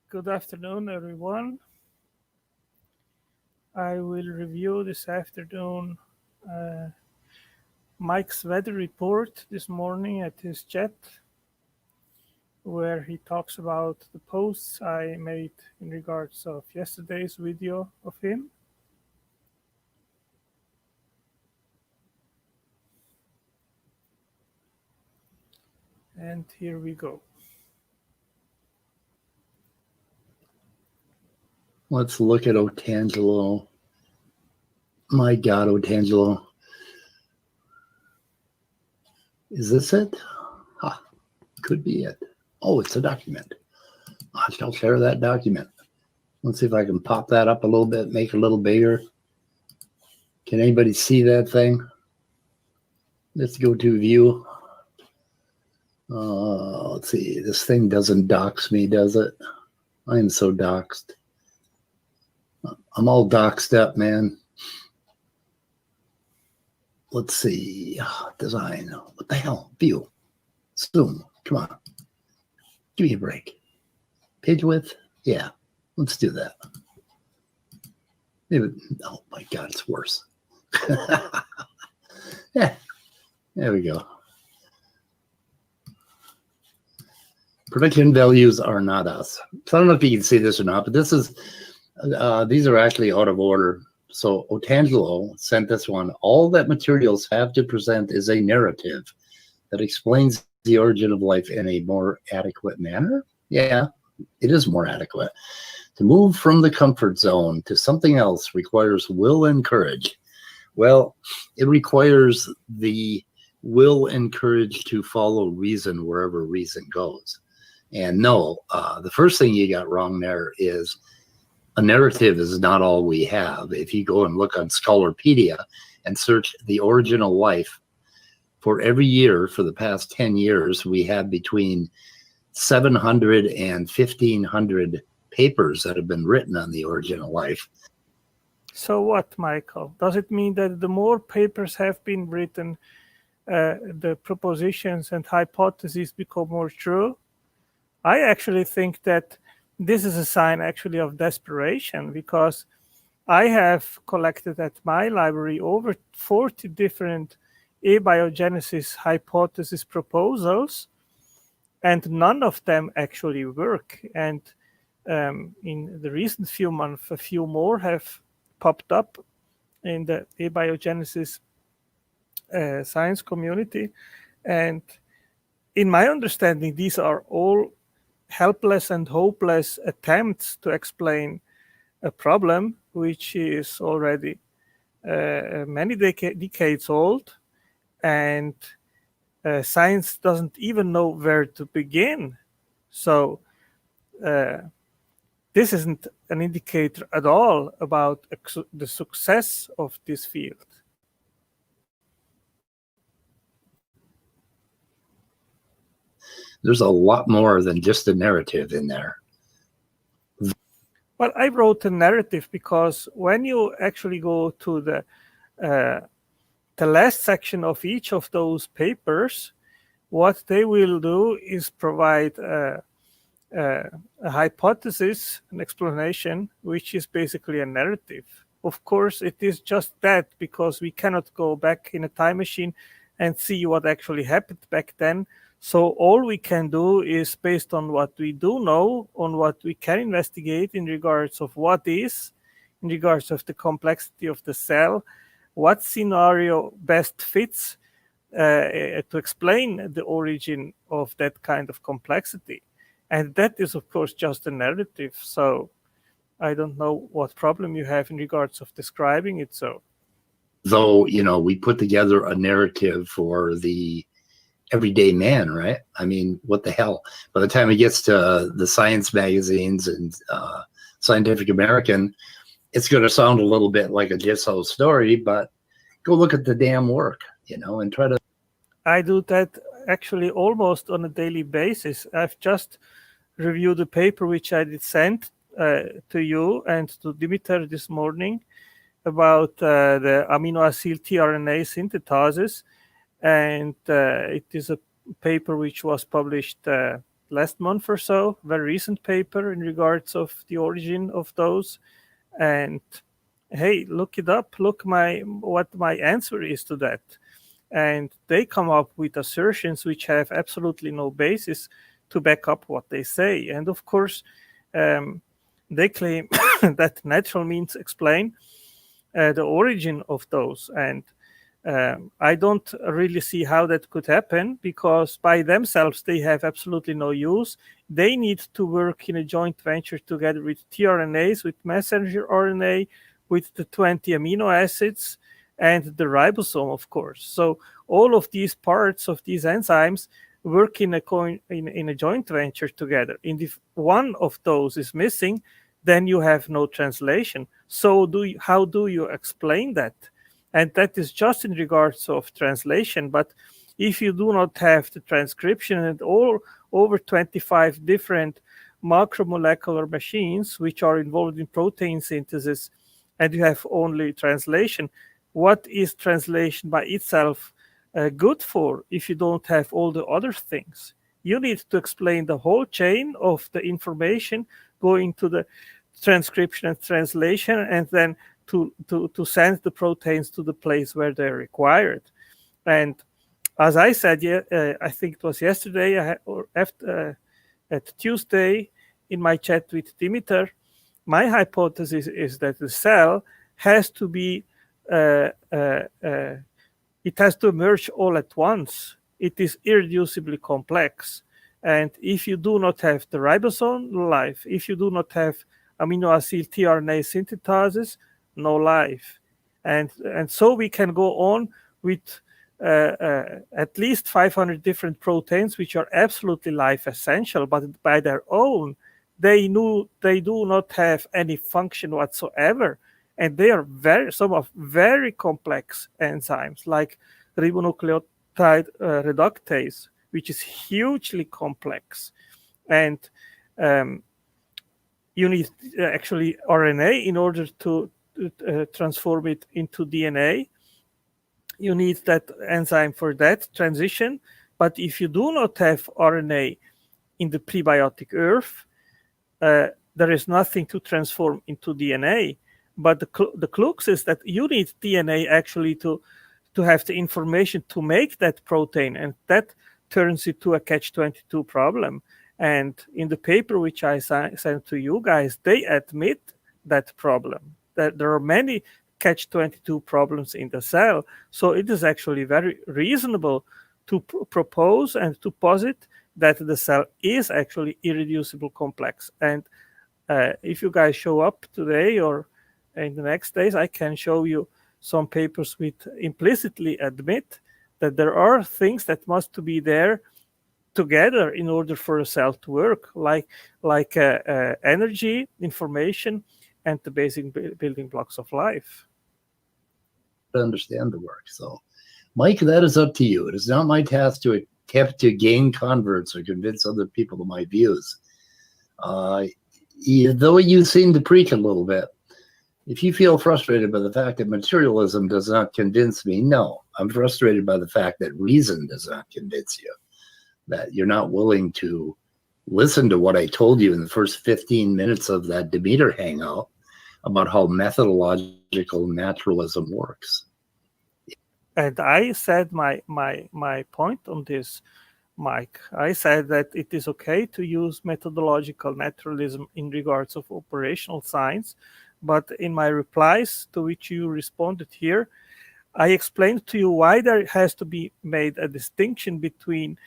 Good afternoon, everyone. I will review this afternoon Mike's weather report this morning at his chat, where he talks about the posts I made in regards of yesterday's video of him. And here we go. Let's look at Otangelo. My God, Otangelo. Is this it? Could be it. Oh, it's a document. I shall share that document. Let's see if I can pop that up a little bit, make it a little bigger. Can anybody see that thing? Let's go to view. Let's see. This thing doesn't dox me, does it? I am so doxed. I'm all doxed up, man. Let's see. Design. What the hell? View. Zoom. Come on. Give me a break. Page width? Yeah. Let's do that. Maybe. Oh my God, it's worse. Yeah. There we go. Prediction values are not us. So I don't know if you can see this or not, but this is, these are actually out of order. So Otangelo sent this one. All that materials have to present is a narrative that explains the origin of life in a more adequate manner. Yeah, it is more adequate. To move from the comfort zone to something else requires will and courage. Well, it requires the will and courage to follow reason wherever reason goes. And no, the first thing you got wrong there is a narrative is not all we have. If you go and look on Scholarpedia and search the origin of life, for every year for the past 10 years, we have between 700 and 1,500 papers that have been written on the origin of life. So what, Michael? Does it mean that the more papers have been written, the propositions and hypotheses become more true? I actually think that this is a sign actually of desperation, because I have collected at my library over 40 different abiogenesis hypothesis proposals, and none of them actually work. And in the recent few months, a few more have popped up in the abiogenesis science community. And in my understanding, these are all helpless and hopeless attempts to explain a problem which is already many decades old, and science doesn't even know where to begin. So this isn't an indicator at all about the success of this field. There's a lot more than just a narrative in there. Well, I wrote a narrative because when you actually go to the last section of each of those papers, what they will do is provide a hypothesis, an explanation, which is basically a narrative. Of course, it is just that, because we cannot go back in a time machine and see what actually happened back then. So all we can do is, based on what we do know, on what we can investigate in regards of what is, in regards of the complexity of the cell, what scenario best fits to explain the origin of that kind of complexity. And that is, of course, just a narrative. So I don't know what problem you have in regards of describing it so. Though, you know, we put together a narrative for the everyday man, right? I mean, what the hell? By the time it gets to the science magazines and Scientific American, it's going to sound a little bit like a Jisso story, but go look at the damn work, you know, and try to. I do that actually almost on a daily basis. I've just reviewed a paper which I did send to you and to Dmiter this morning about the amino acyl tRNA synthetases. And it is a paper which was published last month or so, very recent paper in regards of the origin of those. And hey, look it up. Look what my answer is to that. And they come up with assertions which have absolutely no basis to back up what they say. And of course, they claim that natural means explain the origin of those. And I don't really see how that could happen, because by themselves they have absolutely no use. They need to work in a joint venture together with tRNAs, with messenger RNA, with the 20 amino acids, and the ribosome, of course. So all of these parts of these enzymes work in a joint venture together. And if one of those is missing, then you have no translation. So how do you explain that? And that is just in regards of translation. But if you do not have the transcription and all over 25 different macromolecular machines which are involved in protein synthesis, and you have only translation, what is translation by itself good for if you don't have all the other things? You need to explain the whole chain of the information going to the transcription and translation, and then to send the proteins to the place where they're required. And as I said, I think it was yesterday or after, at Tuesday in my chat with Dmiter, my hypothesis is that the cell has to be, it has to emerge all at once. It is irreducibly complex. And if you do not have the ribosome, no life. If you do not have amino acid tRNA synthetases, no life. And so we can go on with at least 500 different proteins which are absolutely life essential, but by their own they do not have any function whatsoever, and they are some of very complex enzymes like ribonucleotide reductase, which is hugely complex. And you need actually RNA in order to transform it into DNA. You need that enzyme for that transition. But if you do not have RNA in the prebiotic earth, there is nothing to transform into DNA. But the crux is that you need DNA actually to have the information to make that protein, and that turns it to a catch-22 problem. And in the paper which I sent to you guys, they admit that problem, that there are many catch-22 problems in the cell. So it is actually very reasonable to propose and to posit that the cell is actually irreducible complex. And if you guys show up today or in the next days, I can show you some papers which implicitly admit that there are things that must to be there together in order for a cell to work, like energy, information, and the basic building blocks of life. To understand the work. So, Mike, that is up to you. It is not my task to attempt to gain converts or convince other people of my views. Though you seem to preach a little bit, if you feel frustrated by the fact that materialism does not convince me, no, I'm frustrated by the fact that reason does not convince you, that you're not willing to listen to what I told you in the first 15 minutes of that Dmiter hangout about how methodological naturalism works. And I said my point on this, Mike. I said that it is okay to use methodological naturalism in regards of operational science, but in my replies to which you responded here, I explained to you why there has to be made a distinction between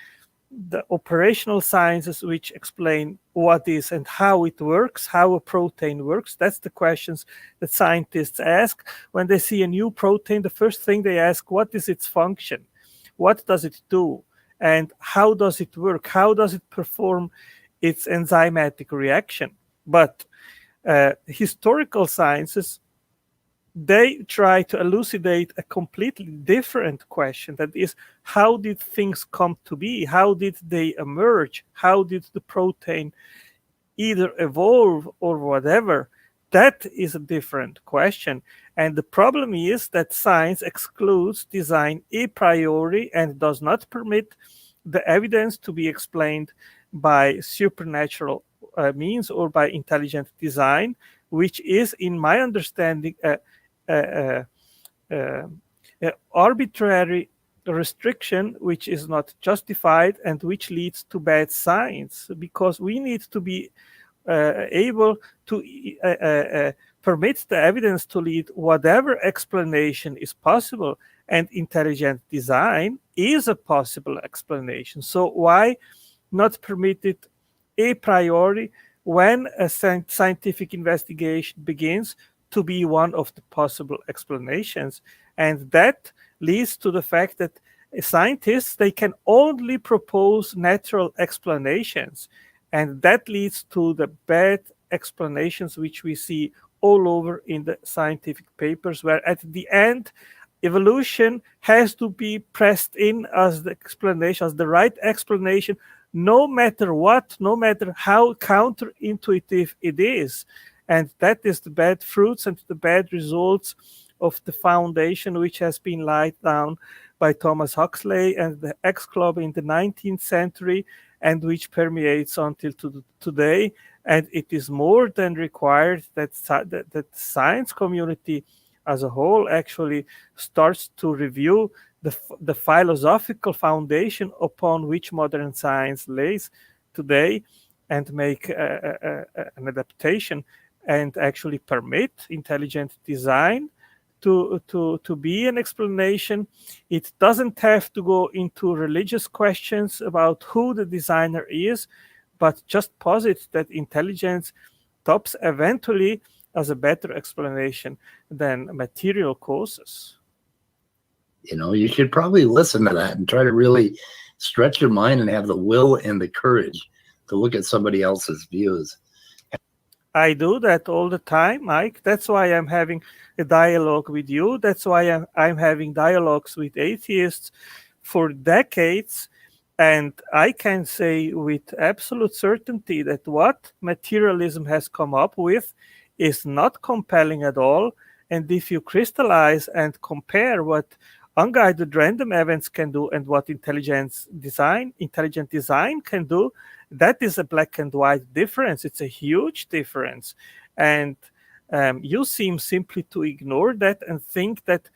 the operational sciences which explain what is and how it works, how a protein works. That's the questions that scientists ask when they see a new protein. The first thing they ask, what is its function? What does it do? And how does it work? How does it perform its enzymatic reaction? But historical sciences, they try to elucidate a completely different question. That is, how did things come to be? How did they emerge? How did the protein either evolve or whatever? That is a different question. And the problem is that science excludes design a priori and does not permit the evidence to be explained by supernatural means or by intelligent design, which is, in my understanding, arbitrary restriction which is not justified and which leads to bad science, because we need to be able to permit the evidence to lead whatever explanation is possible, and intelligent design is a possible explanation. So why not permit it a priori when a scientific investigation begins to be one of the possible explanations? And that leads to the fact that scientists, they can only propose natural explanations, and that leads to the bad explanations which we see all over in the scientific papers, where at the end evolution has to be pressed in as the explanation, as the right explanation, no matter what, no matter how counterintuitive it is. And that is the bad fruits and the bad results of the foundation which has been laid down by Thomas Huxley and the X Club in the 19th century, and which permeates until today. And it is more than required that the science community as a whole actually starts to review the philosophical foundation upon which modern science lays today, and make an adaptation and actually permit intelligent design to be an explanation. It doesn't have to go into religious questions about who the designer is, but just posit that intelligence tops eventually as a better explanation than material causes. You should probably listen to that and try to really stretch your mind and have the will and the courage to look at somebody else's views. I do that all the time, Mike. That's why I'm having a dialogue with you. That's why I'm having dialogues with atheists for decades. And I can say with absolute certainty that what materialism has come up with is not compelling at all. And if you crystallize and compare what unguided random events can do and what intelligent design can do, that is a black and white difference. It's a huge difference. And you seem simply to ignore that and think that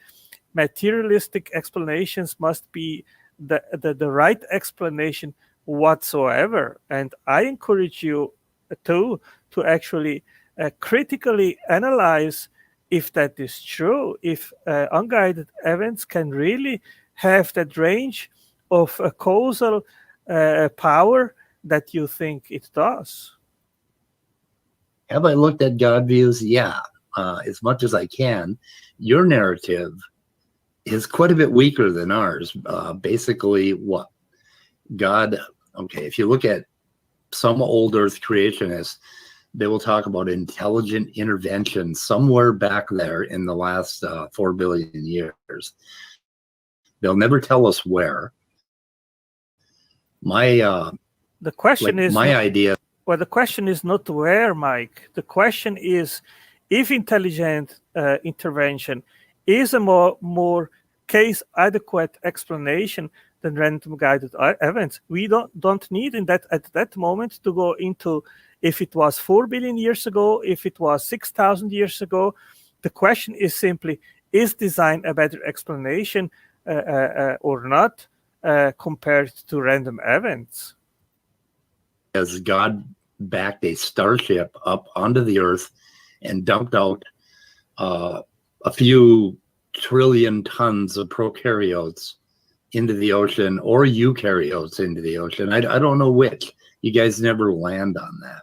materialistic explanations must be the right explanation whatsoever. And I encourage you to actually critically analyze if that is true, if unguided events can really have that range of causal power that you think it does. Have I looked at God views? Yeah, as much as I can. Your narrative is quite a bit weaker than ours. Basically, what God, okay, if you look at some old earth creationists, they will talk about intelligent intervention somewhere back there in the last 4 billion years. They'll never tell us where. The question is my idea. Well, the question is not where, Mike. The question is if intelligent intervention is a more case adequate explanation than random guided events. We don't need at that moment to go into if it was 4 billion years ago, if it was 6,000 years ago. The question is simply, is design a better explanation or not compared to random events? As God backed a starship up onto the earth and dumped out a few trillion tons of prokaryotes into the ocean, or eukaryotes into the ocean. I don't know which. You guys never land on that.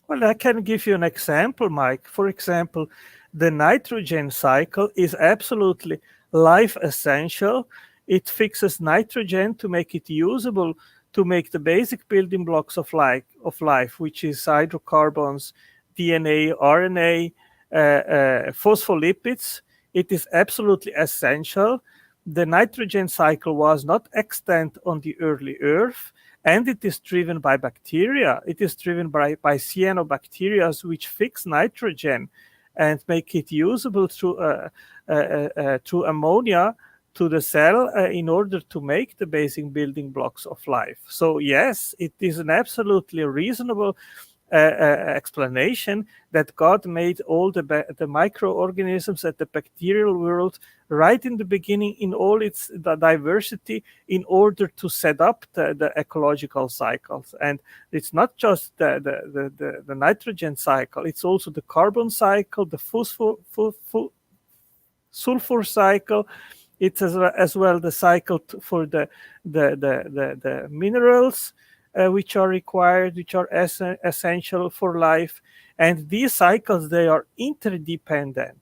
Well, I can give you an example, Mike. For example, the nitrogen cycle is absolutely life essential. It fixes nitrogen to make it usable to make the basic building blocks of life, which is hydrocarbons, DNA, RNA, phospholipids. It is absolutely essential. The nitrogen cycle was not extant on the early Earth, and it is driven by bacteria. It is driven by cyanobacteria, which fix nitrogen and make it usable through ammonia to the cell in order to make the basic building blocks of life. So yes, it is an absolutely reasonable explanation that God made all the microorganisms at the bacterial world right in the beginning in all its diversity in order to set up the ecological cycles. And it's not just the nitrogen cycle, it's also the carbon cycle, the sulfur cycle. It's as well the cycle for the minerals which are required, which are essential for life. And these cycles, they are interdependent,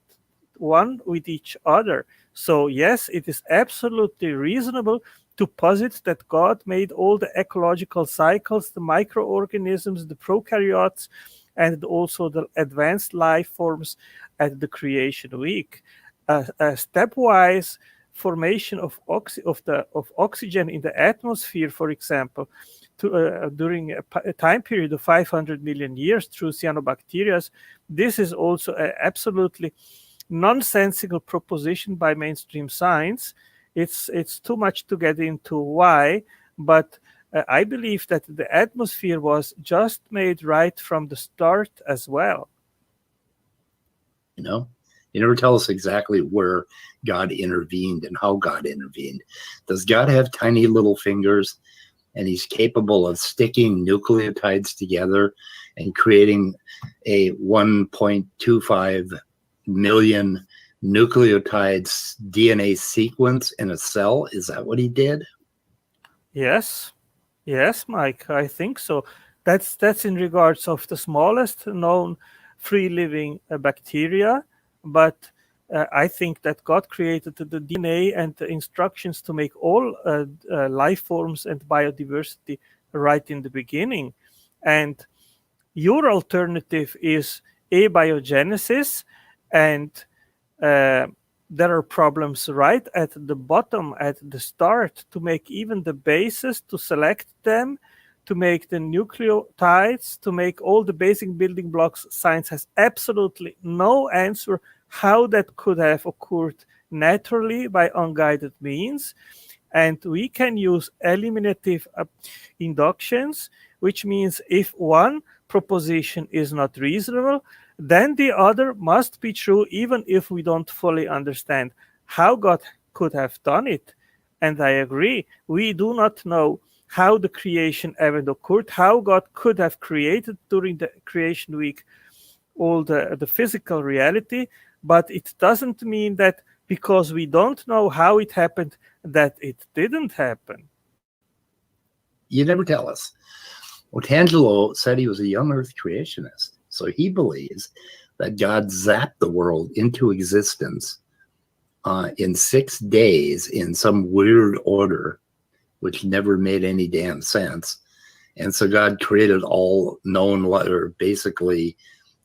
one with each other. So yes, it is absolutely reasonable to posit that God made all the ecological cycles, the microorganisms, the prokaryotes, and also the advanced life forms at the creation week. A stepwise formation of oxygen in the atmosphere, for example, during a time period of 500 million years through cyanobacteria. This is also an absolutely nonsensical proposition by mainstream science. It's too much to get into why, but I believe that the atmosphere was just made right from the start as well. You know, you never tell us exactly where God intervened and how God intervened. Does God have tiny little fingers and he's capable of sticking nucleotides together and creating a 1.25 million nucleotides DNA sequence in a cell? Is that what he did? Yes, Mike, I think so. That's in regards of the smallest known free living bacteria, but I think that God created the DNA and the instructions to make all life forms and biodiversity right in the beginning. And your alternative is abiogenesis, and there are problems right at the bottom, at the start, to make even the bases, to select them, to make the nucleotides, to make all the basic building blocks. Science has absolutely no answer how that could have occurred naturally by unguided means. And we can use eliminative inductions, which means if one proposition is not reasonable, then the other must be true, even if we don't fully understand how God could have done it. And I agree, we do not know how the creation event occurred, how God could have created during the creation week all the physical reality, but it doesn't mean that because we don't know how it happened, that it didn't happen. You never tell us. Otangelo said he was a young earth creationist, so he believes that God zapped the world into existence in 6 days in some weird order, which never made any damn sense. And so God created all known, or basically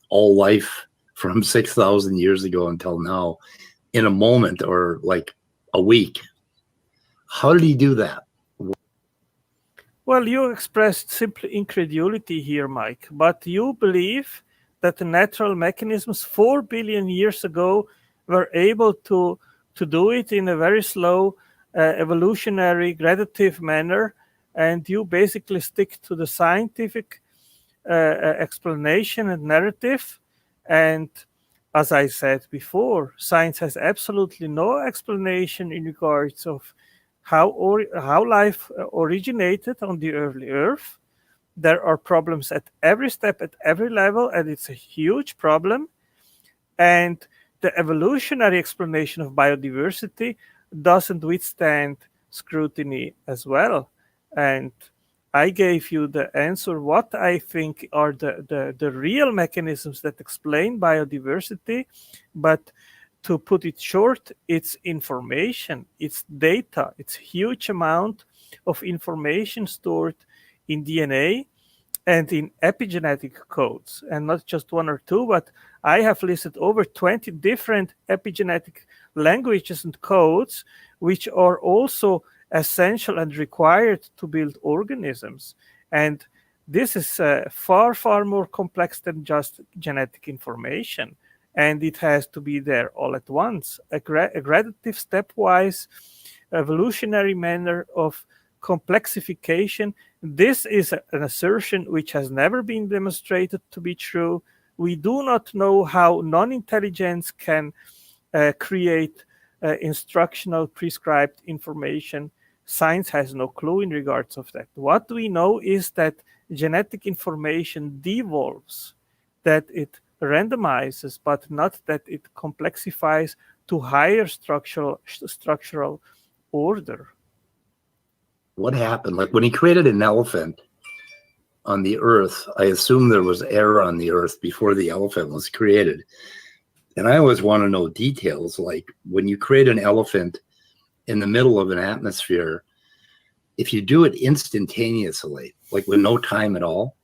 all life from 6,000 years ago until now in a moment or like a week. How did he do that? Well, you expressed simply incredulity here, Mike, but you believe that the natural mechanisms 4 billion years ago were able to do it in a very slow evolutionary gradative manner, and you basically stick to the scientific explanation and narrative. And as I said before, science has absolutely no explanation in regards of how life originated on the early Earth. There are problems at every step, at every level, and it's a huge problem. And the evolutionary explanation of biodiversity doesn't withstand scrutiny as well. And I gave you the answer what I think are the real mechanisms that explain biodiversity, but to put it short, it's information, it's data, it's huge amount of information stored in DNA and in epigenetic codes, and not just one or two, but I have listed over 20 different epigenetic languages and codes, which are also essential and required to build organisms. And this is far, far more complex than just genetic information. And it has to be there all at once. A gradative stepwise evolutionary manner of complexification. This is an assertion which has never been demonstrated to be true. We do not know how non-intelligence can create instructional prescribed information. Science has no clue in regards of that. What we know is that genetic information devolves, that it randomizes, but not that it complexifies to higher structural order. What happened? Like when he created an elephant on the earth, I assume there was air on the earth before the elephant was created. And I always want to know details, like when you create an elephant in the middle of an atmosphere, if you do it instantaneously, like with no time at all.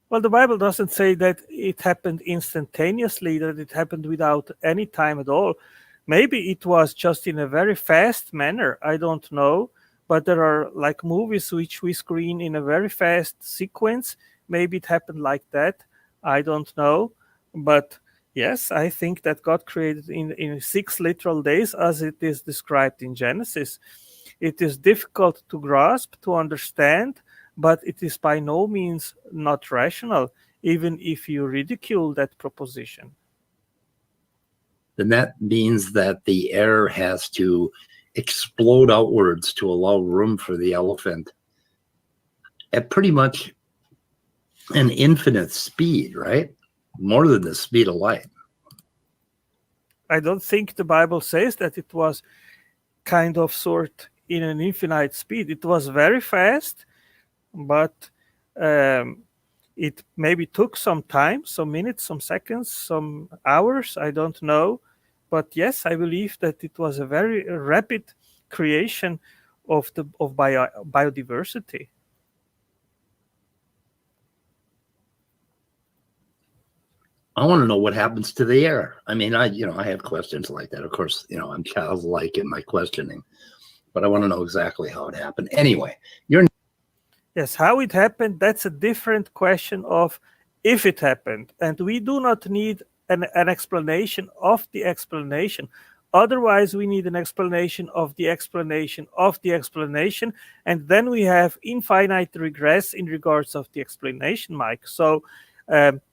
Well, the Bible doesn't say that it happened instantaneously, that it happened without any time at all. Maybe it was just in a very fast manner. I don't know. But there are like movies which we screen in a very fast sequence. Maybe it happened like that. I don't know. But yes, I think that God created in 6 literal days as it is described in Genesis. It is difficult to grasp, to understand, but it is by no means not rational, even if you ridicule that proposition. Then that means that the air has to explode outwards to allow room for the elephant at pretty much an infinite speed, right? More than the speed of light. I don't think the Bible says that it was kind of sort in an infinite speed. It was very fast, but it maybe took some time, some minutes, some seconds, some hours, I don't know. But yes, I believe that it was a very rapid creation of biodiversity. I want to know what happens to the air. I mean, I have questions like that. Of course, I'm childlike in my questioning, but I want to know exactly how it happened. Anyway, Yes, how it happened, that's a different question of if it happened. And we do not need an explanation of the explanation. Otherwise, we need an explanation of the explanation of the explanation. And then we have infinite regress in regards of the explanation, Mike. So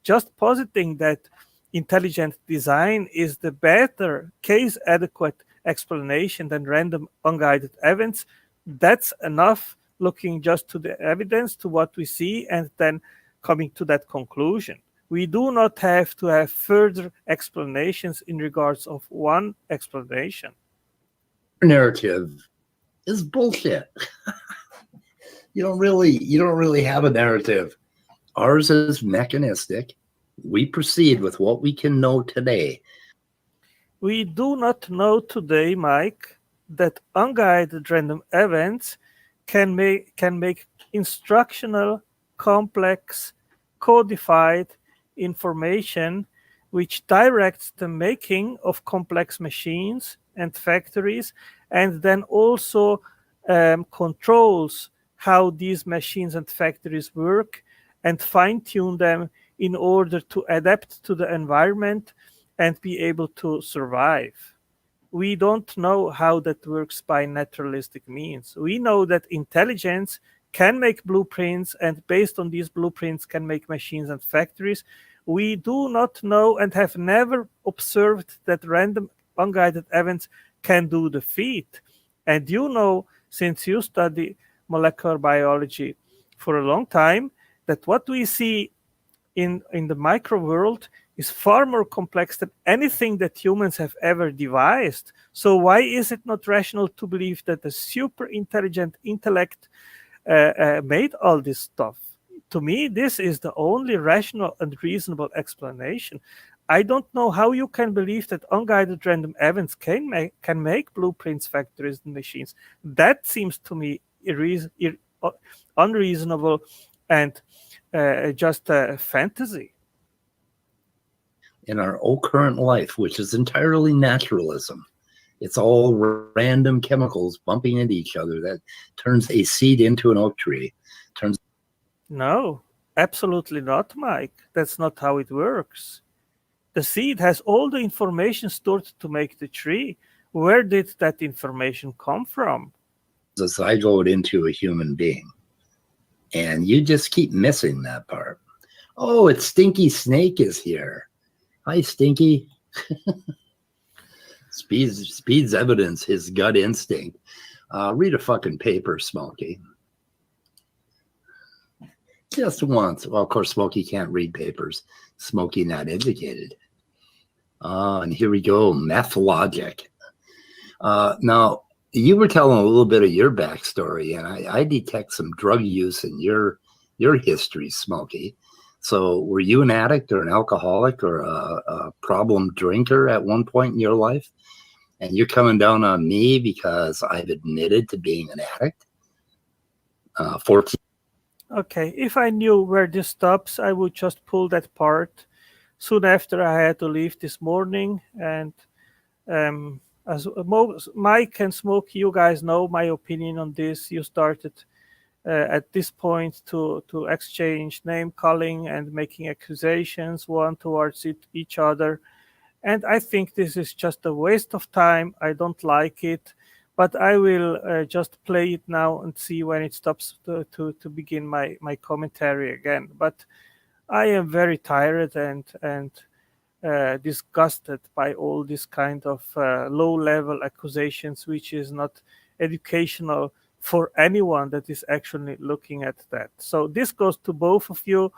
just positing that intelligent design is the better case adequate explanation than random unguided events, that's enough looking just to the evidence, to what we see, and then coming to that conclusion. We do not have to have further explanations in regards of one explanation. narrative is bullshit. You don't really have a narrative. Ours is mechanistic. We proceed with what we can know today. We do not know today, Mike, that unguided random events can make instructional, complex, codified information which directs the making of complex machines and factories, and then also controls how these machines and factories work and fine-tune them in order to adapt to the environment and be able to survive. We don't know how that works by naturalistic means. We know that intelligence can make blueprints, and based on these blueprints can make machines and factories. We do not know and have never observed that random unguided events can do the feat. And since you study molecular biology for a long time, that what we see in the micro world is far more complex than anything that humans have ever devised. So why is it not rational to believe that the super intelligent intellect made all this stuff? To me, this is the only rational and reasonable explanation. I don't know how you can believe that unguided random events can make blueprints, factories, and machines. That seems to me unreasonable and just a fantasy. In our current life, which is entirely naturalism, it's all random chemicals bumping into each other that turns a seed into an oak tree. No, absolutely not, Mike. That's not how it works. The seed has all the information stored to make the tree. Where did that information come from? As I go into a human being, and you just keep missing that part. Oh, it's Stinky Snake is here. Hi, Stinky. Speed's evidence, his gut instinct. Read a fucking paper, Smokey. Just once. Well, of course, Smokey can't read papers. Smokey not educated. And here we go, meth logic. Now, you were telling a little bit of your backstory, and I detect some drug use in your history, Smokey. So were you an addict or an alcoholic or a problem drinker at one point in your life? And you're coming down on me because I've admitted to being an addict? 14. Okay, if I knew where this stops, I would just pull that part. Soon after, I had to leave this morning, and as Mike and Smokey, you guys know my opinion on this. You started at this point to exchange name calling and making accusations one towards each other, and I think this is just a waste of time. I don't like it, but I will just play it now and see when it stops to begin my commentary again. But I am very tired and disgusted by all this kind of low level accusations, which is not educational for anyone that is actually looking at that. So this goes to both of you.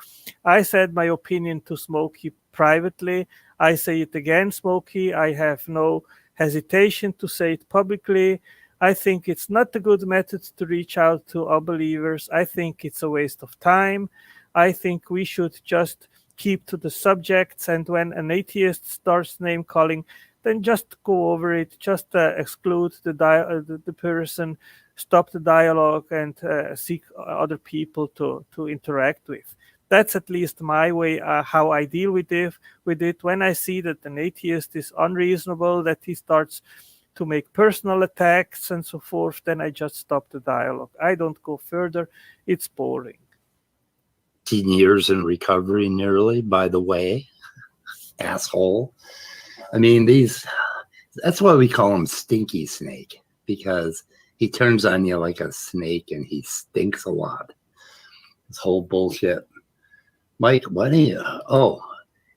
I said my opinion to Smokey privately. I say it again, Smokey. I have no hesitation to say it publicly. I think it's not a good method to reach out to unbelievers. I think it's a waste of time. I think we should just keep to the subjects, and when an atheist starts name calling, then just go over it, just exclude the person, stop the dialogue, and seek other people to interact with. That's at least my way, how I deal with it. When I see that an atheist is unreasonable, that he starts to make personal attacks and so forth, then I just stop the dialogue. I don't go further. It's boring. 15 years in recovery nearly, by the way, asshole. I mean, that's why we call him Stinky Snake, because he turns on you like a snake and he stinks a lot. This whole bullshit. Mike, what are you? Oh,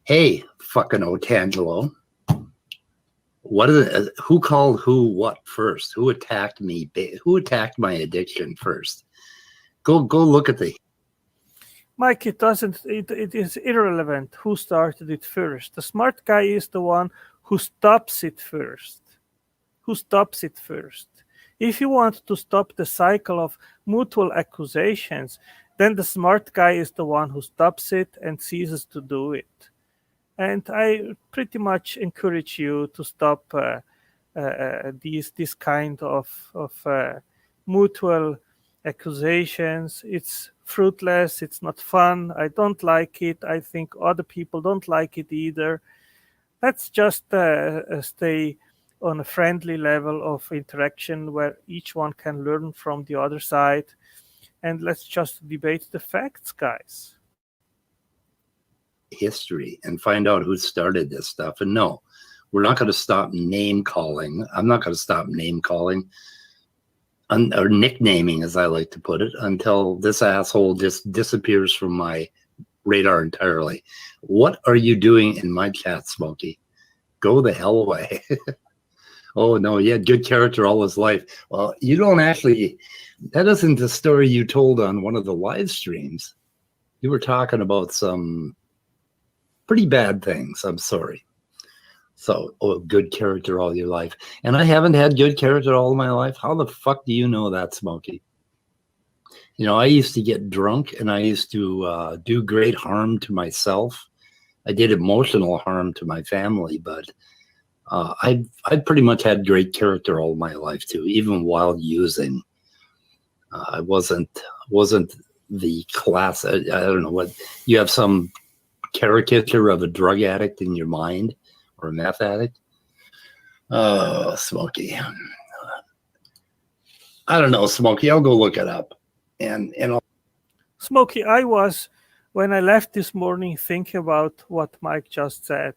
hey, fucking Otangelo. Who called who what first? Who attacked me? Who attacked my addiction first? Go look at the. Mike, it doesn't. It is irrelevant who started it first. The smart guy is the one who stops it first. Who stops it first? If you want to stop the cycle of mutual accusations, then the smart guy is the one who stops it and ceases to do it. And I pretty much encourage you to stop this kind of mutual accusations. It's fruitless. It's not fun. I don't like it. I think other people don't like it either. Let's just stay on a friendly level of interaction where each one can learn from the other side. And let's just debate the facts, guys. History and find out who started this stuff. And no, we're not going to stop name calling. I'm not going to stop name calling or nicknaming, as I like to put it, until this asshole just disappears from my radar entirely. What are you doing in my chat, Smokey? Go the hell away. Oh, no, he had good character all his life. Well, you don't actually, that isn't the story you told on one of the live streams. You were talking about some pretty bad things. I'm sorry. So, good character all your life. And I haven't had good character all my life. How the fuck do you know that, Smokey? You know, I used to get drunk and I used to do great harm to myself. I did emotional harm to my family, but I pretty much had great character all my life too, even while using. I wasn't the class. I don't know what you have some caricature of a drug addict in your mind or a meth addict. Oh, Smokey. I don't know, Smokey. I'll go look it up. And Smokey, I was, when I left this morning, thinking about what Mike just said.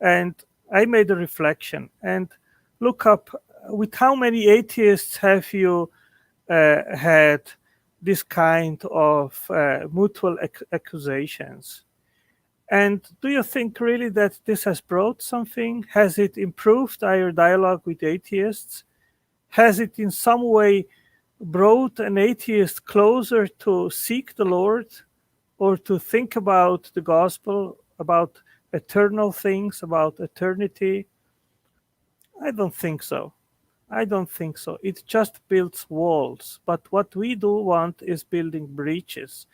And I made a reflection. And look up with how many atheists have you had this kind of mutual accusations? And do you think really that this has brought something? Has it improved our dialogue with atheists? Has it in some way brought an atheist closer to seek the Lord or to think about the gospel, about eternal things, about eternity? I don't think so. I don't think so. It just builds walls. But what we do want is building breaches.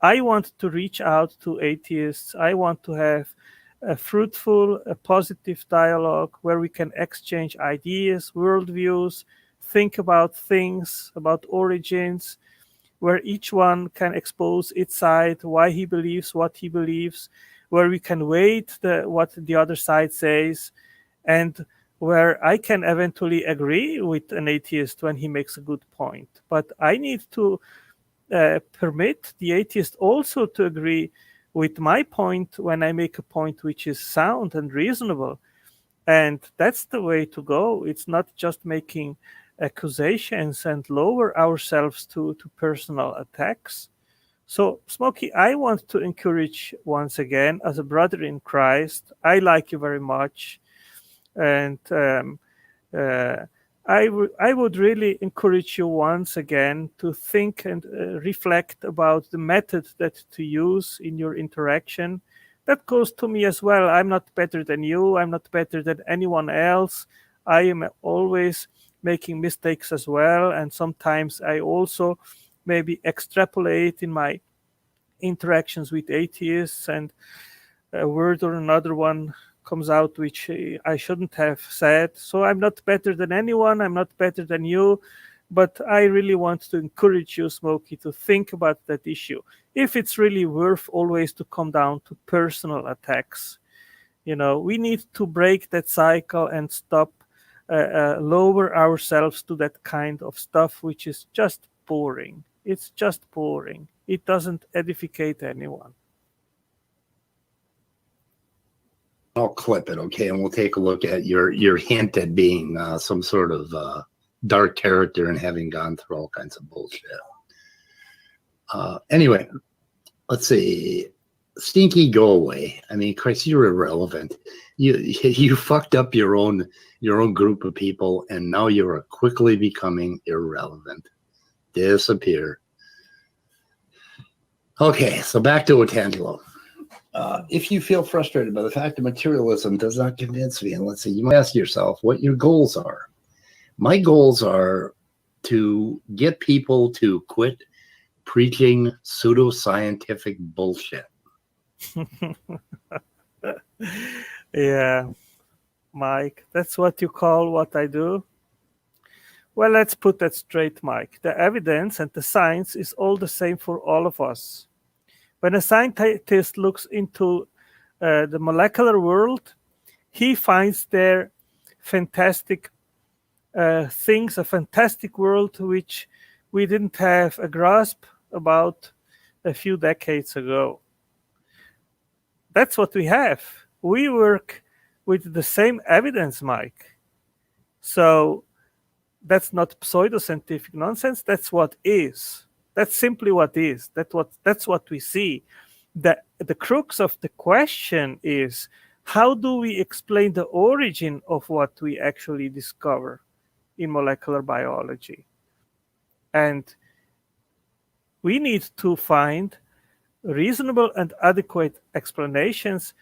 I want to reach out to atheists. I want to have a fruitful, a positive dialogue where we can exchange ideas, worldviews, think about things, about origins, where each one can expose its side, why he believes what he believes, where we can wait what the other side says, and where I can eventually agree with an atheist when he makes a good point. But I need to permit the atheist also to agree with my point when I make a point which is sound and reasonable. And that's the way to go. It's not just making accusations and lower ourselves to personal attacks. So, Smokey, I want to encourage once again, as a brother in Christ, I like you very much. And uh, I would really encourage you once again to think and reflect about the method that to use in your interaction. That goes to me as well. I'm not better than you. I'm not better than anyone else. I am always making mistakes as well. And sometimes I also maybe extrapolate in my interactions with atheists, and a word or another one comes out which I shouldn't have said. So I'm not better than anyone. I'm not better than you. But I really want to encourage you, Smokey, to think about that issue. If it's really worth always to come down to personal attacks, we need to break that cycle and stop, lower ourselves to that kind of stuff, which is just boring. It's just boring. It doesn't edificate anyone. I'll clip it, okay, and we'll take a look at your hint at being some sort of dark character and having gone through all kinds of bullshit. Anyway, let's see. Stinky, go away. I mean, Christ, you're irrelevant. You fucked up your own group of people, and now you are quickly becoming irrelevant. Disappear. Okay, so back to Otangelo. If you feel frustrated by the fact that materialism does not convince me, and let's see, you might ask yourself what your goals are. My goals are to get people to quit preaching pseudoscientific bullshit. Yeah, Mike, that's what you call what I do? Well, let's put that straight, Mike. The evidence and the science is all the same for all of us. When a scientist looks into the molecular world, he finds there fantastic things, a fantastic world which we didn't have a grasp about a few decades ago. That's what we have. We work with the same evidence, Mike. So that's not pseudoscientific nonsense. That's what is. That's simply what is. That's what we see. The crux of the question is, how do we explain the origin of what we actually discover in molecular biology? And we need to find reasonable and adequate explanations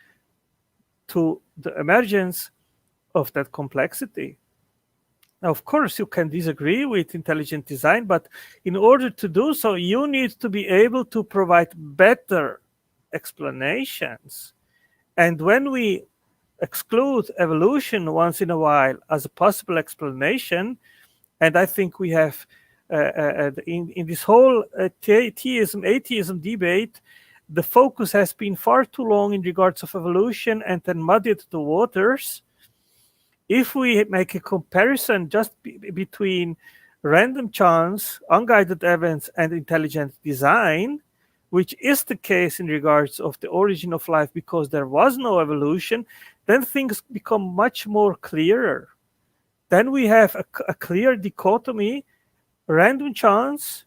to the emergence of that complexity. Now, of course, you can disagree with intelligent design, but in order to do so, you need to be able to provide better explanations. And when we exclude evolution once in a while as a possible explanation, and I think we have in this whole atheism debate, the focus has been far too long in regards of evolution and then muddied the waters. If we make a comparison just between random chance, unguided events, and intelligent design, which is the case in regards of the origin of life because there was no evolution, then things become much more clearer. then we have a clear dichotomy: random chance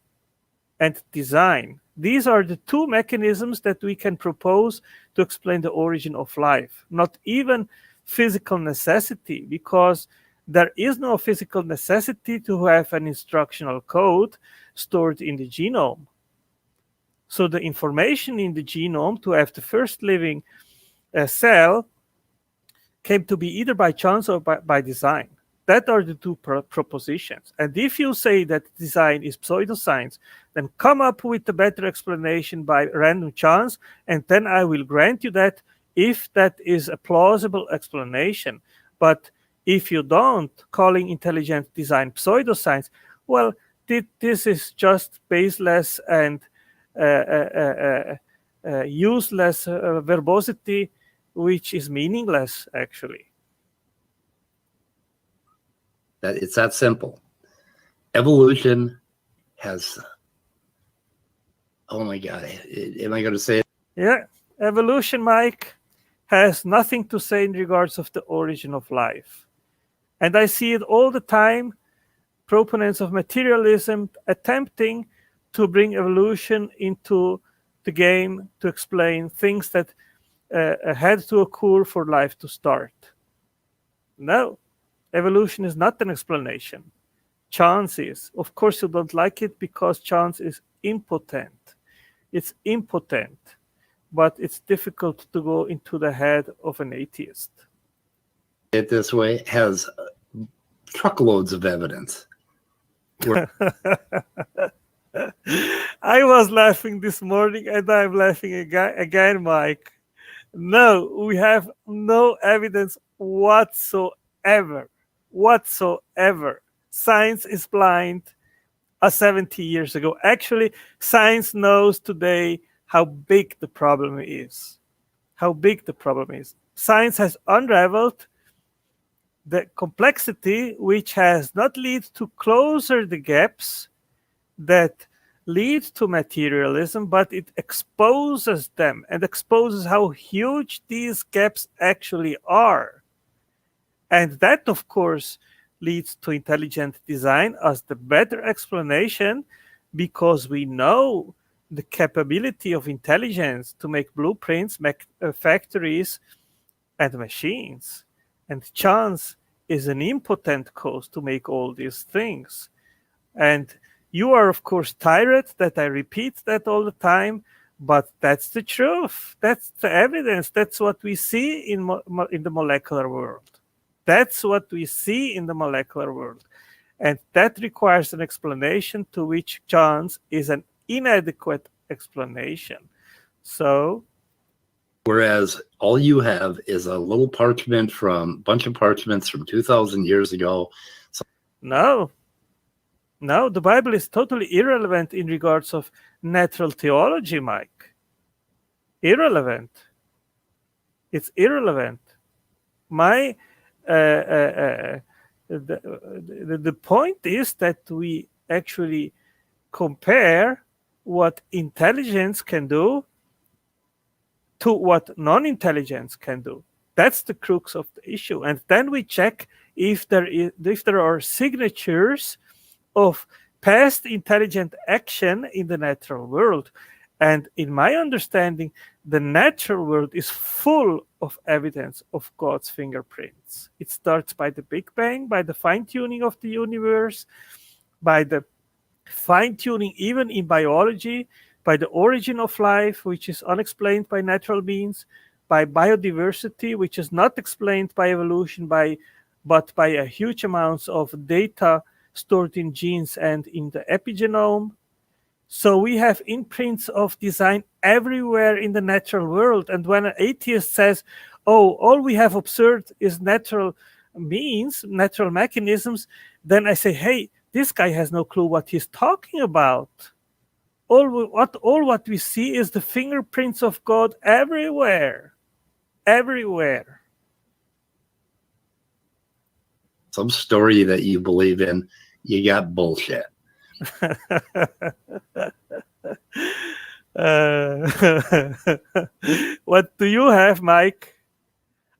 and design. These are the two mechanisms that we can propose to explain the origin of life, not even physical necessity, because there is no physical necessity to have an instructional code stored in the genome. So the information in the genome to have the first living cell came to be either by chance or by design. That are the two propositions. And if you say that design is pseudoscience, then come up with a better explanation by random chance, and then I will grant you that if that is a plausible explanation. But if you don't, calling intelligent design pseudoscience, well, this is just baseless and useless verbosity, which is meaningless, actually. That it's that simple. Evolution has, oh my God, am I going to say it? Yeah, evolution, Mike, has nothing to say in regards of the origin of life. And I see it all the time, proponents of materialism attempting to bring evolution into the game to explain things that had to occur for life to start. No, evolution is not an explanation. Chance is. Of course, you don't like it because chance is impotent. It's impotent, but it's difficult to go into the head of an atheist. It this way has truckloads of evidence. I was laughing this morning and I'm laughing again, Mike. No, we have no evidence whatsoever. Whatsoever. Science is blind as 70 years ago. Actually, science knows today how big the problem is. How big the problem is. Science has unraveled the complexity, which has not led to closer the gaps that lead to materialism, but it exposes them and exposes how huge these gaps actually are. And that, of course, leads to intelligent design as the better explanation, because we know the capability of intelligence to make blueprints, make factories and machines. And chance is an impotent cause to make all these things. And you are, of course, tired that I repeat that all the time, but that's the truth. That's the evidence. That's what we see in the molecular world. That's what we see in the molecular world. And that requires an explanation to which chance is an inadequate explanation. So, whereas all you have is a little parchment bunch of parchments from 2,000 years ago. No, the Bible is totally irrelevant in regards of natural theology, Mike. Irrelevant. It's irrelevant. The point is that we actually compare what intelligence can do to what non-intelligence can do. That's the crux of the issue. And then we check if there are signatures of past intelligent action in the natural world. And in my understanding, the natural world is full of evidence of God's fingerprints. It starts by the Big Bang, by the fine-tuning of the universe, by the fine-tuning even in biology, by the origin of life, which is unexplained by natural means, by biodiversity, which is not explained by evolution, but by a huge amounts of data stored in genes and in the epigenome. So we have imprints of design everywhere in the natural world. And when an atheist says, oh, all we have observed is natural means, natural mechanisms, then I say, hey, this guy has no clue what he's talking about. All what we see is the fingerprints of God everywhere. Everywhere. Some story that you believe in, you got bullshit. What do you have, Mike?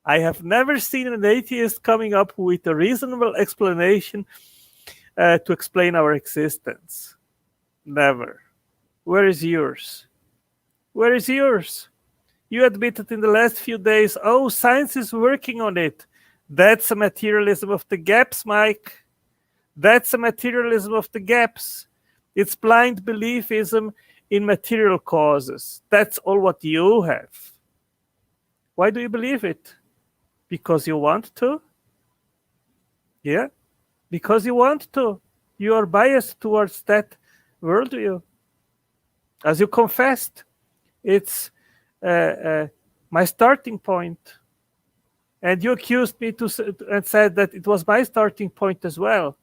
I have never seen an atheist coming up with a reasonable explanation to explain our existence. Never. Where is yours? Where is yours? You admitted in the last few days, oh, science is working on it. That's a materialism of the gaps, Mike. That's a materialism of the gaps. It's blind beliefism in material causes. That's all what you have. Why do you believe it? Because you want to? Yeah, because you want to. You are biased towards that worldview. As you confessed, it's my starting point. And you accused me and said that it was my starting point as well.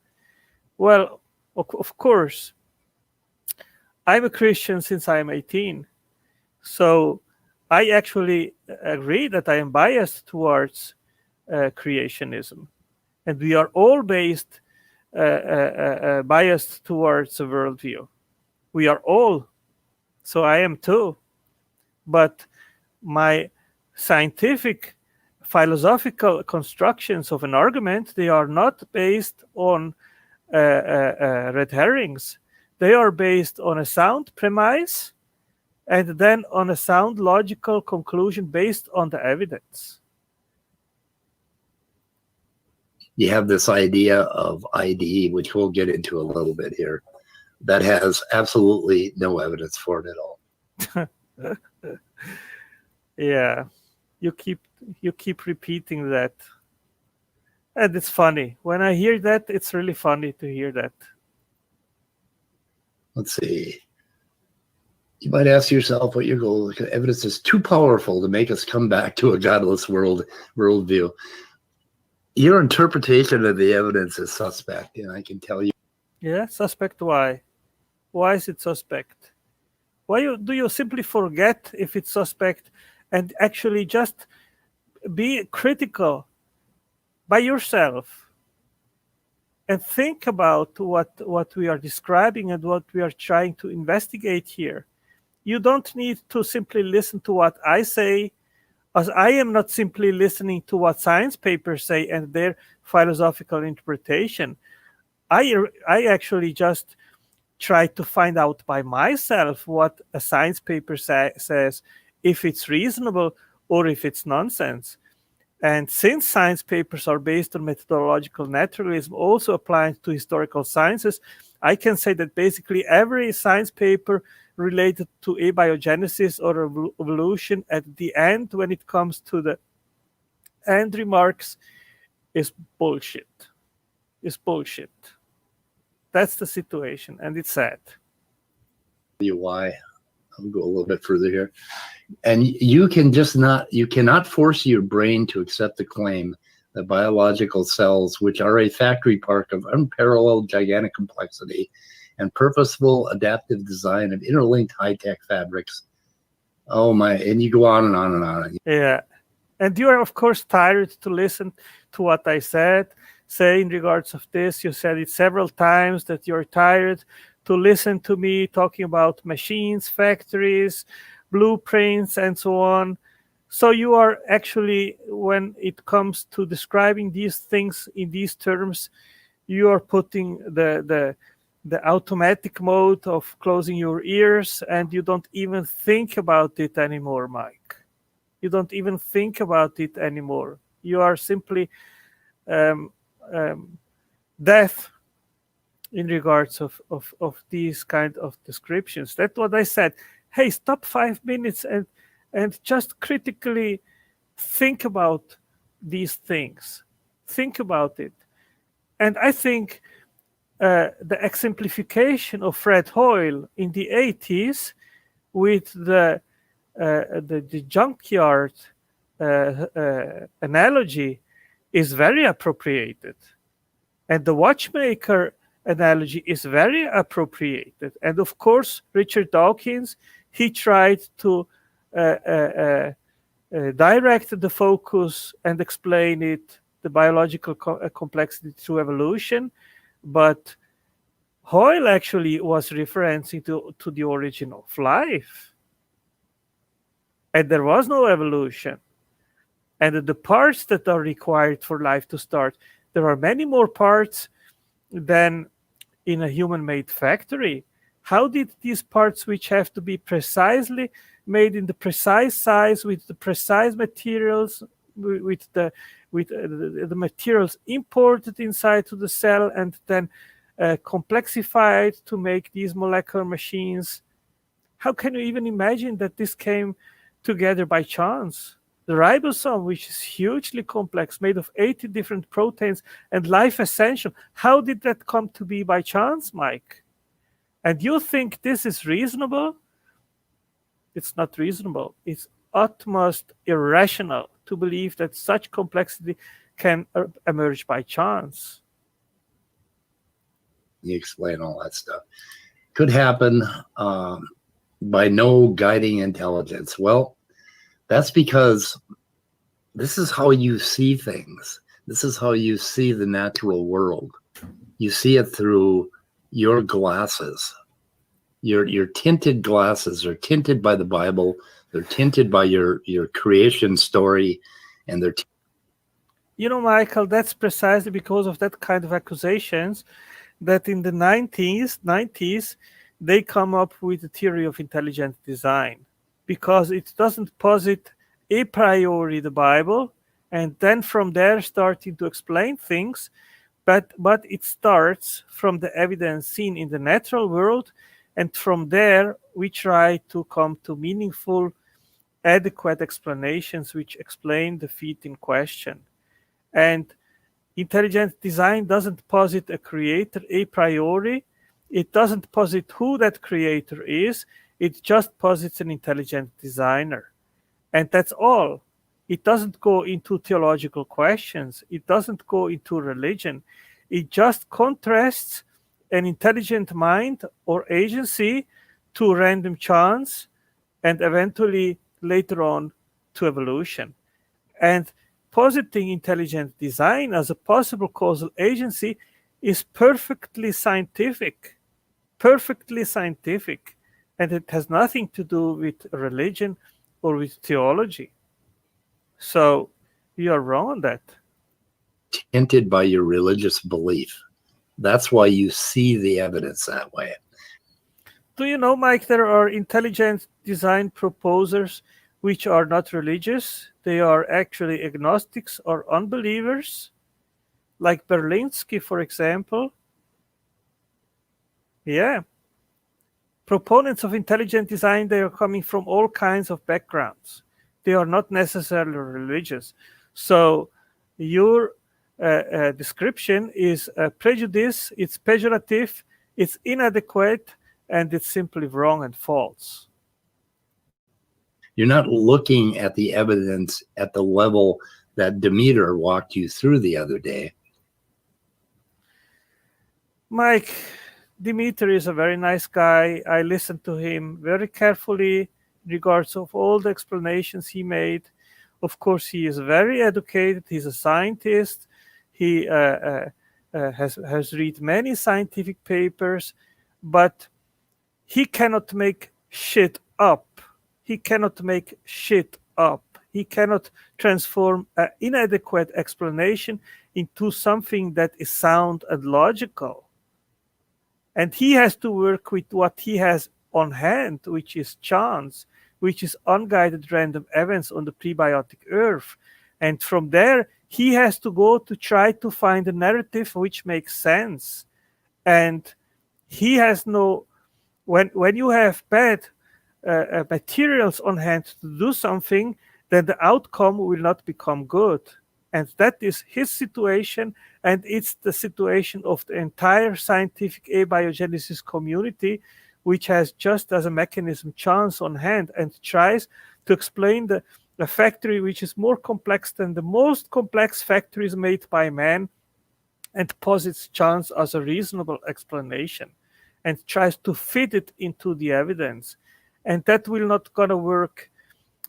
Well, of course, I'm a Christian since I'm 18. So I actually agree that I am biased towards creationism. And we are all biased towards a worldview. We are all. So I am too. But my scientific philosophical constructions of an argument, they are not based on red herrings. They are based on a sound premise and then on a sound logical conclusion based on the evidence. You have this idea of ID, which we'll get into a little bit here, that has absolutely no evidence for it at all. Yeah, you keep repeating that. And it's funny. When I hear that, it's really funny to hear that. Let's see. You might ask yourself what your goal is. Evidence is too powerful to make us come back to a godless worldview. Your interpretation of the evidence is suspect, and I can tell you. Yeah, suspect why? Why is it suspect? Why do you simply forget if it's suspect and actually just be critical by yourself and think about what we are describing and what we are trying to investigate here? You don't need to simply listen to what I say, as I am not simply listening to what science papers say and their philosophical interpretation. I actually just try to find out by myself what a science paper says, if it's reasonable or if it's nonsense. And since science papers are based on methodological naturalism, also applying to historical sciences, I can say that basically every science paper related to abiogenesis or evolution at the end, when it comes to the end remarks, is bullshit. Is bullshit. That's the situation, and it's sad. Why? I'll go a little bit further here. And you cannot force your brain to accept the claim that biological cells, which are a factory park of unparalleled gigantic complexity and purposeful adaptive design of interlinked high-tech fabrics. Oh my, and you go on and on and on. Yeah. And you are, of course, tired to listen to what I say in regards of this. You said it several times that you're tired to listen to me talking about machines, factories, blueprints, and so on. So you are actually, when it comes to describing these things in these terms, you are putting the automatic mode of closing your ears, and you don't even think about it anymore, Mike. You don't even think about it anymore. You are simply deaf in regards of these kind of descriptions. That's what I said. Hey, stop 5 minutes and just critically think about these things. Think about it. And I think the exemplification of Fred Hoyle in the 80s with the junkyard analogy is very appropriated. And the watchmaker analogy is very appropriated. And of course, Richard Dawkins, he tried to direct the focus and explain it, the biological complexity through evolution. But Hoyle actually was referencing to the origin of life. And there was no evolution. and the parts that are required for life to start, there are many more parts than in a human-made factory. How did these parts, which have to be precisely made in the precise size with the precise materials, with the materials imported inside to the cell and then complexified to make these molecular machines? How can you even imagine that this came together by chance? The ribosome, which is hugely complex, made of 80 different proteins and life essential, how did that come to be by chance, Mike? And you think this is reasonable? It's not reasonable. It's utmost irrational to believe that such complexity can emerge by chance. You explain all that stuff. Could happen by no guiding intelligence. Well, that's because this is how you see things. This is how you see the natural world. You see it through your glasses. Your tinted glasses are tinted by the Bible. They're tinted by your creation story, and they're You know, Michael, that's precisely because of that kind of accusations that in the 90s, they come up with the theory of intelligent design, because it doesn't posit a priori the Bible and then from there starting to explain things, but it starts from the evidence seen in the natural world, and from there we try to come to meaningful, adequate explanations which explain the feat in question. And intelligent design doesn't posit a creator a priori. It doesn't posit who that creator is. It just posits an intelligent designer. And that's all. It doesn't go into theological questions. It doesn't go into religion. It just contrasts an intelligent mind or agency to random chance and eventually later on to evolution. And positing intelligent design as a possible causal agency is perfectly scientific, and it has nothing to do with religion or with theology. So you are wrong on that. tinted by your religious belief. That's why you see the evidence that way. Do you know, Mike, there are intelligent design proposers which are not religious? They are actually agnostics or unbelievers, like Berlinski, for example. Yeah. Proponents of intelligent design, they are coming from all kinds of backgrounds. They are not necessarily religious. So your description is a prejudice, it's pejorative, it's inadequate, and it's simply wrong and false. You're not looking at the evidence at the level that Dmiter walked you through the other day. Mike, Dmiter is a very nice guy. I listened to him very carefully in regards of all the explanations he made. Of course, he is very educated. He's a scientist. He has read many scientific papers, but he cannot make shit up. He cannot make shit up. He cannot transform an inadequate explanation into something that is sound and logical. And he has to work with what he has on hand, which is chance, which is unguided random events on the prebiotic earth. And from there, he has to go to try to find a narrative which makes sense. And he has no, when you have bad materials on hand to do something, then the outcome will not become good. And that is his situation, and it's the situation of the entire scientific abiogenesis community, which has just as a mechanism chance on hand and tries to explain the factory which is more complex than the most complex factories made by man, and posits chance as a reasonable explanation and tries to fit it into the evidence. And that will not gonna work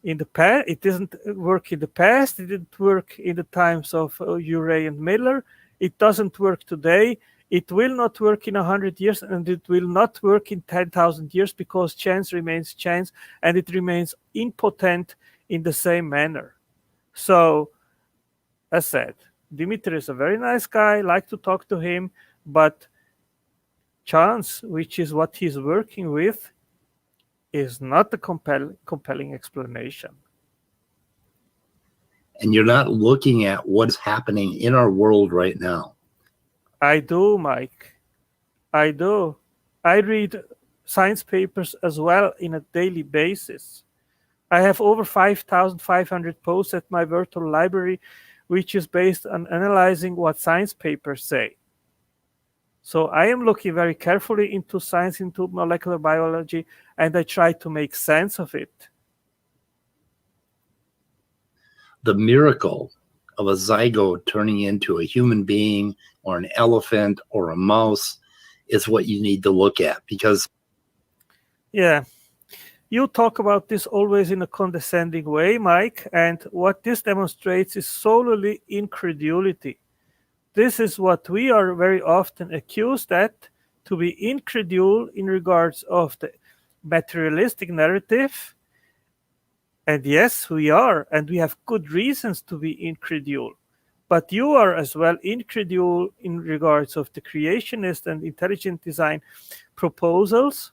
in the past. It doesn't work in the past. It didn't work in the times of Urey and Miller. It doesn't work today. It will not work in 100 years, and it will not work in 10,000 years, because chance remains chance, and it remains impotent in the same manner. So, as said, Dmiter is a very nice guy, like to talk to him, but chance, which is what he's working with, is not a compelling explanation. And you're not looking at what's happening in our world right now. I do, Mike. I do. I read science papers as well in a daily basis. I have over 5,500 posts at my virtual library, which is based on analyzing what science papers say. So I am looking very carefully into science, into molecular biology, and I try to make sense of it. The miracle of a zygote turning into a human being or an elephant or a mouse is what you need to look at, because Yeah. You talk about this always in a condescending way, Mike, and what this demonstrates is solely incredulity. This is what we are very often accused at, to be incredule in regards of the materialistic narrative. And yes, we are, and we have good reasons to be incredule. But you are as well incredule in regards of the creationist and intelligent design proposals.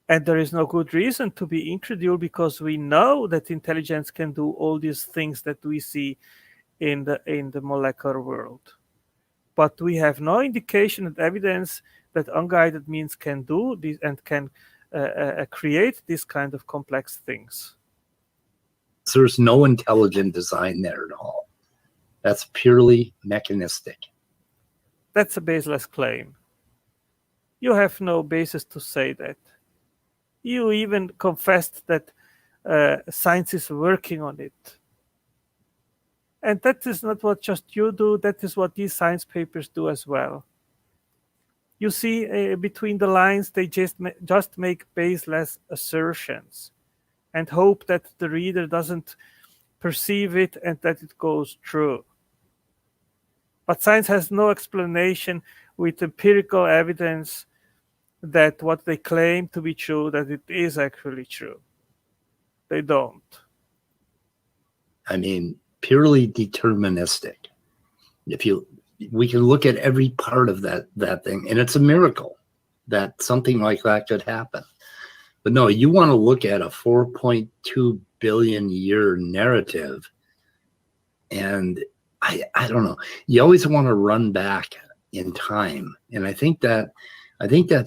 And there is no good reason to be incredule, because we know that intelligence can do all these things that we see in the molecular world. But we have no indication and evidence that unguided means can do this and can create this kind of complex things. there's no intelligent design there at all. That's purely mechanistic. That's a baseless claim. You have no basis to say that. You even confessed that science is working on it. And that is not what just you do, that is what these science papers do as well. You see, between the lines, they just make baseless assertions and hope that the reader doesn't perceive it and that it goes through. But science has no explanation with empirical evidence that what they claim to be true, that it is actually true. They don't. I mean, purely deterministic. We can look at every part of that thing, and it's a miracle that something like that could happen. But no, you want to look at a 4.2 billion year narrative, and I don't know. You always want to run back in time, and I think that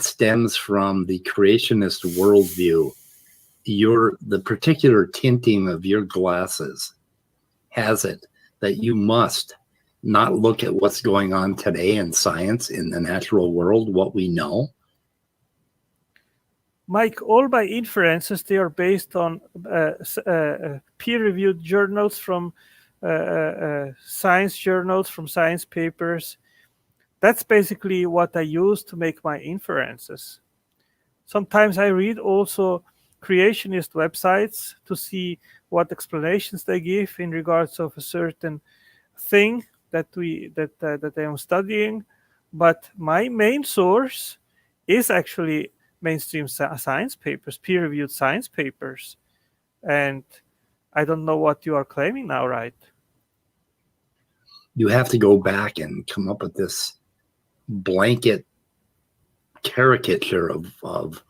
stems from the creationist worldview. The particular tinting of your glasses has it that you must not look at what's going on today in science, in the natural world, what we know. Mike, all my inferences, they are based on peer-reviewed journals from science journals, from science papers. That's basically what I use to make my inferences. Sometimes I read also creationist websites to see what explanations they give in regards of a certain thing that I am studying. But my main source is actually mainstream science papers, peer-reviewed science papers. And I don't know what you are claiming now, right? You have to go back and come up with this blanket caricature of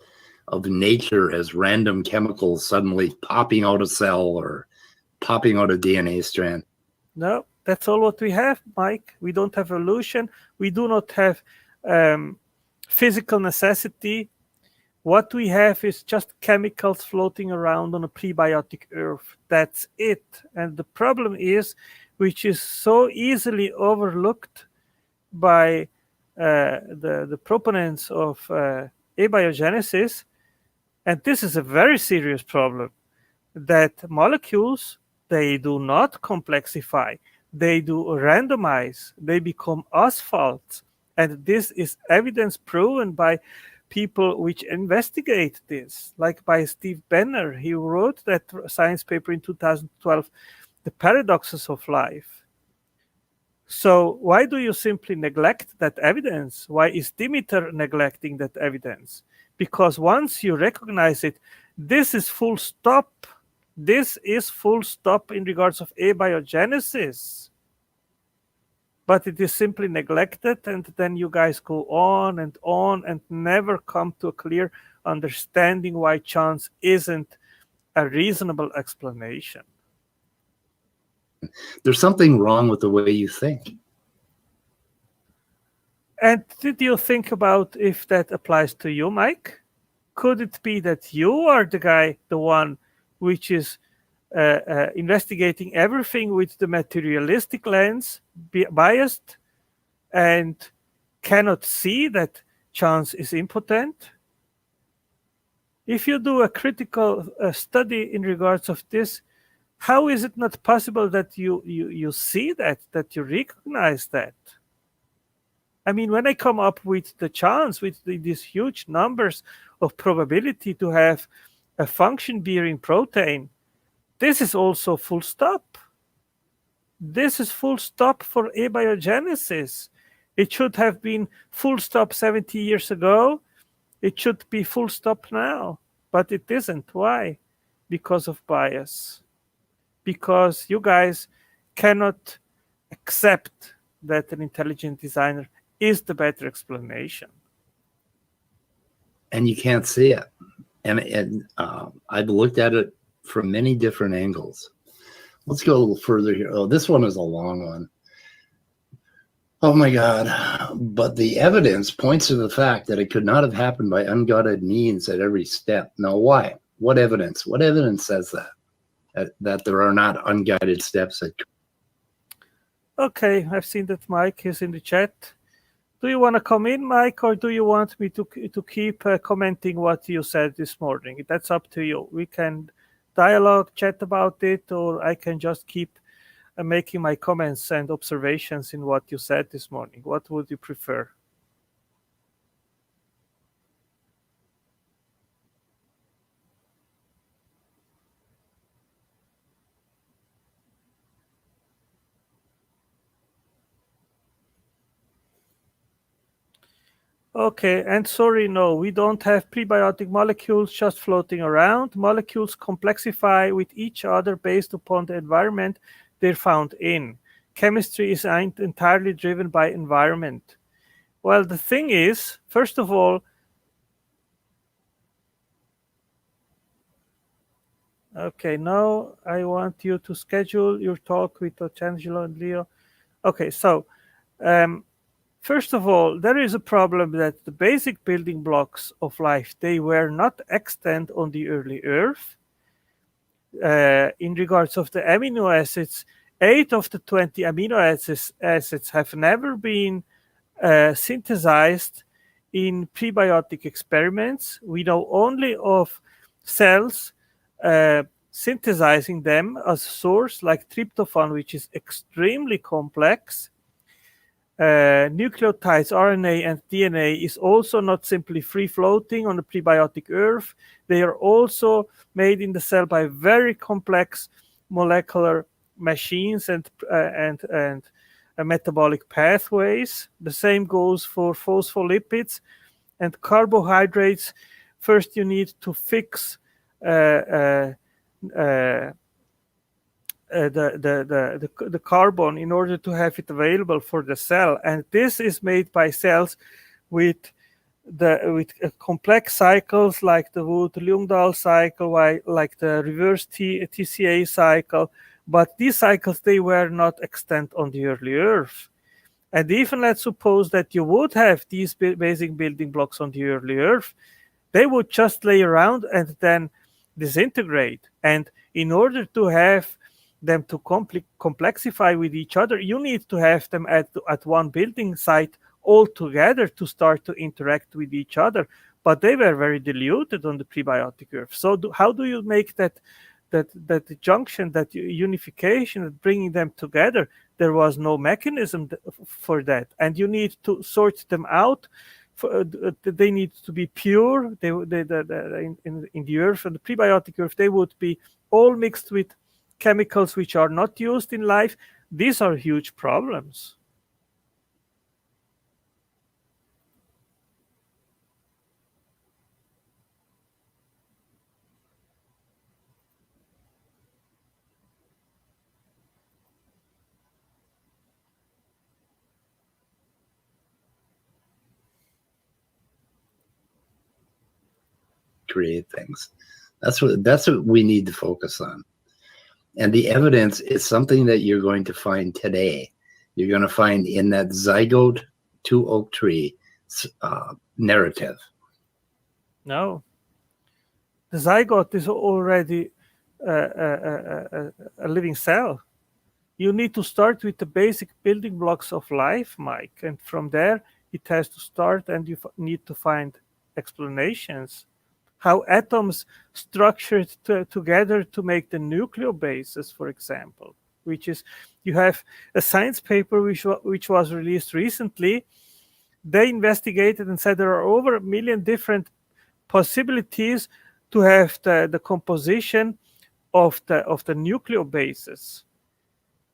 nature as random chemicals suddenly popping out a cell or popping out a DNA strand. No, that's all what we have, Mike. We don't have evolution. We do not have physical necessity. What we have is just chemicals floating around on a prebiotic earth. That's it. And the problem is, which is so easily overlooked by the proponents of abiogenesis, and this is a very serious problem, that molecules, they do not complexify, they do randomize, they become asphalt. And this is evidence proven by people which investigate this, like by Steve Benner. He wrote that science paper in 2012, The Paradoxes of Life. So why do you simply neglect that evidence? Why is Dmiter neglecting that evidence? Because once you recognize it, this is full stop. This is full stop in regards of abiogenesis. But it is simply neglected, and then you guys go on and never come to a clear understanding why chance isn't a reasonable explanation. There's something wrong with the way you think. And did you think about if that applies to you, Mike? Could it be that you are the guy, the one which is investigating everything with the materialistic lens, biased, and cannot see that chance is impotent? If you do a critical study in regards of this, how is it not possible that you see that you recognize that? I mean, when I come up with the chance, with these huge numbers of probability to have a function-bearing protein, this is also full stop. This is full stop for abiogenesis. It should have been full stop 70 years ago. It should be full stop now, but it isn't. Why? Because of bias. Because you guys cannot accept that an intelligent designer is the better explanation. And you can't see it. And I've looked at it from many different angles. Let's go a little further here. Oh, this one is a long one. Oh my God. But the evidence points to the fact that it could not have happened by unguided means at every step. Now, why? What evidence? What evidence says that? That there are not unguided steps? Okay, I've seen that Mike is in the chat. Do you want to come in, Mike, or do you want me to keep commenting what you said this morning? That's up to you. We can dialogue, chat about it, or I can just keep making my comments and observations in what you said this morning. What would you prefer? Okay, and sorry, no, we don't have prebiotic molecules just floating around. Molecules complexify with each other based upon the environment they're found in. Chemistry is entirely driven by environment. Well, the thing is, first of all, okay, now I want you to schedule your talk with Otangelo and Leo. Okay, so first of all, there is a problem that the basic building blocks of life, they were not extant on the early Earth. In regards of the amino acids, 8 of the 20 amino acids have never been synthesized in prebiotic experiments. We know only of cells synthesizing them as a source, like tryptophan, which is extremely complex. Nucleotides, RNA, and DNA is also not simply free floating on the prebiotic Earth. They are also made in the cell by very complex molecular machines and metabolic pathways. The same goes for phospholipids and carbohydrates. First, you need to fix the carbon in order to have it available for the cell, and this is made by cells with complex cycles like the Wood-Ljungdahl cycle, like the reverse TCA cycle. But these cycles, they were not extant on the early Earth. And even let's suppose that you would have these basic building blocks on the early Earth, they would just lay around and then disintegrate. And in order to have them to complexify with each other, you need to have them at one building site all together to start to interact with each other. But they were very diluted on the prebiotic Earth. So how do you make that junction, that unification, bringing them together? There was no mechanism for that, and you need to sort them out. They need to be pure. In the Earth and the prebiotic Earth, they would be all mixed with chemicals which are not used in life. These are huge problems. create things. That's what we need to focus on. And the evidence is something that you're going to find today. You're going to find in that zygote to oak tree narrative. No, the zygote is already a living cell. You need to start with the basic building blocks of life, Mike, and from there it has to start, and you need to find explanations how atoms structured together to make the nucleobases, for example, which is, you have a science paper which was released recently. They investigated and said there are over 1 million different possibilities to have the composition of the nucleobases.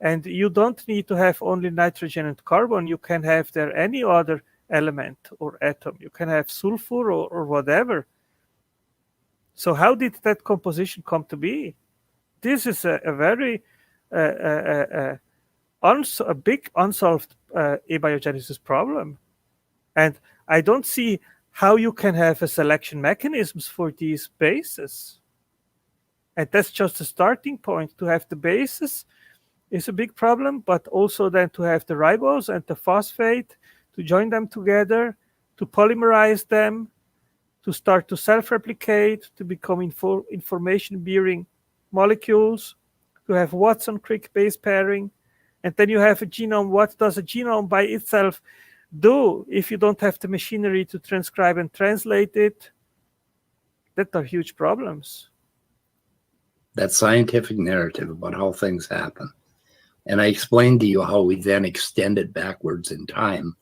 And you don't need to have only nitrogen and carbon. You can have there any other element or atom. You can have sulfur or whatever. So how did that composition come to be? This is a very a big unsolved abiogenesis problem. And I don't see how you can have a selection mechanisms for these bases. And that's just a starting point. To have the bases is a big problem, but also then to have the ribose and the phosphate, to join them together, to polymerize them, to start to self-replicate, to become information-bearing molecules, to have Watson-Crick base pairing, and then you have a genome. What does a genome by itself do if you don't have the machinery to transcribe and translate it? That are huge problems. That scientific narrative about how things happen. And I explained to you how we then extend it backwards in time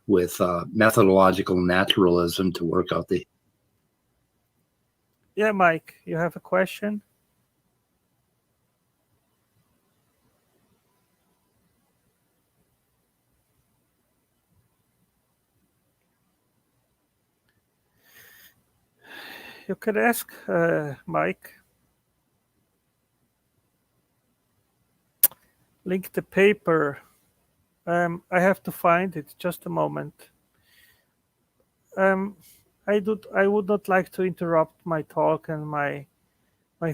with methodological naturalism to work out the... Yeah, Mike, you have a question? You can ask Mike. Link the paper. I have to find it. Just a moment. I would not like to interrupt my talk and my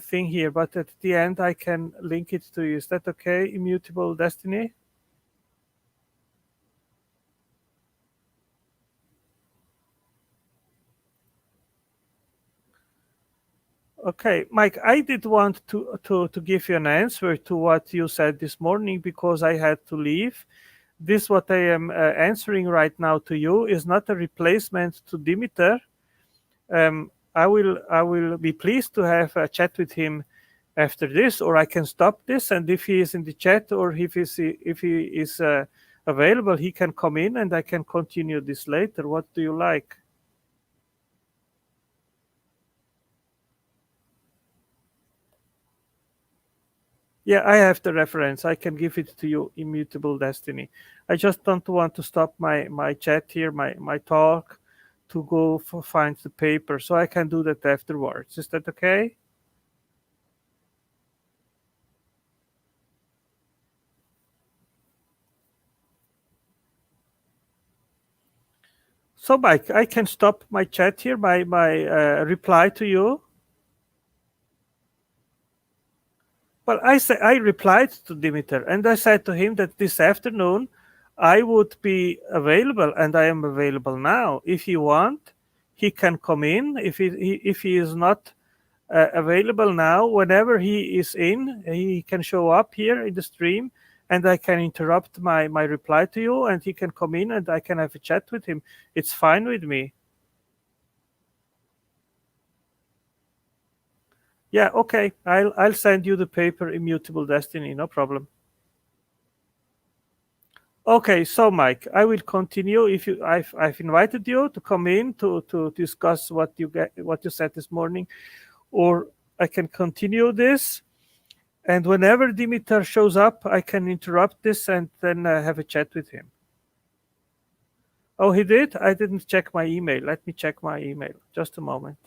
thing here, but at the end I can link it to you. Is that okay? Immutable Destiny? Okay, Mike, I did want to give you an answer to what you said this morning because I had to leave. This, what I am answering right now to you, is not a replacement to Dmiter. I will be pleased to have a chat with him after this, or I can stop this, and if he is in the chat or if he is available, he can come in and I can continue this later. What do you like? Yeah, I have the reference. I can give it to you, Immutable Destiny. I just don't want to stop my chat here, my talk, to go find the paper. So I can do that afterwards. Is that okay? So Mike, I can stop my chat here, my reply to you. Well, I replied to Dmiter and I said to him that this afternoon I would be available, and I am available now. If he want, he can come in. If he is not available now, whenever he is in, he can show up here in the stream, and I can interrupt my reply to you, and he can come in, and I can have a chat with him. It's fine with me. Yeah, okay. I'll send you the paper, Immutable Destiny. No problem. Okay, so Mike, I will continue. If you, I've invited you to come in to discuss what you said this morning, or I can continue this. And whenever Dmiter shows up, I can interrupt this and then have a chat with him. Oh, he did? I didn't check my email. Let me check my email. Just a moment.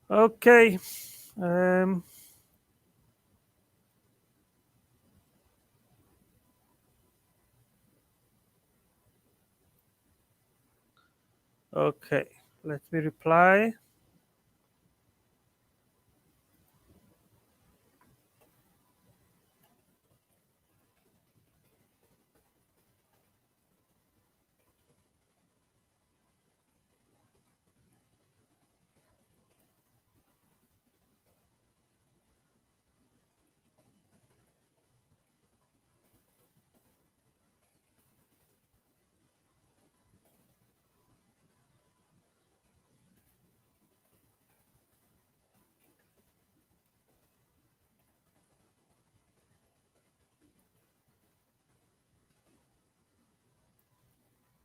Okay. Um, okay. Let me reply.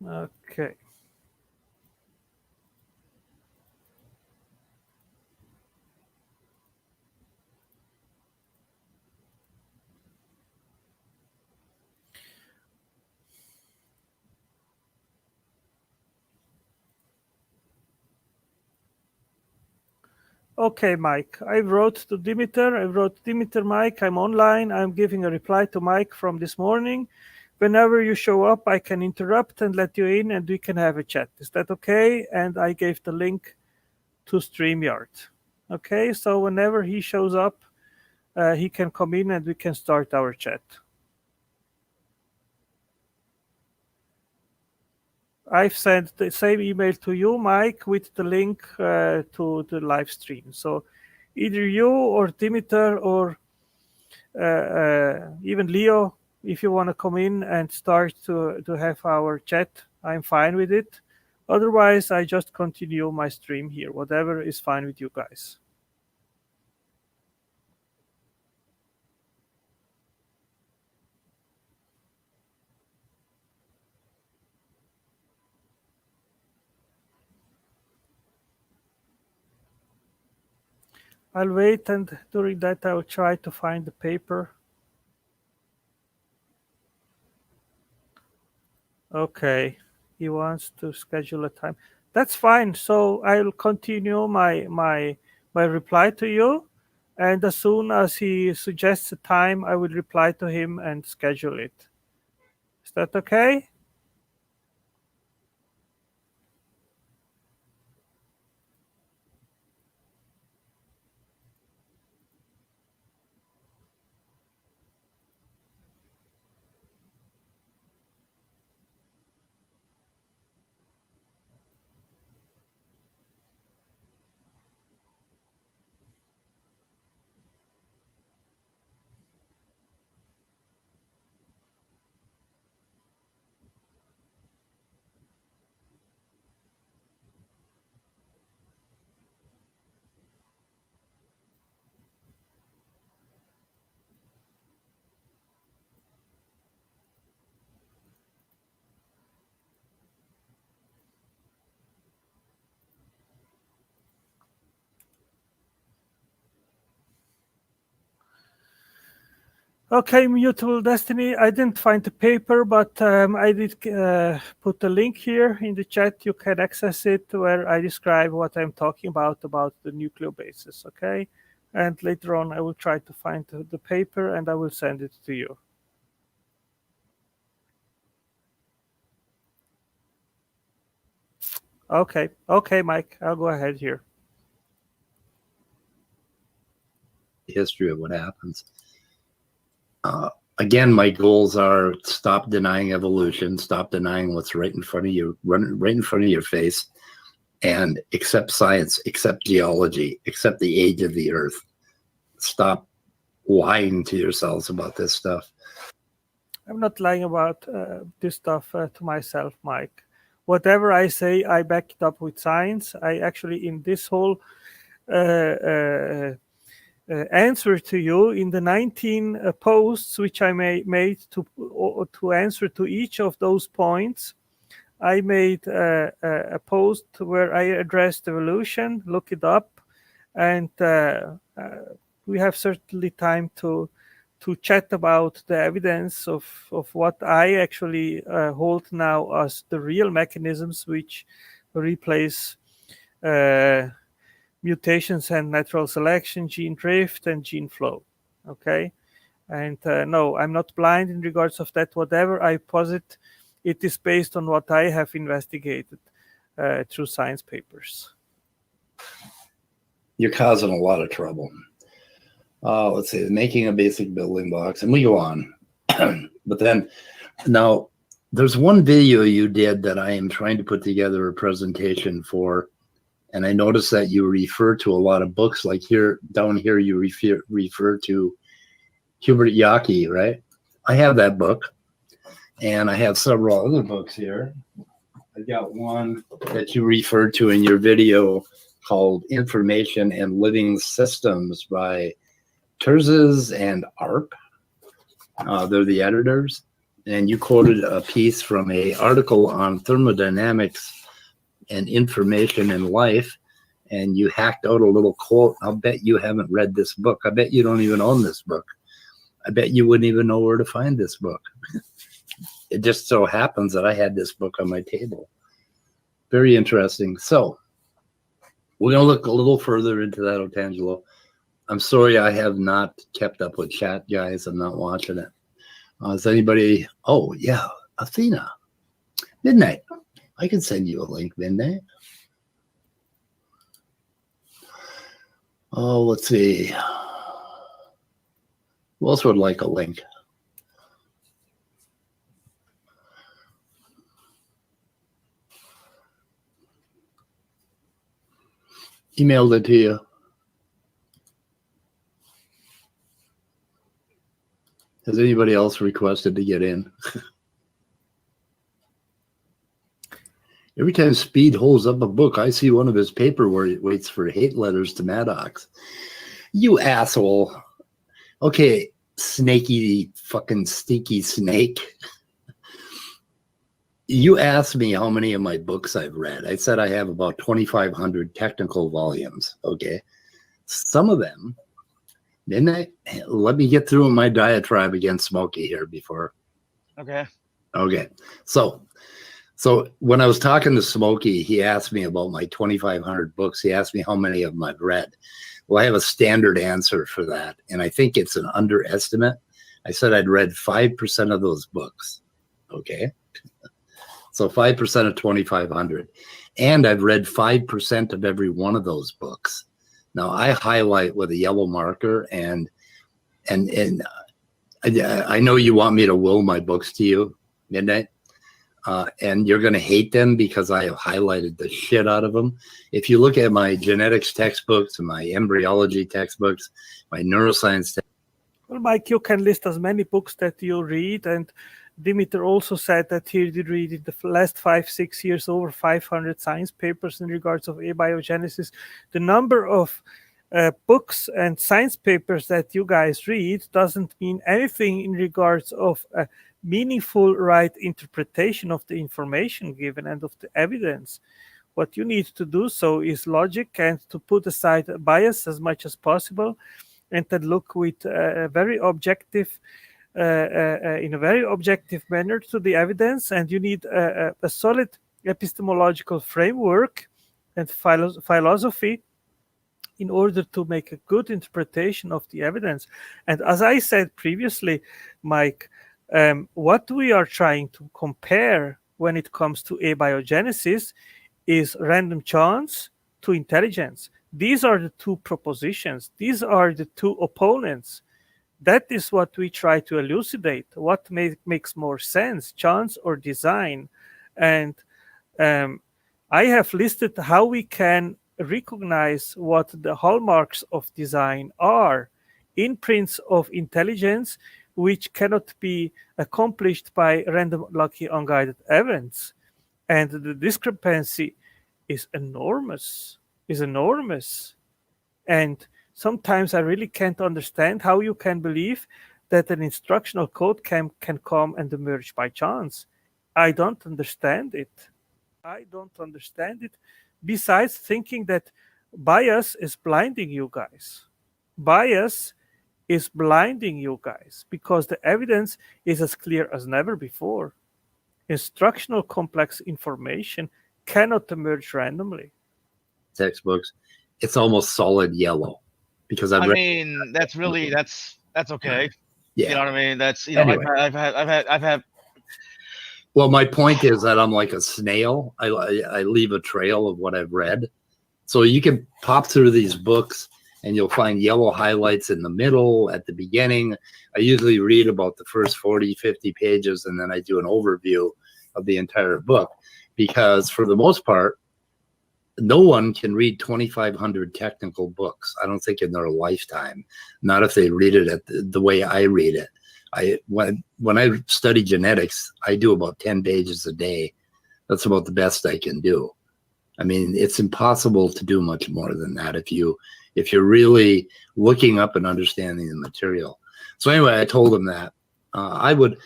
Okay. Okay, Mike. I wrote to Dmiter. I wrote Dmiter, Mike. I'm online. I'm giving a reply to Mike from this morning. Whenever you show up, I can interrupt and let you in, and we can have a chat. Is that okay? And I gave the link to StreamYard. Okay, so whenever he shows up, he can come in and we can start our chat. I've sent the same email to you, Mike, with the link to the live stream. So either you or Dimitar or even Leo, if you want to come in and start to have our chat, I'm fine with it. Otherwise, I just continue my stream here. Whatever is fine with you guys. I'll wait, and during that, I'll try to find the paper. Okay, he wants to schedule a time. That's fine. So I'll continue my reply to you, and as soon as he suggests a time, I will reply to him and schedule it. Is that okay? Okay, Mutable Destiny. I didn't find the paper, but I did put a link here in the chat. You can access it where I describe what I'm talking about the nucleobases. Okay, and later on I will try to find the paper and I will send it to you. Okay, Mike. I'll go ahead here. History of what happens. Again, my goals are stop denying evolution, stop denying what's right in front of you, right in front of your face, and accept science, accept geology, accept the age of the earth. Stop lying to yourselves about this stuff. I'm not lying about this stuff to myself, Mike. Whatever I say, I back it up with science. I actually, in this whole answer to you, in the 19 posts which I made to answer to each of those points, I made a post where I addressed evolution. Look it up, and we have certainly time to chat about the evidence of what I actually hold now as the real mechanisms which replace mutations and natural selection, gene drift, and gene flow. Okay, and no, I'm not blind in regards of that. Whatever I posit, it is based on what I have investigated through science papers. You're causing a lot of trouble. Let's see, making a basic building blocks, and we go on. But then now there's one video you did that I am trying to put together a presentation for, and I noticed that you refer to a lot of books. Like here, down here, you refer to Hubert Yockey, right? I have that book, and I have several other books here. I got one that you referred to in your video called Information and Living Systems by Terzes and Arp. They're the editors. And you quoted a piece from an article on thermodynamics and information in life, and you hacked out a little quote. I'll bet you haven't read this book. I bet you don't even own this book. I bet you wouldn't even know where to find this book. It just so happens that I had this book on my table. Very interesting. So we're going to look a little further into that, Otangelo. I'm sorry I have not kept up with chat, guys. I'm not watching it. Is anybody? Oh, yeah. Athena. Midnight. I can send you a link, Midnight. Oh, let's see. Who else would like a link? Emailed it to you. Has anybody else requested to get in? Every time Speed holds up a book, I see one of his paperweights for hate letters to Maddox. You asshole. Okay, snaky, fucking stinky snake. You asked me how many of my books I've read. I said I have about 2,500 technical volumes, okay? Some of them, let me get through my diatribe against Smokey here before. Okay. Okay. So when I was talking to Smokey, he asked me about my 2,500 books. He asked me how many of them I've read. Well, I have a standard answer for that, and I think it's an underestimate. I said I'd read 5% of those books, okay? So 5% of 2,500. And I've read 5% of every one of those books. Now, I highlight with a yellow marker, and I know you want me to will my books to you, Midnight, and you're going to hate them because I have highlighted the shit out of them. If you look at my genetics textbooks and my embryology textbooks, my neuroscience textbooks. Well, Mike, you can list as many books that you read, and Dmiter also said that he did read in the last 5-6 years over 500 science papers in regards of abiogenesis. The number of books and science papers that you guys read doesn't mean anything in regards of a meaningful right interpretation of the information given and of the evidence. What you need to do so is logic and to put aside bias as much as possible, and then look with a very objective in a very objective manner to the evidence, and you need a solid epistemological framework and philosophy in order to make a good interpretation of the evidence. And as I said previously, Mike, what we are trying to compare when it comes to abiogenesis is random chance to intelligence. These are the two propositions. These are the two opponents. That is what we try to elucidate. What makes more sense, chance or design? And I have listed how we can recognize what the hallmarks of design are. Imprints of intelligence, which cannot be accomplished by random, lucky, unguided events. And the discrepancy is enormous, And sometimes I really can't understand how you can believe that an instructional code can come and emerge by chance. I don't understand it. Besides thinking that bias is blinding you guys. Bias is blinding you guys because the evidence is as clear as never before. Instructional complex information cannot emerge randomly. Textbooks, it's almost solid yellow because I've I read. mean, that's really that's okay. You know Yeah. what I mean? That's Anyway. I've had. Well, my point is that I'm like a snail. I leave a trail of what I've read. So you can pop through these books and you'll find yellow highlights in the middle, at the beginning. I usually read about the first 40, 50 pages, and then I do an overview of the entire book. Because for the most part, no one can read 2,500 technical books, I don't think, in their lifetime. Not if they read it the way I read it. When I study genetics, I do about 10 pages a day. That's about the best I can do. I mean, it's impossible to do much more than that if you're really looking up and understanding the material. So anyway, I told him that I would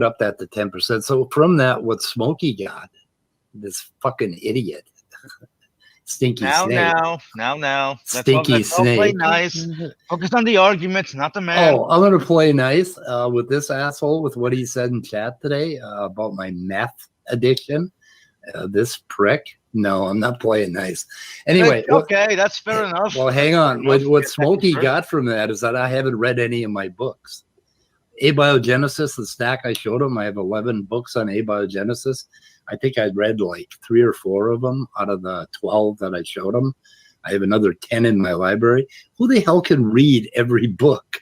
up that to 10%. So from that, what Smokey got, this fucking idiot, stinky snake. Now. Stinky Let's all play snake. nice. Focus on the arguments, not the man. Oh, I'm gonna play nice with this asshole with what he said in chat today about my meth addiction. This prick. No, I'm not playing nice. Anyway, okay, that's fair enough. Well, hang on. What Smokey got from that is that I haven't read any of my books. Abiogenesis, the stack I showed him, I have 11 books on abiogenesis. I think I'd read like 3 or 4 of them out of the 12 that I showed him. I have another 10 in my library. Who the hell can read every book?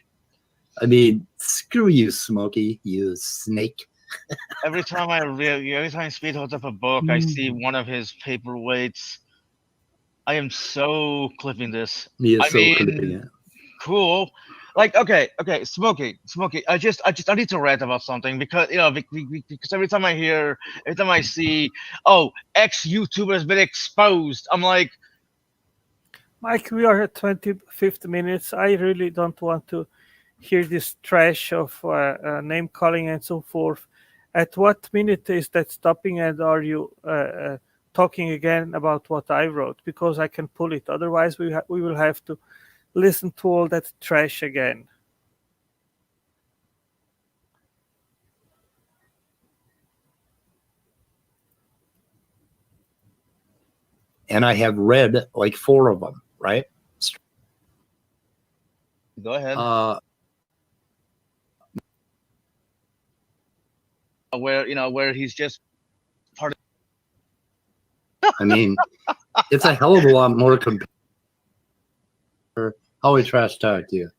I mean, screw you, Smokey, you snake. Every time Speed holds up a book, I see one of his paperweights. I am so clipping this. Clipping it. Cool. Like, okay, Smokey. I need to rant about something because because every time I see, oh, X YouTuber has been exposed, I'm like, Mike, we are at 25th minutes. I really don't want to hear this trash of name calling and so forth. At what minute is that stopping, and are you talking again about what I wrote? Because I can pull it. Otherwise, we will have to listen to all that trash again. And I have read like 4 of them, right? Go ahead. Where he's just part of. I mean, it's a hell of a lot more compared to how we trash talk to you.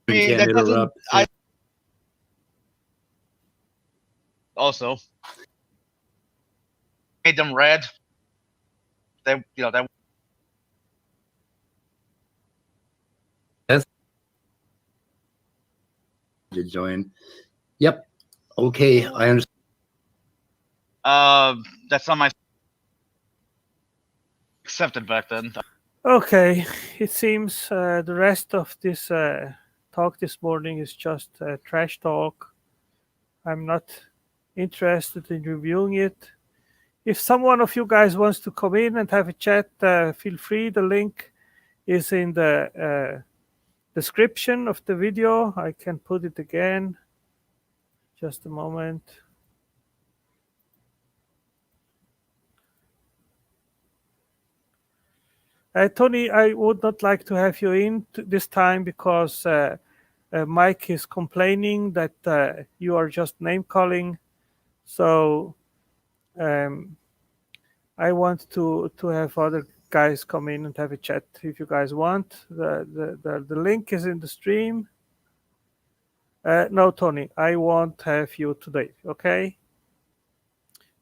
I mean, can't interrupt. Also made them red. They, that. To join. Yep. Okay, I understand. That's not my accepted back then. Okay, it seems the rest of this talk this morning is just trash talk. I'm not interested in reviewing it. If someone of you guys wants to come in and have a chat, feel free. The link is in the description of the video. I can put it again. Just a moment. Tony, I would not like to have you in this time because Mike is complaining that you are just name calling. So I want to have other guys come in and have a chat if you guys want. The link is in the stream. No, Tony, I won't have you today, okay?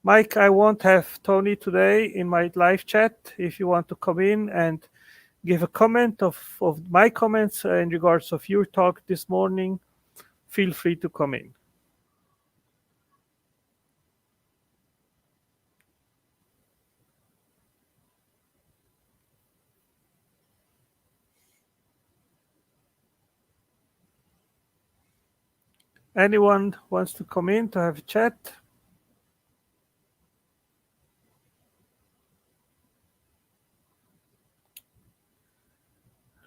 Mike, I won't have Tony today in my live chat. If you want to come in and give a comment of my comments in regards of your talk this morning, feel free to come in. Anyone wants to come in to have a chat?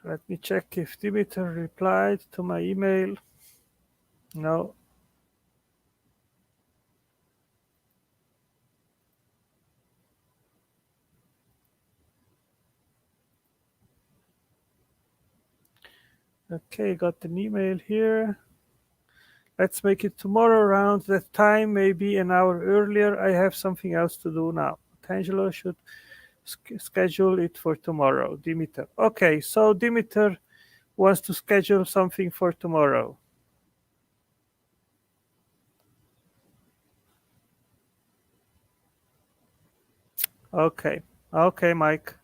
Let me check if Dmiter replied to my email. No. Okay, got an email here. Let's make it tomorrow around that time, maybe an hour earlier. I have something else to do now. Otangelo should schedule it for tomorrow. Dmiter. Okay, so Dmiter wants to schedule something for tomorrow. Okay, okay, Mike.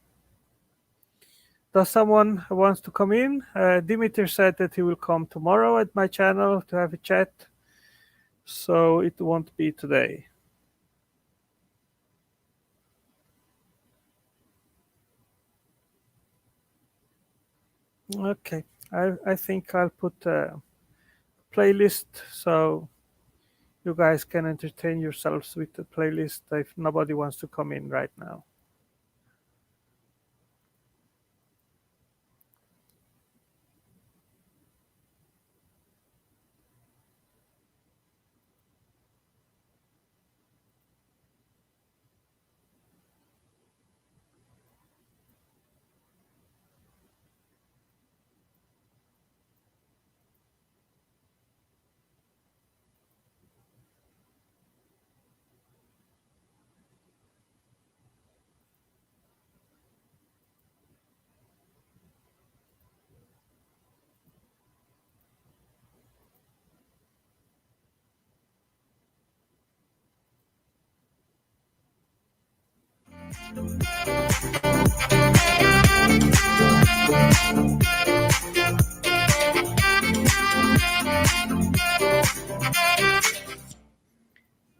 Does someone wants to come in? Dmiter said that he will come tomorrow at my channel to have a chat, so it won't be today. Okay, I think I'll put a playlist so you guys can entertain yourselves with the playlist if nobody wants to come in right now.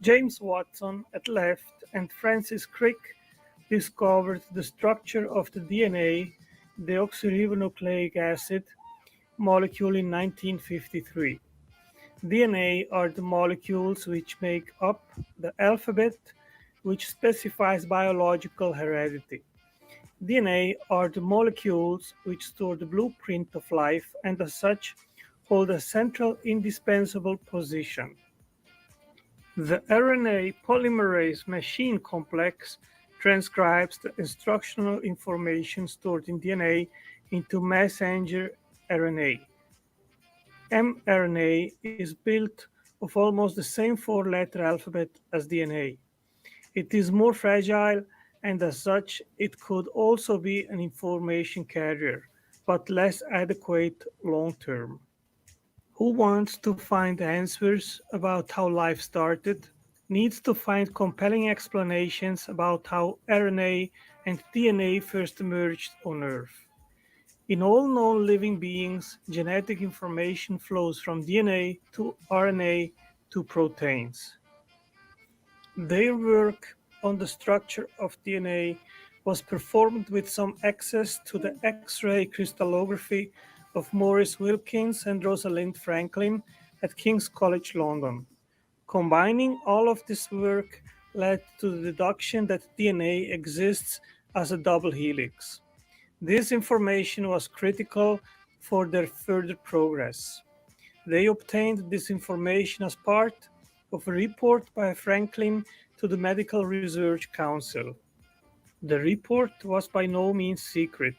James Watson at left and Francis Crick discovered the structure of the DNA, deoxyribonucleic acid, molecule in 1953. DNA are the molecules which make up the alphabet, which specifies biological heredity. DNA are the molecules which store the blueprint of life and as such hold a central indispensable position. The RNA polymerase machine complex transcribes the instructional information stored in DNA into messenger RNA. mRNA is built of almost the same four-letter alphabet as DNA. It is more fragile and as such it could also be an information carrier, but less adequate long-term. Who wants to find answers about how life started, needs to find compelling explanations about how RNA and DNA first emerged on Earth. In all known living beings, genetic information flows from DNA to RNA to proteins. Their work on the structure of DNA was performed with some access to the X-ray crystallography of Maurice Wilkins and Rosalind Franklin at King's College London. Combining all of this work led to the deduction that DNA exists as a double helix. This information was critical for their further progress. They obtained this information as part of a report by Franklin to the Medical Research Council. The report was by no means secret,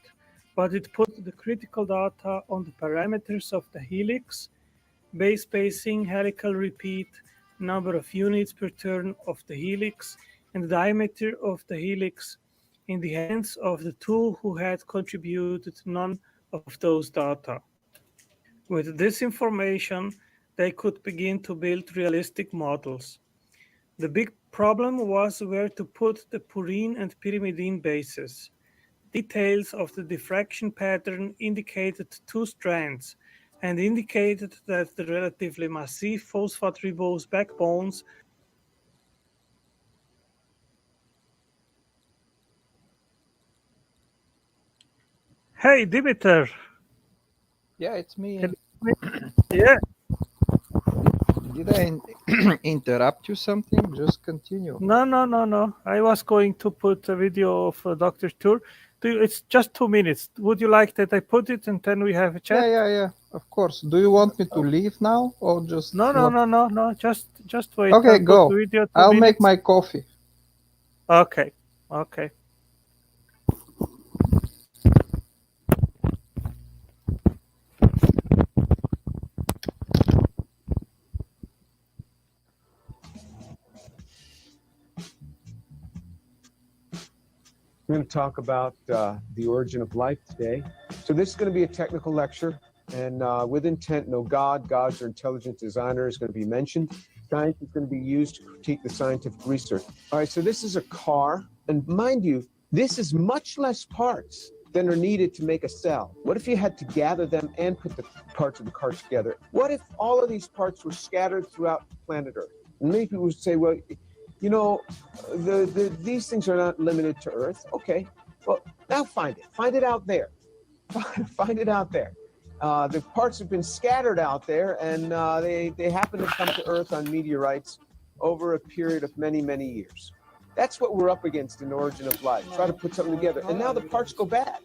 but it put the critical data on the parameters of the helix, base spacing, helical repeat, number of units per turn of the helix, and the diameter of the helix in the hands of the two who had contributed none of those data. With this information, they could begin to build realistic models. The big problem was where to put the purine and pyrimidine bases. Details of the diffraction pattern indicated two strands and indicated that the relatively massive phosphate ribose backbones. Hey, Dimitar! Yeah, it's me. Can you Yeah, Did I interrupt you something? Just continue. no. I was going to put a video of Dr. Tur. It's just 2 minutes. Would you like that I put it and then we have a chat? Yeah. Of course. Do you want me to leave now or just No. Just wait. Okay, I'll go. put the video 2 I'll minutes. make my coffee. Okay. I'm going to talk about the origin of life today. So this is going to be a technical lecture, and with intent, no God, gods, or intelligent designer is going to be mentioned. Science is going to be used to critique the scientific research. All right, so this is a car, and mind you, this is much less parts than are needed to make a cell. What if you had to gather them and put the parts of the car together? What if all of these parts were scattered throughout planet Earth? And many people would say, well, you know, these things are not limited to Earth. Okay, well, now find it. Find it out there. Find it out there. The parts have been scattered out there, and they happen to come to Earth on meteorites over a period of many, many years. That's what we're up against in Origin of Life. Try to put something together, and now the parts go bad.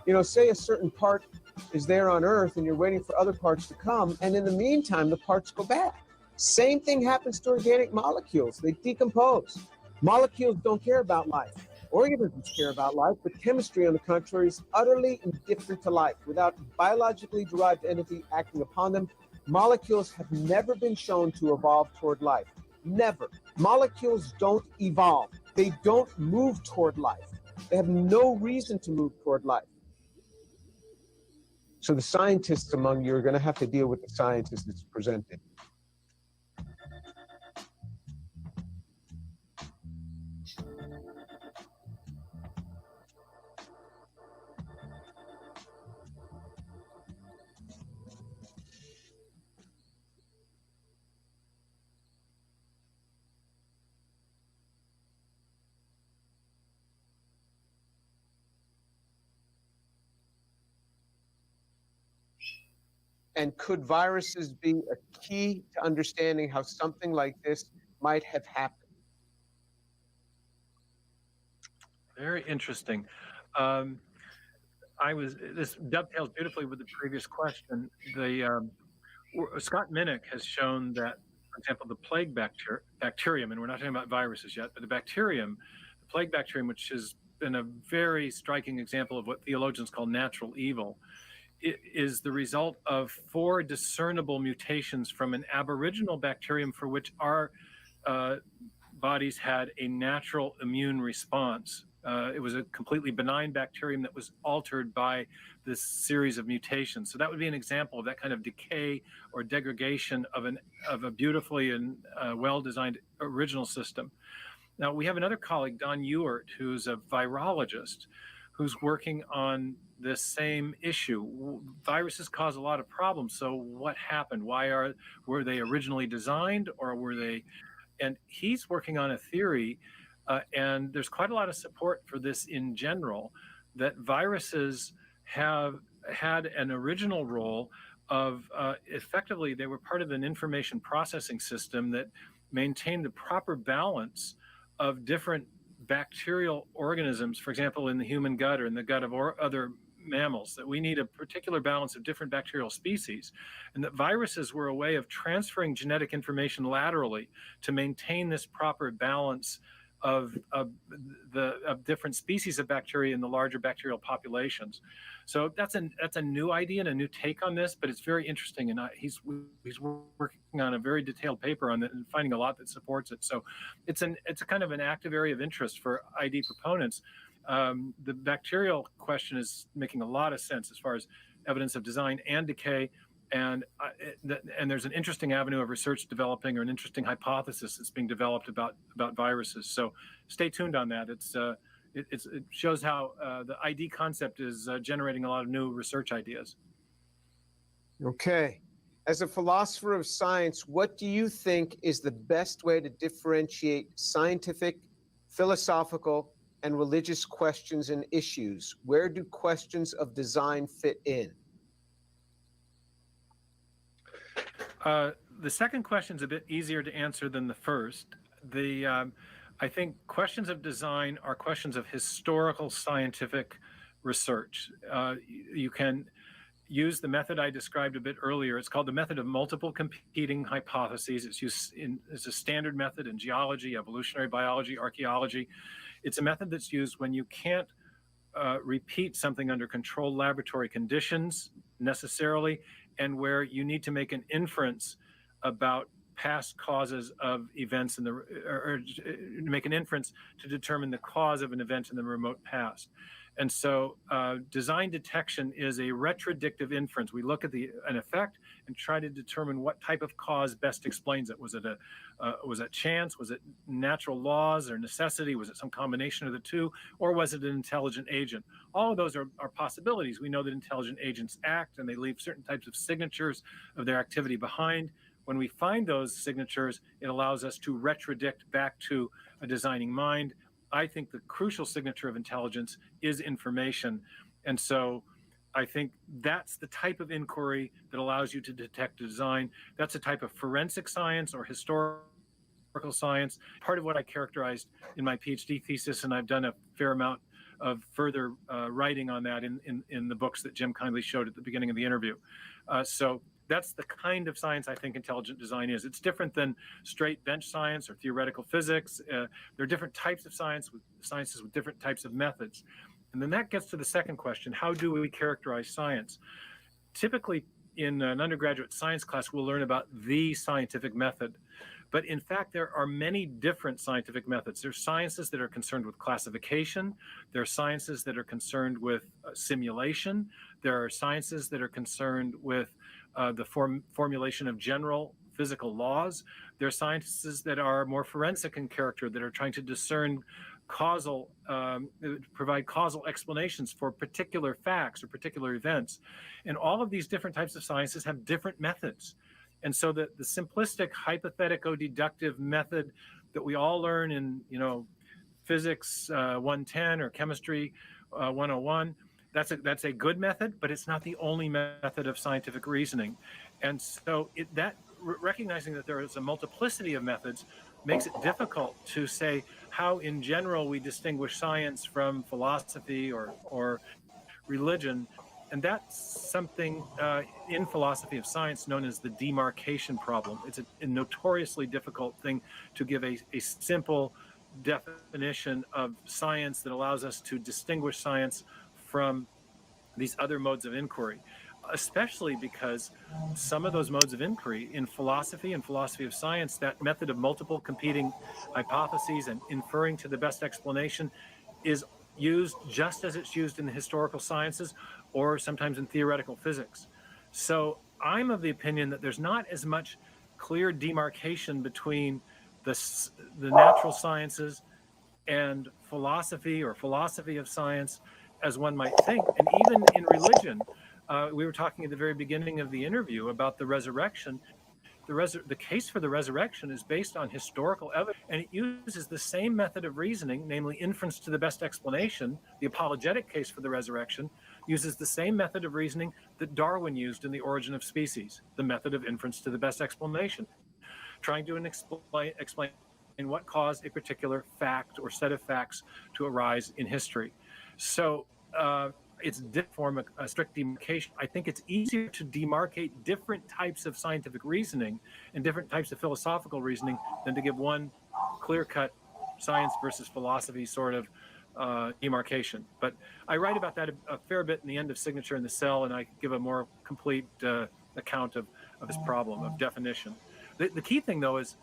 You know, say a certain part is there on Earth, and you're waiting for other parts to come, and in the meantime, the parts go bad. Same thing happens to organic molecules. They decompose. Molecules don't care about life. Organisms care about life, but chemistry, on the contrary, is utterly indifferent to life. Without biologically derived entity acting upon them, molecules have never been shown to evolve toward life. Never. Molecules don't evolve. They don't move toward life. They have no reason to move toward life. So the scientists among you are going to have to deal with the scientists that's presented. And could viruses be a key to understanding how something like this might have happened? Very interesting. This dovetails beautifully with the previous question. Scott Minnick has shown that, for example, the plague bacterium, and we're not talking about viruses yet, but the plague bacterium, which has been a very striking example of what theologians call natural evil, is the result of 4 discernible mutations from an aboriginal bacterium for which our bodies had a natural immune response. It was a completely benign bacterium that was altered by this series of mutations. So that would be an example of that kind of decay or degradation of a beautifully and well-designed original system. Now, we have another colleague, Don Ewert, who's a virologist, who's working on this same issue. Viruses cause a lot of problems. So what happened? Were they originally designed, or were they? And he's working on a theory, and there's quite a lot of support for this in general, that viruses have had an original role of effectively, they were part of an information processing system that maintained the proper balance of different bacterial organisms, for example, in the human gut or in the gut of other mammals, that we need a particular balance of different bacterial species, and that viruses were a way of transferring genetic information laterally to maintain this proper balance of different species of bacteria in the larger bacterial populations. So that's a new idea and a new take on this, but it's very interesting, and he's working on a very detailed paper on it and finding a lot that supports it. So it's a kind of an active area of interest for ID proponents. The bacterial question is making a lot of sense as far as evidence of design and decay, and there's an interesting avenue of research developing, or an interesting hypothesis that's being developed about viruses. So stay tuned on that. It shows how the ID concept is generating a lot of new research ideas. Okay. As a philosopher of science, what do you think is the best way to differentiate scientific, philosophical, and religious questions and issues? Where do questions of design fit in? The second question is a bit easier to answer than the first. I think questions of design are questions of historical scientific research. You can use the method I described a bit earlier. It's called the method of multiple competing hypotheses. It's used it's a standard method in geology, evolutionary biology, archaeology. It's a method that's used when you can't repeat something under controlled laboratory conditions necessarily, and where you need to make an inference about past causes of events in the, or make an inference to determine the cause of an event in the remote past. And so design detection is a retrodictive inference. We look at an effect and try to determine what type of cause best explains it. Was it chance? Was it natural laws or necessity? Was it some combination of the two? Or was it an intelligent agent? All of those are possibilities. We know that intelligent agents act and they leave certain types of signatures of their activity behind. When we find those signatures, it allows us to retrodict back to a designing mind. I think the crucial signature of intelligence is information. And so I think that's the type of inquiry that allows you to detect design. That's a type of forensic science or historical science. Part of what I characterized in my PhD thesis, and I've done a fair amount of further writing on that in the books that Jim kindly showed at the beginning of the interview. So that's the kind of science I think intelligent design is. It's different than straight bench science or theoretical physics. There are different types of sciences with different types of methods. And then that gets to the second question: how do we characterize science? Typically, in an undergraduate science class, we'll learn about the scientific method. But in fact, there are many different scientific methods. There's sciences that are concerned with classification. There are sciences that are concerned with simulation. There are sciences that are concerned with the formulation of general physical laws. There are sciences that are more forensic in character, that are trying to discern provide causal explanations for particular facts or particular events. And all of these different types of sciences have different methods. And so the simplistic hypothetico-deductive method that we all learn in, physics 110 or chemistry 101, that's a good method, but it's not the only method of scientific reasoning. And so recognizing that there is a multiplicity of methods makes it difficult to say how in general we distinguish science from philosophy or religion. And that's something in philosophy of science known as the demarcation problem. It's a notoriously difficult thing to give a simple definition of science that allows us to distinguish science from these other modes of inquiry, especially because some of those modes of inquiry in philosophy and philosophy of science, that method of multiple competing hypotheses and inferring to the best explanation is used just as it's used in the historical sciences or sometimes in theoretical physics. So I'm of the opinion that there's not as much clear demarcation between the natural sciences and philosophy or philosophy of science as one might think. And even in religion, we were talking at the very beginning of the interview about the resurrection. The case for the resurrection is based on historical evidence, and it uses the same method of reasoning, namely inference to the best explanation. The apologetic case for the resurrection uses the same method of reasoning that Darwin used in The Origin of Species, the method of inference to the best explanation, trying to explain what caused a particular fact or set of facts to arise in history. So it's form a strict demarcation. I think it's easier to demarcate different types of scientific reasoning and different types of philosophical reasoning than to give one clear-cut science versus philosophy sort of demarcation. But I write about that a fair bit in the end of Signature in the Cell, and I give a more complete account of this problem of definition. The key thing, though, is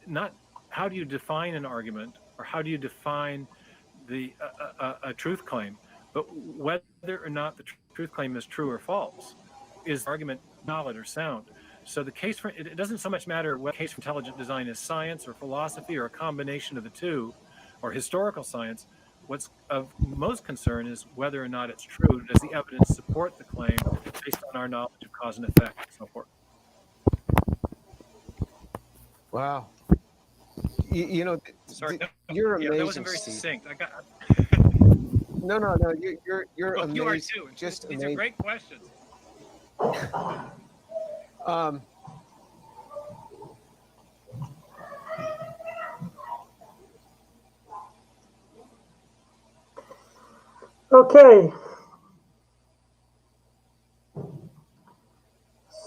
not how do you define an argument or how do you define a truth claim, but whether or not the truth claim is true or false. Is the argument valid or sound? So the case for it doesn't so much matter what case for intelligent design is science or philosophy or a combination of the two, or historical science. What's of most concern is whether or not it's true. Does the evidence support the claim based on our knowledge of cause and effect and so forth? Wow. Sorry, you're amazing. That wasn't very Steve. succinct. No. You're well, amazing. you are too. Just These amazing. are great questions. Okay.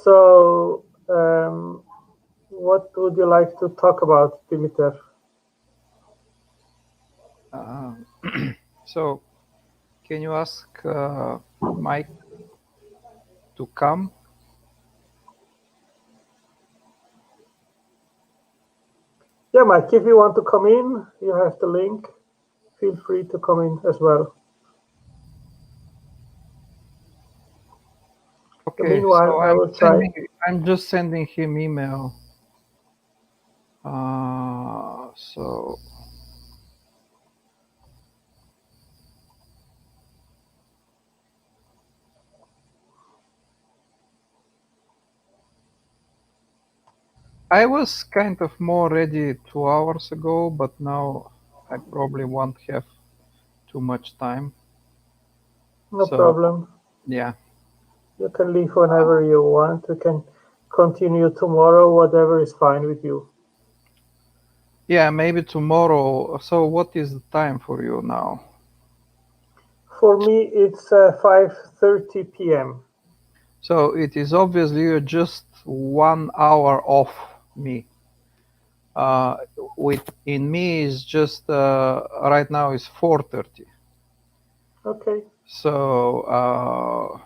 So, what would you like to talk about, Dmiter? So, can you ask Mike to come? Yeah, Mike, if you want to come in, you have the link. Feel free to come in as well. Okay, meanwhile, so I will try. I'm just sending him email. So I was kind of more ready 2 hours ago, but now I probably won't have too much time. No So, problem. Yeah. You can leave whenever you want. We can continue tomorrow, whatever is fine with you. Yeah, maybe tomorrow. So what is the time for you now? For me, it's 5:30 p.m. So it is obviously you're just 1 hour off me. In me is just right now is 4:30. Okay. So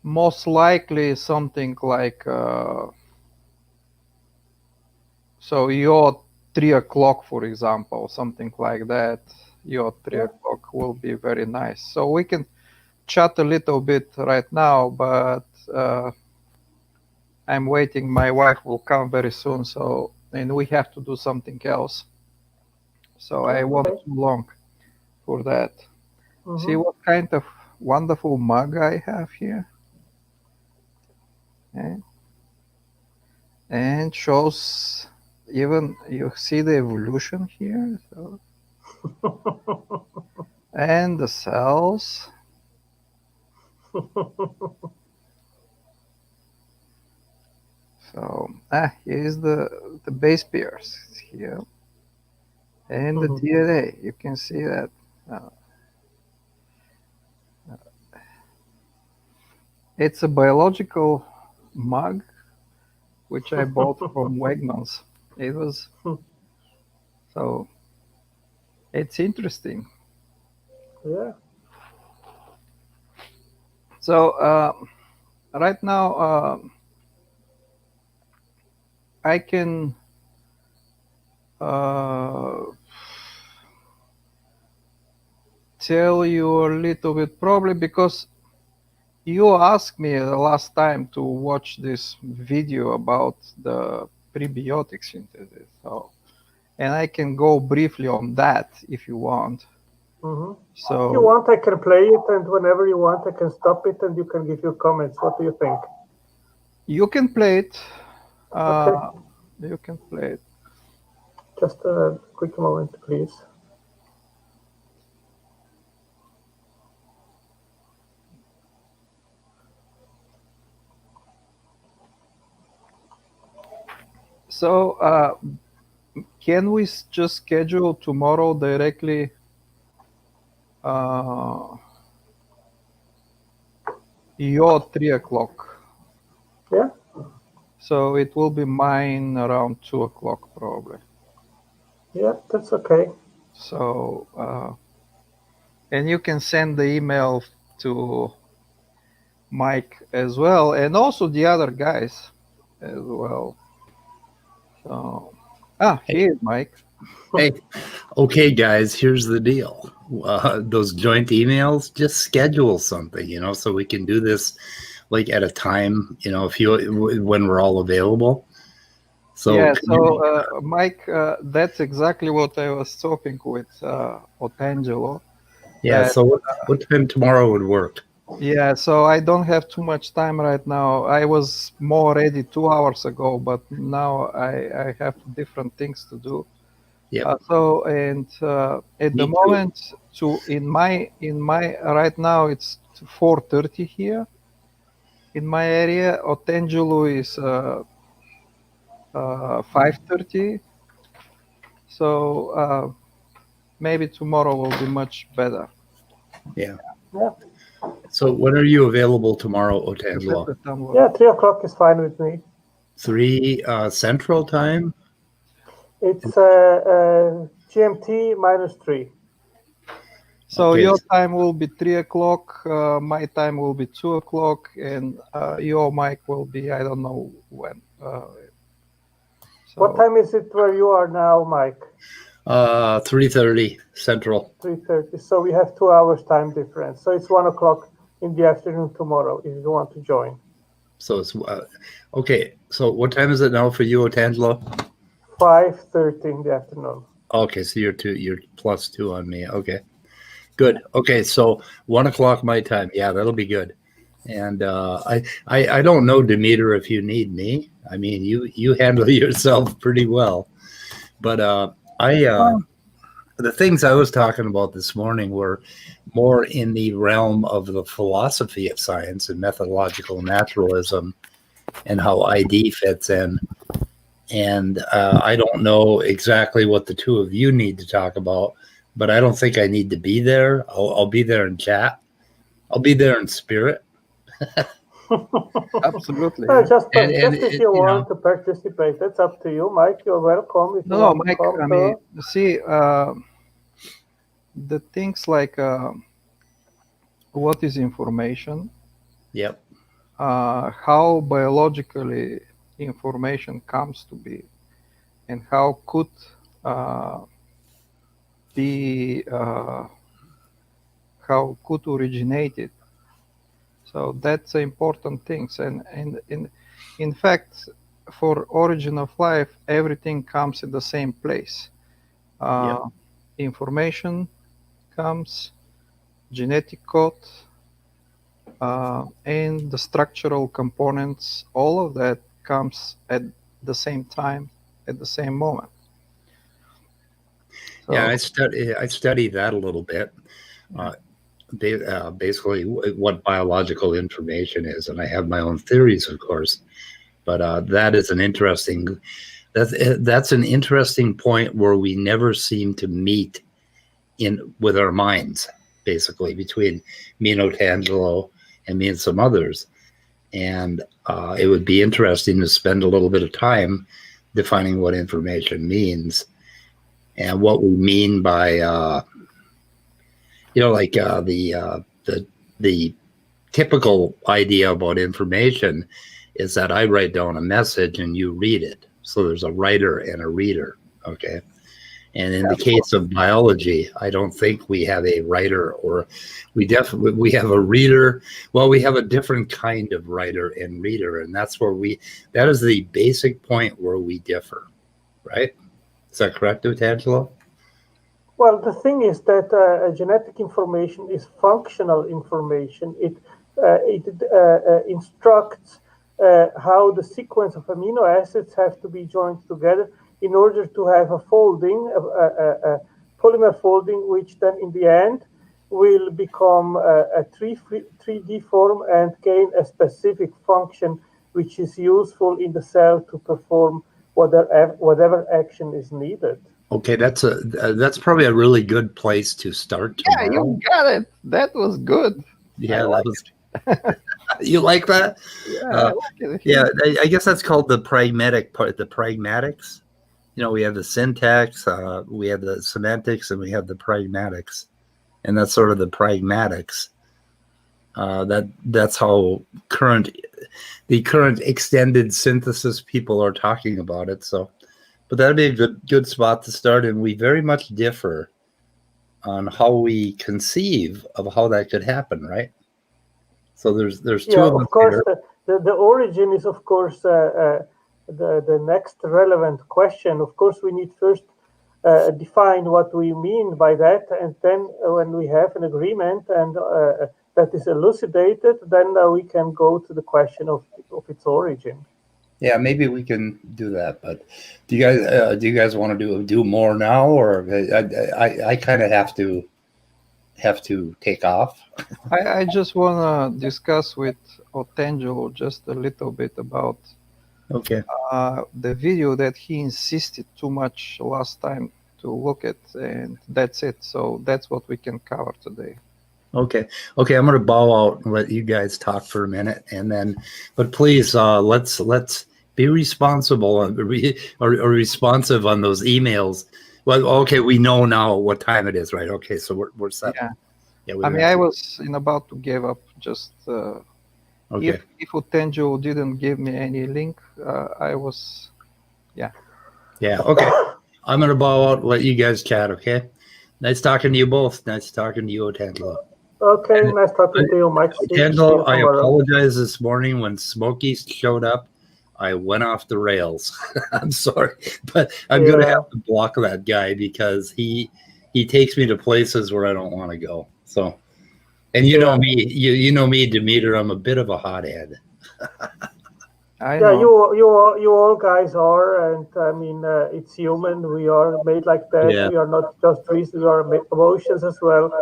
most likely something like so your 3 o'clock, for example, something like that. Your 3 o'clock will be very nice. So we can chat a little bit right now, but I'm waiting. My wife will come very soon, so and we have to do something else. So I won't Okay. too long for that. Mhm. See what kind of wonderful mug I have here. Okay. And shows even you see the evolution here. So, and the cells. So here's the base pairs here, and the DNA. You can see that. It's a biological mug, which I bought from Wegmans. It was so. It's interesting. Yeah. So right now I can tell you a little bit probably because you asked me the last time to watch this video about the prebiotic synthesis. So, and I can go briefly on that if you want. So if you want, I can play it, and whenever you want, I can stop it, and you can give your comments. What do you think? You can play it. Okay. You can play it. Just a quick moment, please. So can we just schedule tomorrow directly your 3 o'clock? Yeah. So it will be mine around 2 o'clock probably. Yeah, that's okay. So and you can send the email to Mike as well, and also the other guys as well. So here's Mike. Hey, okay, guys, here's the deal. Those joint emails, just schedule something, so we can do this like at a time, when we're all available. So Yeah, so Mike, that's exactly what I was talking with Otangelo. Yeah, so what time tomorrow would work? Yeah, so I don't have too much time right now. I was more ready 2 hours ago, but now I have different things to do. Yeah. So and at the moment, in my right now it's 4:30 here in my area. Otangelo is 5:30. So maybe tomorrow will be much better. Yeah. Yeah. So when are you available tomorrow, Otangelo? Yeah, 3 o'clock is fine with me. 3 Central Time? It's GMT -3. So Okay. your time will be 3 o'clock, my time will be 2 o'clock, and your mic will be, I don't know when. What time is it where you are now, Mike? 3:30 Central. 3:30. So we have 2 hours time difference. So it's 1 o'clock in the afternoon tomorrow if you want to join. So it's okay. So what time is it now for you, Otangelo? 5:30 in the afternoon. Okay, so you're +2 on me. Okay, good. Okay, so 1 o'clock my time. Yeah, that'll be good. And I don't know, Dmiter, if you need me. I mean, you handle yourself pretty well. But the things I was talking about this morning were more in the realm of the philosophy of science and methodological naturalism and how ID fits in. And I don't know exactly what the two of you need to talk about, but I don't think I need to be there. I'll be there in chat. I'll be there in spirit. Absolutely. Just And if you want to participate, that's up to you, Mike. You're welcome. If you No, want to Mike, come I mean, see, the things like what is information, Yep. how biologically information comes to be, and how could be, how could originate it. So that's important things. And in fact, for origin of life, everything comes in the same place. Yep. Information comes, genetic code, and the structural components, all of that comes at the same time, at the same moment. So, Yeah, I studied that a little bit. Basically, what biological information is, and I have my own theories, of course. But that is an interesting. That's an interesting point where we never seem to meet with our minds, basically, between me and Otangelo and me and some others. And it would be interesting to spend a little bit of time defining what information means and what we mean by, like the typical idea about information is that I write down a message and you read it. So there's a writer and a reader, okay? And in the case of biology, I don't think we have a writer, or we have a reader. Well, we have a different kind of writer and reader, and that is the basic point where we differ, right? Is that correct, Otangelo? well, the thing is that genetic information is functional information. It instructs how the sequence of amino acids have to be joined together in order to have a folding, a polymer folding, which then in the end will become a 3D form and gain a specific function which is useful in the cell to perform whatever action is needed. Okay, that's probably a really good place to start tomorrow. yeah, you got it. That was good. Yeah, that was. You like that? Yeah, I like it. Yeah, I guess that's called the pragmatic part. The pragmatics. We have the syntax, we have the semantics, and we have the pragmatics, and that's sort of the pragmatics. That's how the current extended synthesis people are talking about it. So, but that'd be a good spot to start, and we very much differ on how we conceive of how that could happen, right? So there's two of them. Of course, the origin is of course the next relevant question. Of course, we need first define what we mean by that, and then when we have an agreement and that is elucidated, then we can go to the question of its origin. Yeah, maybe we can do that. But do you guys want to do more now, or I kind of have to take off? I just want to discuss with Otangelo just a little bit about the video that he insisted too much last time to look at, and that's it. So that's what we can cover today. Okay, I'm going to bow out and let you guys talk for a minute, and then, but please, let's be responsible or responsive on those emails. Well, okay, we know now what time it is, right? Okay, so we're set. Yeah, I was about to give up. Just if Otangelo didn't give me any link, I was, Yeah. Okay. I'm gonna bow out. Let you guys chat. Okay. Nice talking to you both. Nice talking to you, Otangelo. Okay, nice talking to you, Mike. See you Otangelo, I tomorrow. apologize this morning when Smokey showed up. I went off the rails. I'm sorry, but I'm gonna have to block that guy because he takes me to places where I don't want to go. So, and you know me, you know me, Dmiter. I'm a bit of a hothead. I know. You all guys are, and I mean it's human. We are made like that. Yeah. We are not just reason. We are emotions as well.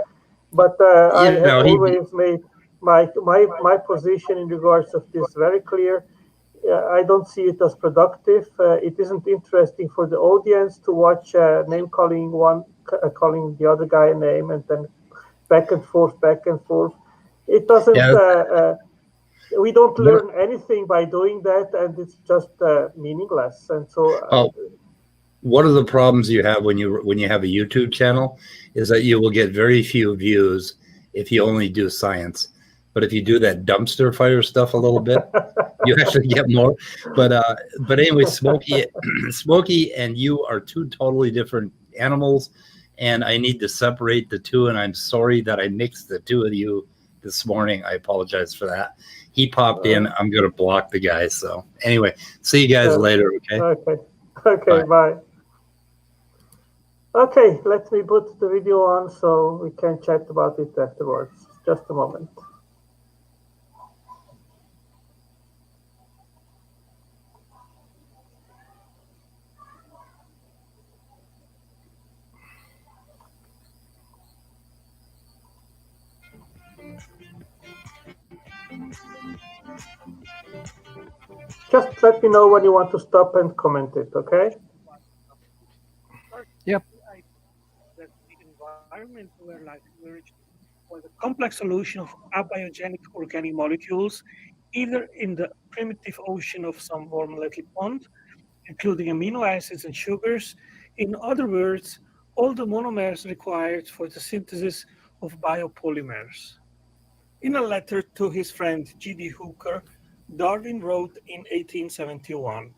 But I have always made my position in regards of this very clear. I don't see it as productive. It isn't interesting for the audience to watch name calling calling the other guy a name, and then back and forth, back and forth. It doesn't. We don't learn anything by doing that, and it's just meaningless. And so, one of the problems you have when you have a YouTube channel is that you will get very few views if you only do science. But if you do that dumpster fire stuff a little bit, you actually get more. But anyway, Smokey and you are two totally different animals, and I need to separate the two. And I'm sorry that I mixed the two of you this morning. I apologize for that. He popped in. I'm going to block the guy. So anyway, see you guys later. Okay. Okay. Bye. Okay, let me put the video on so we can chat about it afterwards. Just a moment. Just let me know when you want to stop and comment it, okay? Yep. The environment where life emerged was a complex solution of abiogenic organic molecules, either in the primitive ocean of some warm little pond, including amino acids and sugars. In other words, all the monomers required for the synthesis of biopolymers. In a letter to his friend G.D. Hooker, Darwin wrote in 1871,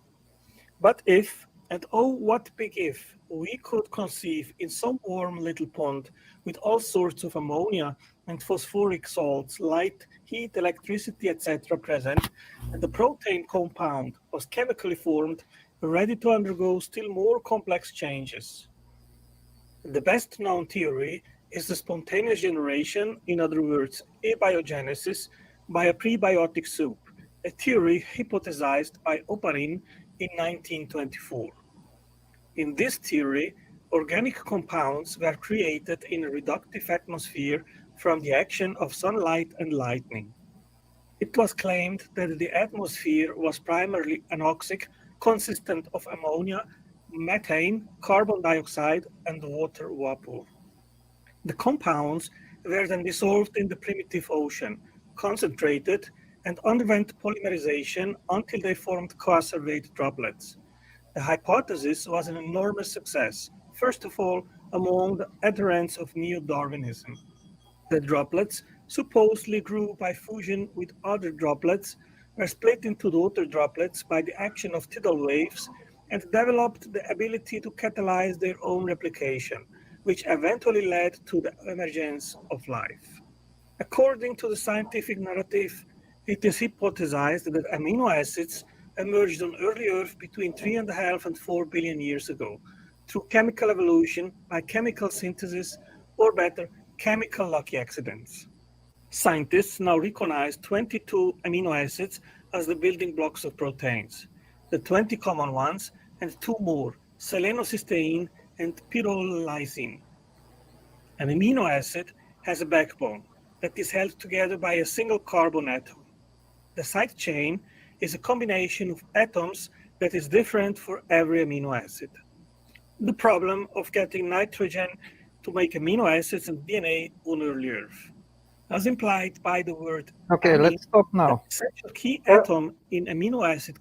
"But if, and oh what big if, we could conceive in some warm little pond with all sorts of ammonia and phosphoric salts, light, heat, electricity, etc. present, and the protein compound was chemically formed, ready to undergo still more complex changes. The best known theory is the spontaneous generation, in other words, abiogenesis, by a prebiotic soup, a theory hypothesized by Oparin in 1924. In this theory, organic compounds were created in a reductive atmosphere from the action of sunlight and lightning. It was claimed that the atmosphere was primarily anoxic, consistent of ammonia, methane, carbon dioxide, and water vapor. The compounds were then dissolved in the primitive ocean, concentrated, and underwent polymerization until they formed coacervate droplets. The hypothesis was an enormous success, first of all among the adherents of neo-Darwinism. The droplets supposedly grew by fusion with other droplets, were split into daughter droplets by the action of tidal waves, and developed the ability to catalyze their own replication, which eventually led to the emergence of life. According to the scientific narrative, it is hypothesized that amino acids emerged on early Earth between 3.5 and 4 billion years ago through chemical evolution by chemical synthesis, or better, chemical lucky accidents. Scientists now recognize 22 amino acids as the building blocks of proteins, the 20 common ones, and 2 more, selenocysteine and pyrrolysine. An amino acid has a backbone that is held together by a single carbon atom. The side chain is a combination of atoms that is different for every amino acid. The problem of getting nitrogen to make amino acids and DNA on early Earth. As implied by the word okay, amine, let's stop now. the essential key atom in amino acid.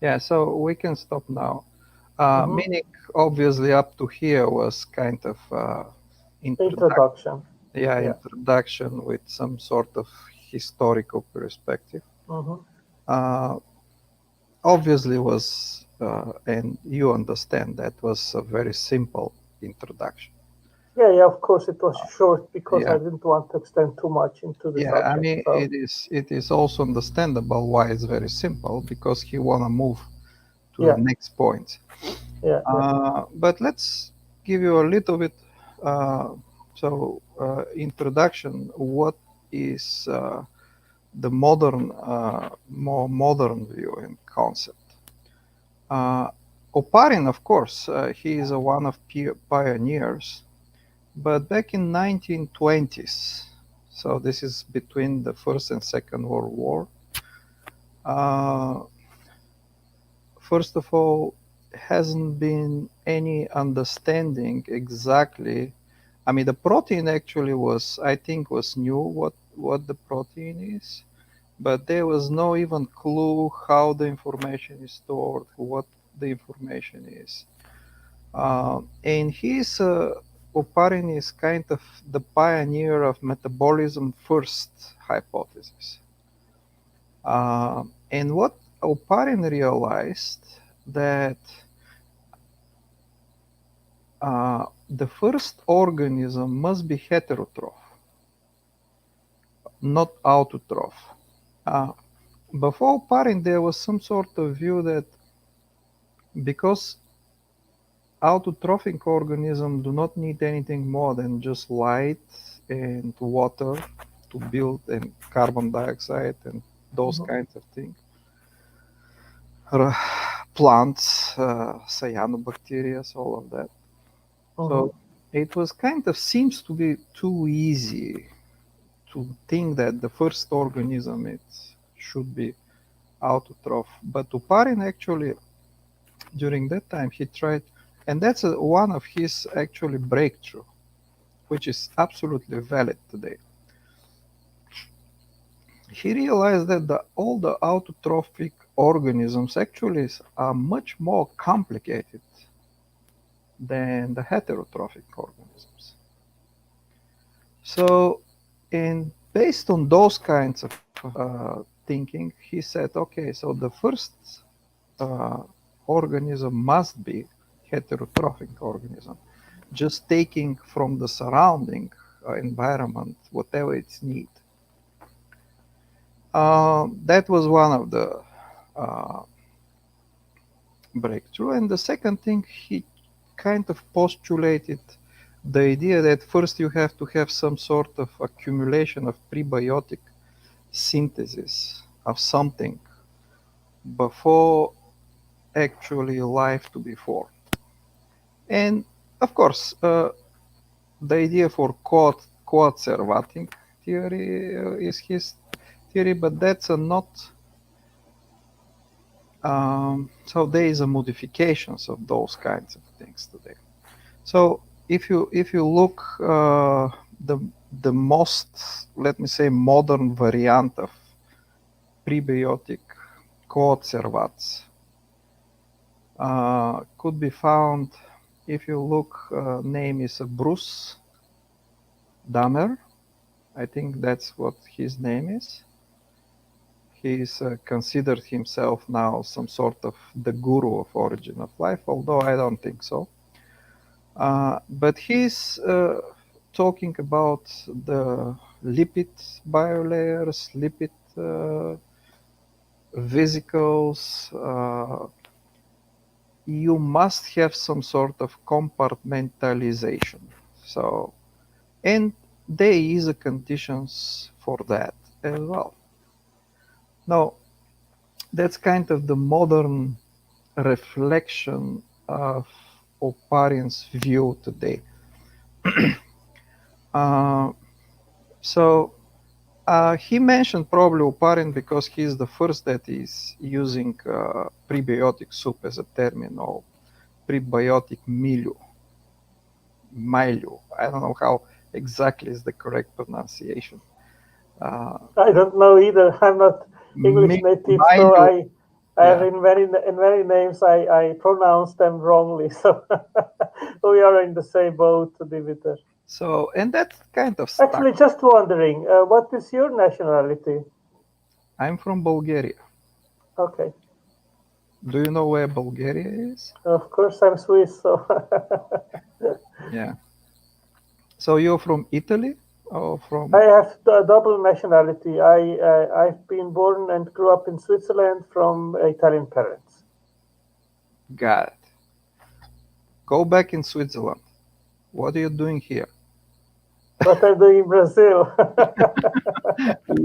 Yeah, so we can stop now. Meaning, obviously, up to here was kind of introduction. Yeah, introduction with some sort of historical perspective. Obviously, was and you understand that was a very simple introduction. Yeah, of course it was short because yeah. I didn't want to extend too much into the Yeah, subject. I mean, so. it is also understandable why it's very simple, because he wanna move to Yeah. the next point. Yeah, But let's give you a little bit. Introduction. What is the modern, more modern view and concept? Oparin, of course, he is one of pioneers, but back in 1920s, so this is between the First and Second World War. First of all, hasn't been any understanding exactly. I mean, the protein actually was, I think, was new what the protein is, but there was no even clue how the information is stored, what the information is. And he's Oparin is kind of the pioneer of metabolism first hypothesis. And what Oparin realized that the first organism must be heterotroph, not autotroph. Before Oparin, there was some sort of view that because autotrophic organisms do not need anything more than just light and water to build, and carbon dioxide and those kinds of things. Plants, cyanobacteria, all of that. So it was kind of seems to be too easy to think that the first organism it should be autotroph. But Oparin actually, during that time, he tried, and that's one of his actually breakthrough, which is absolutely valid today. He realized that all the autotrophic organisms actually are much more complicated than the heterotrophic organisms. So, and based on those kinds of thinking, he said, okay, so the first organism must be heterotrophic organism, just taking from the surrounding environment whatever it's need. That was one of the breakthrough. And the second thing, he kind of postulated the idea that first you have to have some sort of accumulation of prebiotic synthesis of something before actually life to be formed. And of course, the idea for coadservating theory is his theory, but that's not. So there is a modifications of those kinds of things today. So if you look the most, let me say, modern variant of prebiotic coadservats could be found. If you look, name is Bruce Dahmer. I think that's what his name is. He's considered himself now some sort of the guru of origin of life, although I don't think so. But he's talking about the lipid biolayers, lipid vesicles. You must have some sort of compartmentalization. So, and there is a conditions for that as well. Now, that's kind of the modern reflection of Oparin's view today. He mentioned probably Oparin because he's the first that is using prebiotic soup as a term, or prebiotic milieu. I don't know how exactly is the correct pronunciation. I don't know either. I'm not English native, so I in many names I pronounce them wrongly. So we are in the same boat, Dmiter. So, and that kind of stuck. Actually, just wondering, what is your nationality? I'm from Bulgaria. Okay. Do you know where Bulgaria is? Of course, I'm Swiss, so Yeah. So you're from Italy or from? I have a double nationality. I've been born and grew up in Switzerland from Italian parents. God. Go back in Switzerland. What are you doing here? What I'm doing in Brazil.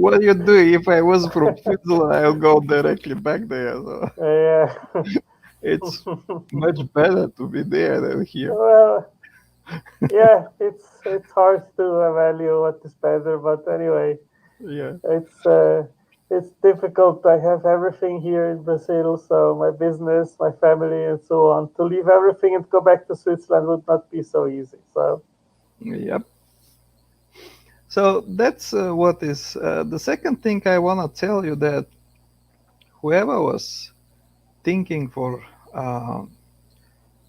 What are you doing? If I was from Switzerland, I'll go directly back there. So Yeah. it's much better to be there than here. Well, yeah, it's hard to evaluate what is better, but anyway, Yeah. it's difficult. I have everything here in Brazil, so my business, my family, and so on. To leave everything and go back to Switzerland would not be so easy. So Yep. So that's what is the second thing I want to tell you, that whoever was thinking for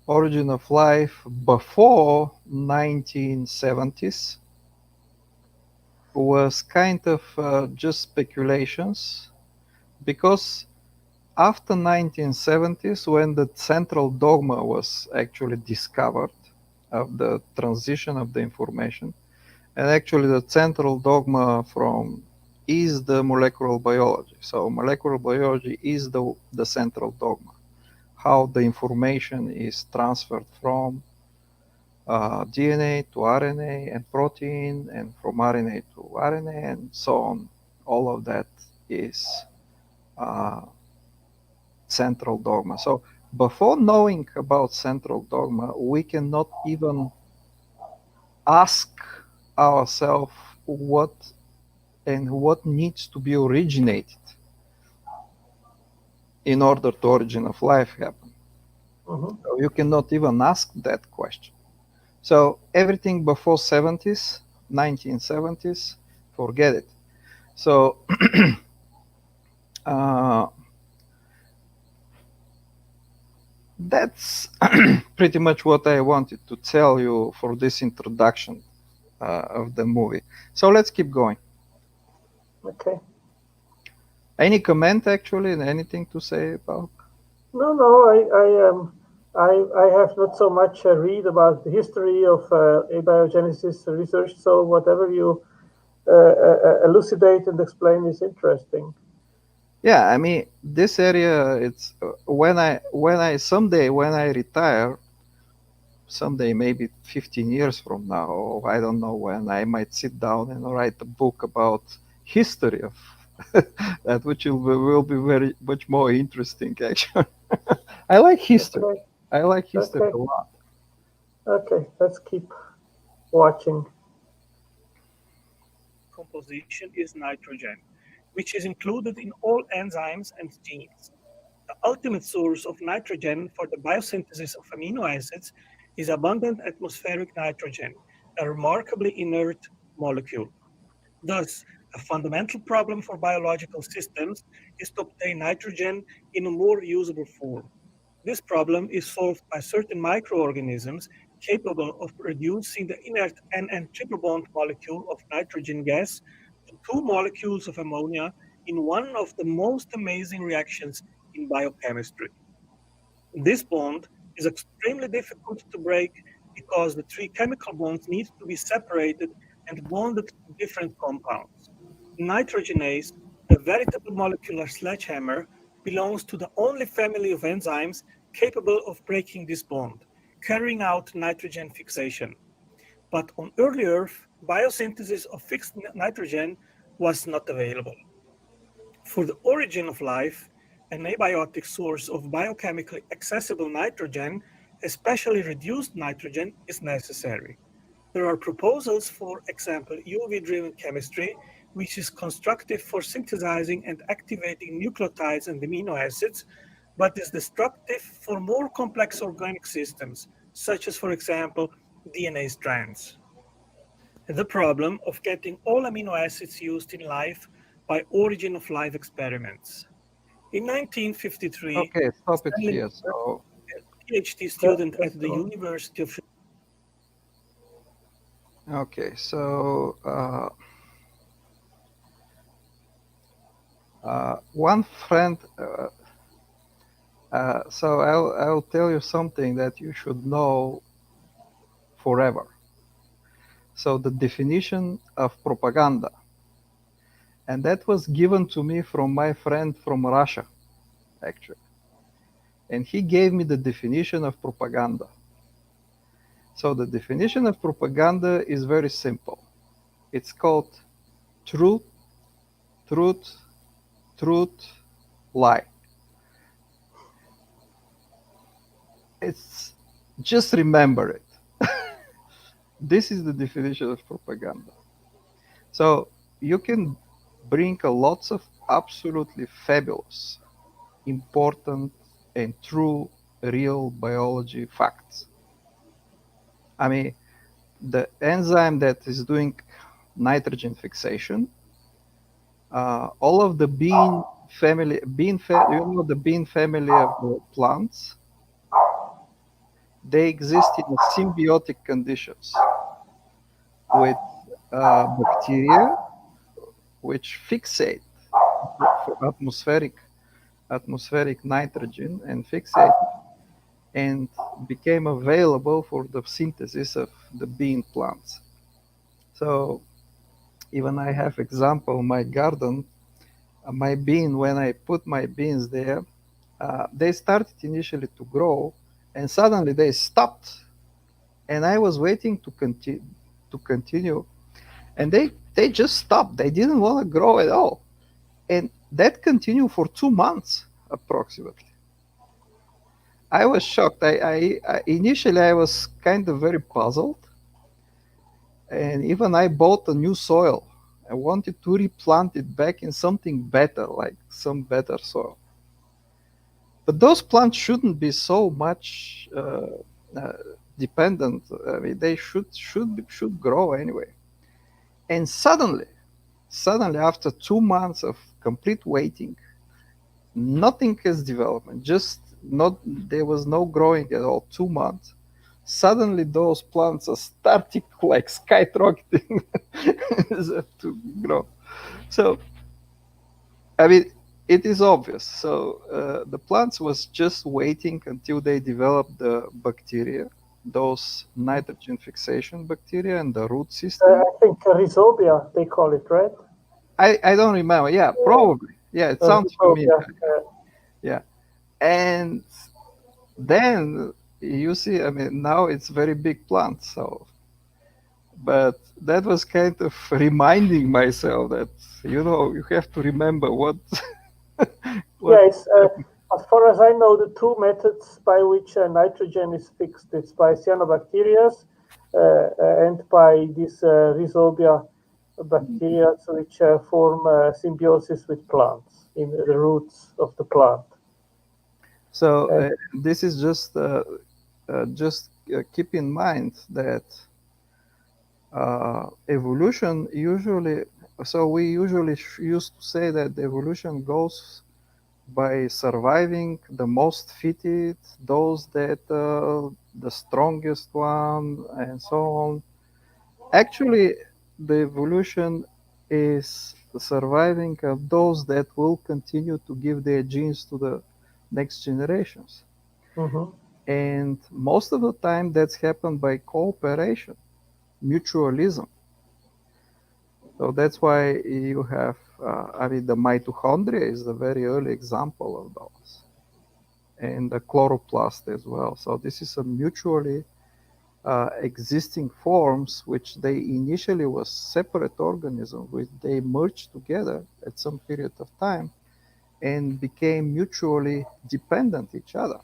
origin of life before 1970s was kind of just speculations, because after 1970s, when the central dogma was actually discovered of the transition of the information, and actually the central dogma from is the molecular biology. So molecular biology is the central dogma, how the information is transferred from DNA to RNA and protein, and from RNA to RNA, and so on. All of that is central dogma. So before knowing about central dogma, we cannot even ask ourselves what needs to be originated in order to origin of life happen. mhm. So you cannot even ask that question. So everything before 70s, 1970s, forget it. So that's pretty much what I wanted to tell you for this introduction of the movie. So let's keep going. Okay. Any comment, actually, and anything to say about? No. I have not so much read about the history of abiogenesis research. So whatever you elucidate and explain is interesting. Yeah, I mean, this area, it's when I someday when I retire, someday maybe 15 years from now, or I don't know when, I might sit down and write a book about history of that, which will be very much more interesting, actually. I like history. Okay. I like history Okay. a lot. Okay. Let's keep watching. Composition is nitrogen, which is included in all enzymes and genes. The ultimate source of nitrogen for the biosynthesis of amino acids is abundant atmospheric nitrogen, a remarkably inert molecule. Thus, a fundamental problem for biological systems is to obtain nitrogen in a more usable form. This problem is solved by certain microorganisms capable of reducing the inert N triple bond molecule of nitrogen gas to two molecules of ammonia in one of the most amazing reactions in biochemistry. This bond is extremely difficult to break because the three chemical bonds need to be separated and bonded to different compounds. Nitrogenase, a veritable molecular sledgehammer, belongs to the only family of enzymes capable of breaking this bond, carrying out nitrogen fixation. But on early Earth, biosynthesis of fixed nitrogen was not available. For the origin of life, an abiotic source of biochemically accessible nitrogen, especially reduced nitrogen, is necessary. There are proposals for example UV-driven chemistry, which is constructive for synthesizing and activating nucleotides and amino acids, but is destructive for more complex organic systems, such as, for example, DNA strands. The problem of getting all amino acids used in life by origin of life experiments. In 1953, Okay, stop it Stanley here. Miller, So, a PhD student That's at the the one. University of okay, so one friend So I'll tell you something that you should know forever. So the definition of propaganda, and that was given to me from my friend from Russia, actually. And he gave me the definition of propaganda. So the definition of propaganda is very simple. It's called truth, truth, truth, lie. It's just remember it. This is the definition of propaganda. So you can bring lots of absolutely fabulous, important, and true, real biology facts. I mean, the enzyme that is doing nitrogen fixation, all of the bean family, you know the bean family of the plants, they exist in symbiotic conditions with bacteria which fixate atmospheric nitrogen and fixate and became available for the synthesis of the bean plants. So even I have example, my garden, my bean, when I put my beans there, they started initially to grow and suddenly they stopped. And I was waiting to continue and they just stopped. They didn't want to grow at all. And that continued for 2 months approximately. I was shocked. I initially I was kind of very puzzled, and even I bought a new soil. I wanted to replant it back in something better, like some better soil. But those plants shouldn't be so much dependent. I mean, they should grow anyway. And suddenly, after 2 months of complete waiting, nothing has development. Just not there was no growing at all. 2 months. Suddenly, those plants are starting like skyrocketing to grow. So, I mean, it is obvious. So the plants was just waiting until they developed the bacteria, those nitrogen fixation bacteria, and the root system. I think rhizobia, they call it, right? I don't remember. Yeah, probably. Yeah, it sounds familiar. Yeah. And then you see, I mean, now it's very big plant. So, but that was kind of reminding myself that, you know, you have to remember what. Yes, as far as I know, the two methods by which nitrogen is fixed, it's by cyanobacteria and by this rhizobia bacteria, which form symbiosis with plants in the roots of the plant. So this is just keep in mind that evolution usually. So we usually used to say that evolution goes by surviving the most fitted, those that the strongest one, and so on. Actually, the evolution is the surviving of those that will continue to give their genes to the next generations. Mm-hmm. And most of the time that's happened by cooperation, mutualism. So that's why you have, I mean, the mitochondria is a very early example of those, and the chloroplast as well. So this is a mutually existing forms, which they initially was separate organisms, which they merged together at some period of time, and became mutually dependent each other.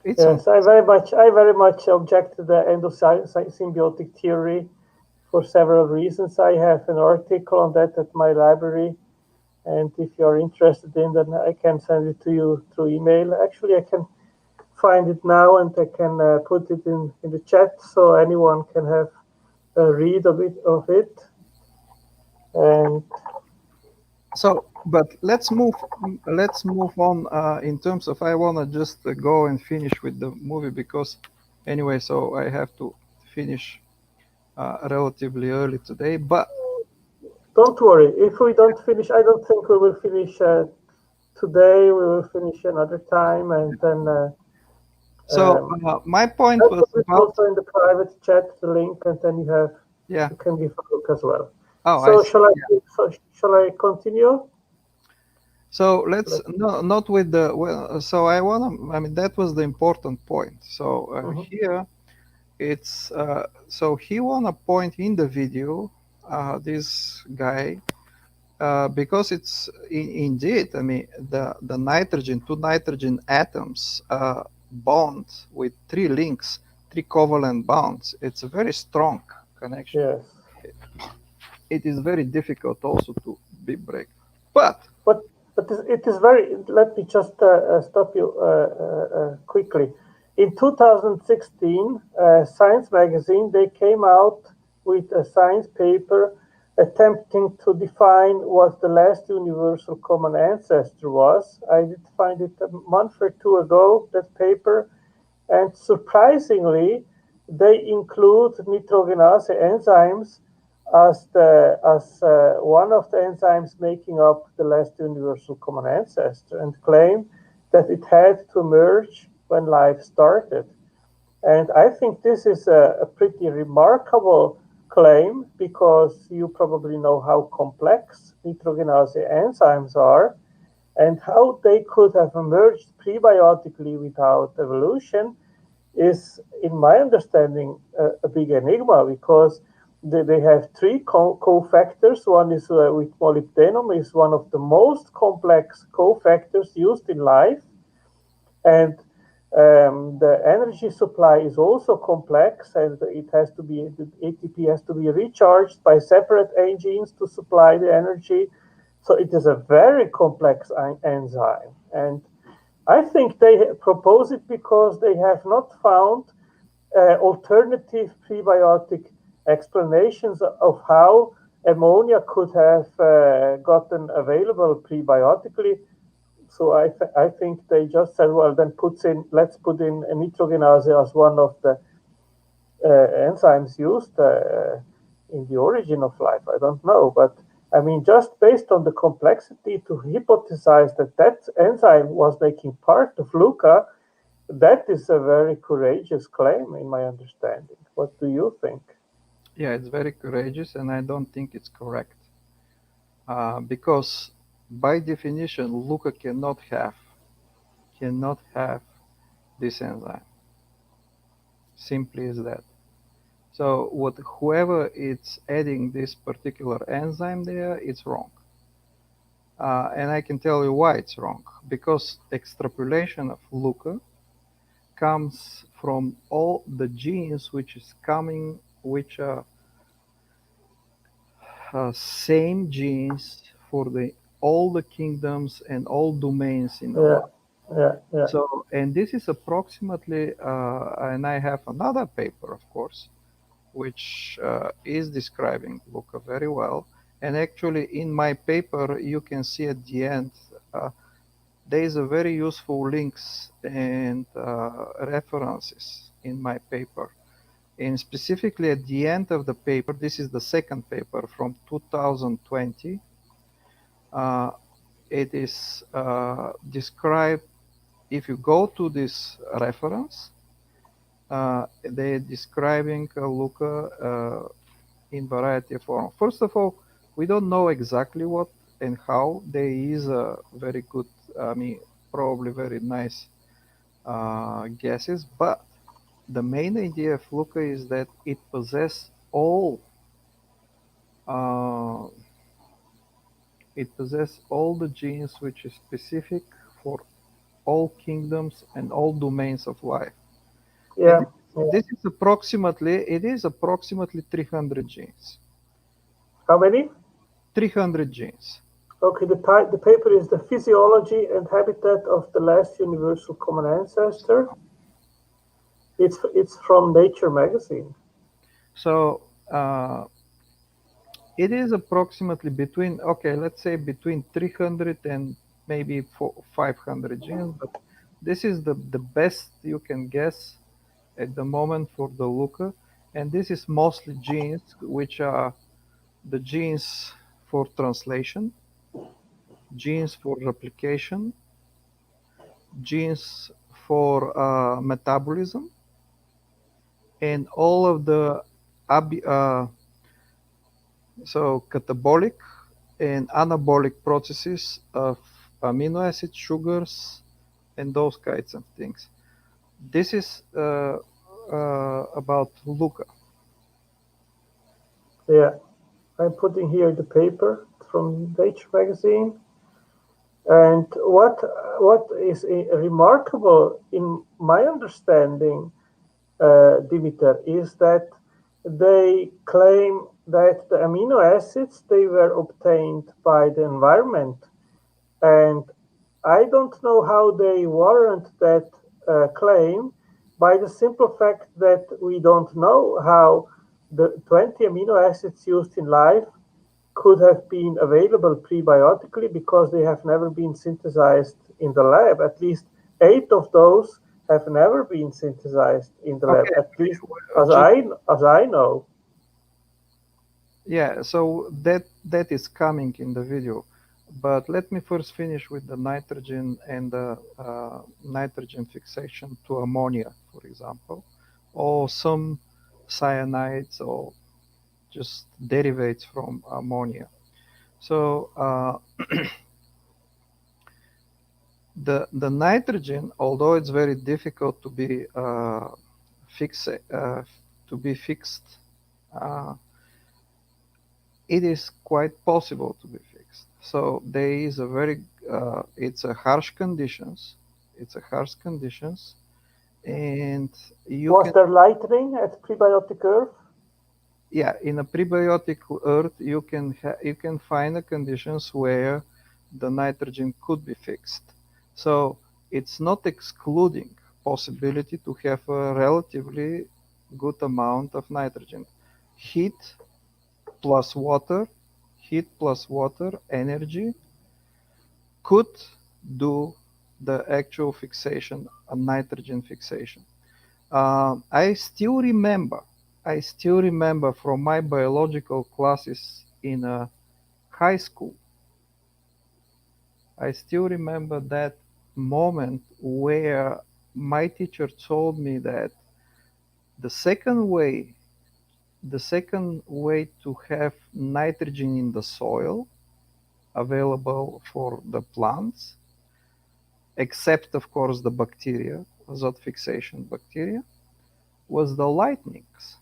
Yes, I very much object to the endosymbiotic theory for several reasons. I have an article on that at my library, and if you're interested in that, I can send it to you through email. Actually, I can find it now, and I can put it in the chat so anyone can have a read of it. And so, but let's move on in terms of, I want to just go and finish with the movie, because anyway, so I have to finish relatively early today. But don't worry, if we don't finish, I don't think we will finish today. We will finish another time, and then So my point that was will be about, also in the private chat, the link, and then yeah. you can give a look as well. Oh, So I see. shall I continue? So let's not with the well. So I mean, that was the important point. So here it's so he wanna point in the video, this guy, because it's indeed. I mean, the nitrogen, two nitrogen atoms bond with three links, three covalent bonds. It's a very strong connection. Yes. It is very difficult also to be break, but it is very. Let me just stop you quickly. In 2016, Science magazine, they came out with a science paper attempting to define what the last universal common ancestor was. I did find it a month or two ago, that paper, and surprisingly, they include nitrogenase enzymes as one of the enzymes making up the last universal common ancestor, and claim that it had to emerge when life started. And I think this is a pretty remarkable claim, because you probably know how complex nitrogenase enzymes are, and how they could have emerged prebiotically without evolution is, in my understanding, a big enigma, because they have three cofactors. One is with molybdenum, is one of the most complex cofactors used in life, and the energy supply is also complex, and the ATP has to be recharged by separate genes to supply the energy. So it is a very complex enzyme, and I think they propose it because they have not found alternative prebiotic explanations of how ammonia could have gotten available prebiotically. So I think they just said, well, then let's put in a nitrogenase as one of the enzymes used in the origin of life. I don't know, but I mean, just based on the complexity, to hypothesize that enzyme was making part of LUCA, that is a very courageous claim, in my understanding. What do you think? yeah, it's very courageous, and I don't think it's correct, because by definition, LUCA cannot have this enzyme. Simply as that. So whoever is adding this particular enzyme there, it's wrong. And I can tell you why it's wrong. Because extrapolation of LUCA comes from all the genes which are same genes for all the kingdoms and all domains in the world. Yeah. So, and this is approximately, and I have another paper, of course, which is describing LUCA very well. And actually, in my paper, you can see at the end, there is a very useful links and references in my paper. And specifically at the end of the paper, this is the second paper from 2020. It is described, if you go to this reference, they're describing LUCA in variety of form. First of all, we don't know exactly what and how. There is a very good, I mean, probably very nice guesses, but the main idea of LUCA is that it possesses all the genes which is specific for all kingdoms and all domains of life. Yeah. This is approximately 300 genes. How many? 300 genes. Okay, the paper is The Physiology and Habitat of the Last Universal Common Ancestor. It's from Nature magazine. So it is approximately between, okay, let's say between 300 and maybe 500 genes, but this is the best you can guess at the moment for the LUCA. And this is mostly genes which are the genes for translation, genes for replication, genes for metabolism, and all of the so catabolic and anabolic processes of amino acid sugars and those kinds of things. This is about Luca. Yeah, I'm putting here the paper from Nature magazine. And what is remarkable in my understanding, Dmiter, is that they claim that the amino acids they were obtained by the environment, and I don't know how they warrant that claim by the simple fact that we don't know how the 20 amino acids used in life could have been available prebiotically because they have never been synthesized in the lab. At least 8 of those have never been synthesized in the lab, Okay. at least as I know. Yeah, so that is coming in the video, but let me first finish with the nitrogen and the nitrogen fixation to ammonia, for example, or some cyanides or just derivates from ammonia. So the nitrogen, although it's very difficult to be fixed, it is quite possible to be fixed. So there is a very, it's a harsh conditions. It's a harsh conditions, and you Was can, there lightning at prebiotic Earth? yeah, in a prebiotic earth, you can find the conditions where the nitrogen could be fixed. So it's not excluding possibility to have a relatively good amount of nitrogen. Heat plus water, heat plus water energy could do the actual fixation, a nitrogen fixation. I still remember from my biological classes in high school. I still remember that moment where my teacher told me that the second way, the second way to have nitrogen in the soil available for the plants, except of course the bacteria, azote fixation bacteria, was the lightnings.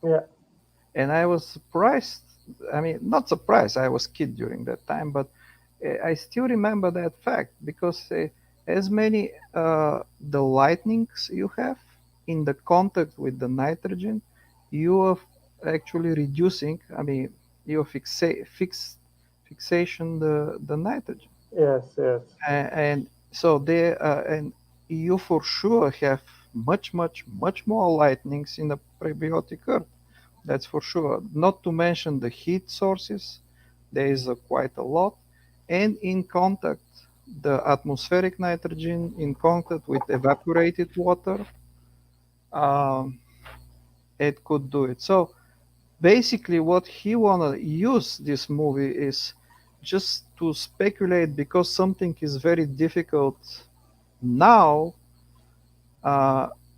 Yeah. And I was surprised. I mean, not surprised. I was kid during that time, but I still remember that fact because as many the lightnings you have in the contact with the nitrogen, you are actually reducing. I mean, you fixation the nitrogen. Yes, yes. And so they and you for sure have much more lightnings in the prebiotic earth. That's for sure. Not to mention the heat sources, there is quite a lot, and in contact, the atmospheric nitrogen in contact with evaporated water, um, it could do it. So basically, what he wanna use this movie is just to speculate because something is very difficult now,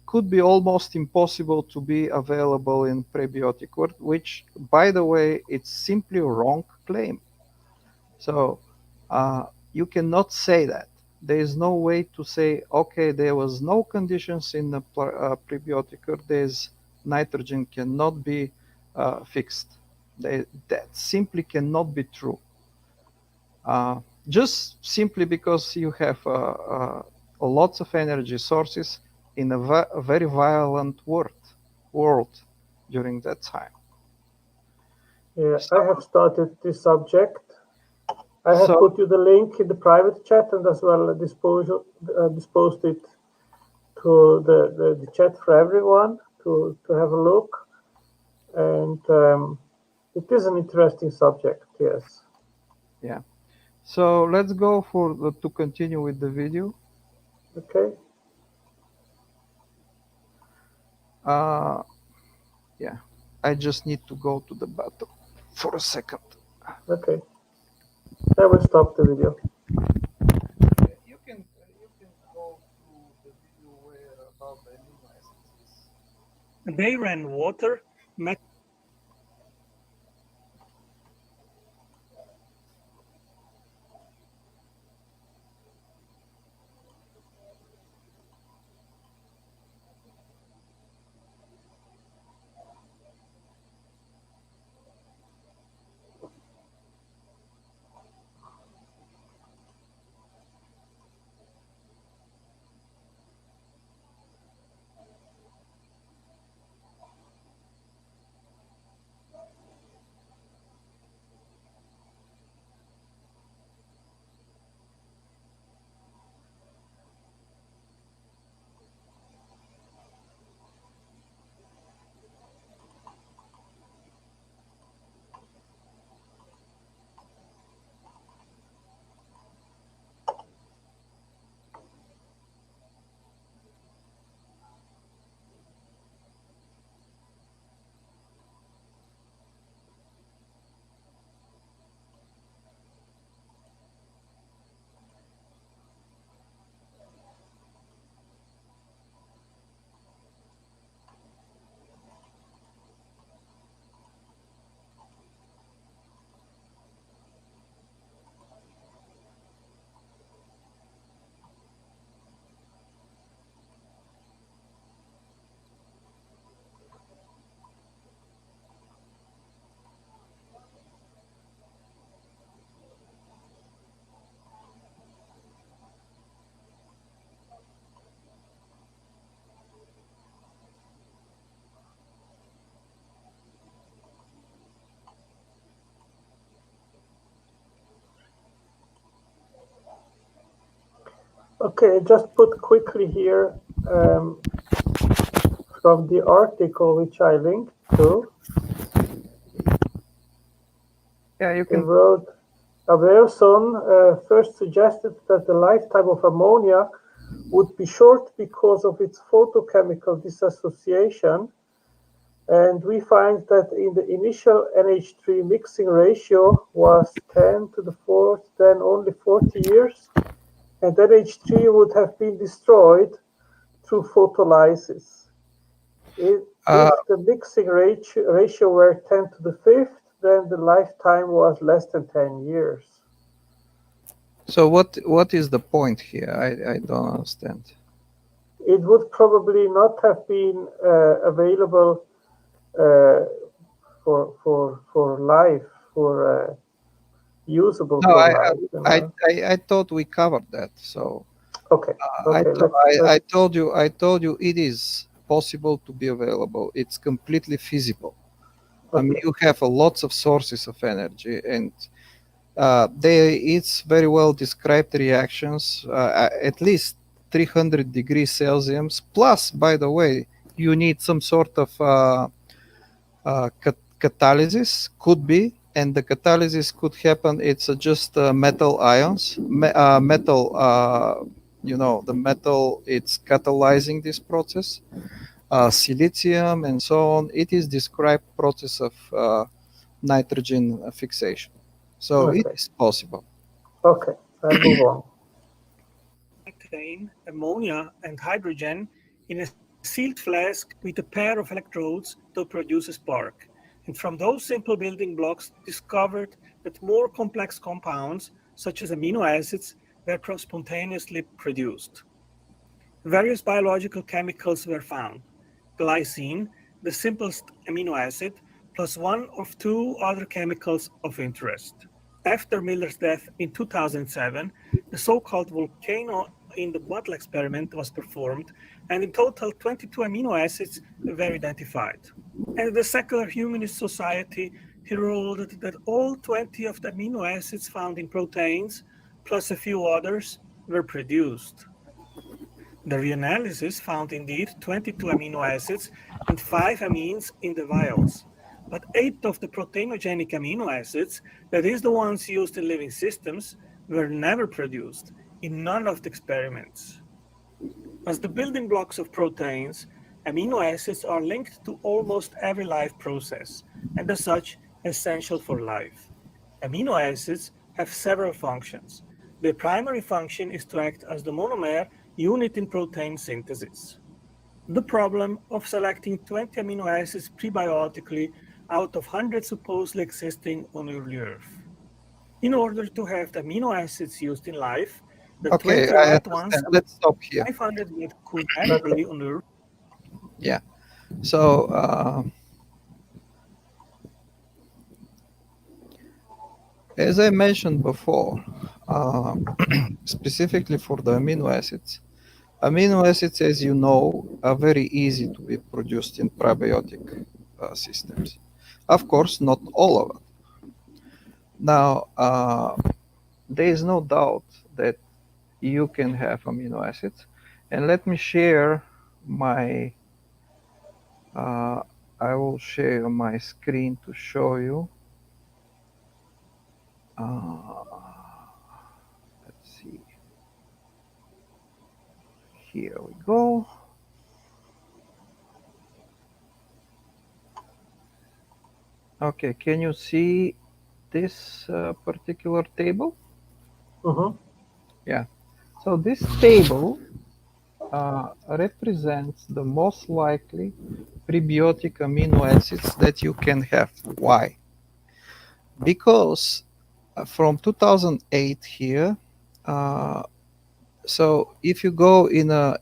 could be almost impossible to be available in prebiotic world, which, by the way, it's simply a wrong claim. So you cannot say that. There is no way to say, okay, there was no conditions in the prebiotic earth, there's nitrogen cannot be fixed. That simply cannot be true. Just simply because you have lots of energy sources in a very violent world during that time. Yeah, I have started this subject. I have So put you the link in the private chat and as well disposed it to the chat for everyone to have a look. And it is an interesting subject, yes. yeah, so let's go for to continue with the video. Okay. Yeah, I just need to go to the bathroom for a second. Okay. I will stop the video. You can go to the video where about the amino acids. They ran water, Okay, just put quickly here from the article which I linked to. Yeah, you They can. wrote, Averson first suggested that the lifetime of ammonia would be short because of its photochemical dissociation, and we find that in the initial NH3 mixing ratio was 10 to the fourth, then only 40 years, and NH3 would have been destroyed through photolysis. If the mixing ratio were 10 to the fifth, then the lifetime was less than 10 years. So what is the point here? I don't understand. It would probably not have been available for life, for usable No, for life. You know? I thought we covered that. So Okay. Okay. I told you it is possible to be available. It's completely feasible. Okay. I mean, you have lots of sources of energy, and it's very well described reactions, at least 300 degrees Celsius. Plus, by the way, you need some sort of catalysis, could be, and the catalysis could happen. It's just metal ions, metal. The metal. It's catalyzing this process. Silicium and so on. It is described process of nitrogen fixation. So Okay. it is possible. Okay, I'll move on. methane, ammonia, and hydrogen in a sealed flask with a pair of electrodes to produce a spark. And from those simple building blocks, discovered that more complex compounds, such as amino acids, were spontaneously produced. Various biological chemicals were found. Glycine, the simplest amino acid, plus one of two other chemicals of interest. After Miller's death in 2007, the so-called volcano in the bottle experiment was performed, and in total 22 amino acids were identified. And the Secular Humanist Society heralded that all 20 of the amino acids found in proteins, plus a few others, were produced. The reanalysis found indeed 22 amino acids and 5 amines in the vials, but 8 of the proteinogenic amino acids, that is the ones used in living systems, were never produced in none of the experiments. As the building blocks of proteins, amino acids are linked to almost every life process, and as such, essential for life. Amino acids have several functions. The primary function is to act as the monomer unit in protein synthesis. The problem of selecting 20 amino acids prebiotically out of 100 supposedly existing on early Earth. In order to have the amino acids used in life, the Okay, 20 I right ones understand. Let's stop here. 500 that could naturally on Earth. Yeah. So as I mentioned before, specifically for the amino acids, as you know, are very easy to be produced in prebiotic systems. Of course, not all of it. Now, there is no doubt that you can have amino acids. And let me share my, I will share my screen to show you. Let's see. Here we go. Okay, can you see this particular table? Yeah. So this table represents the most likely prebiotic amino acids that you can have. Why? Because from 2008 here, so if you go in the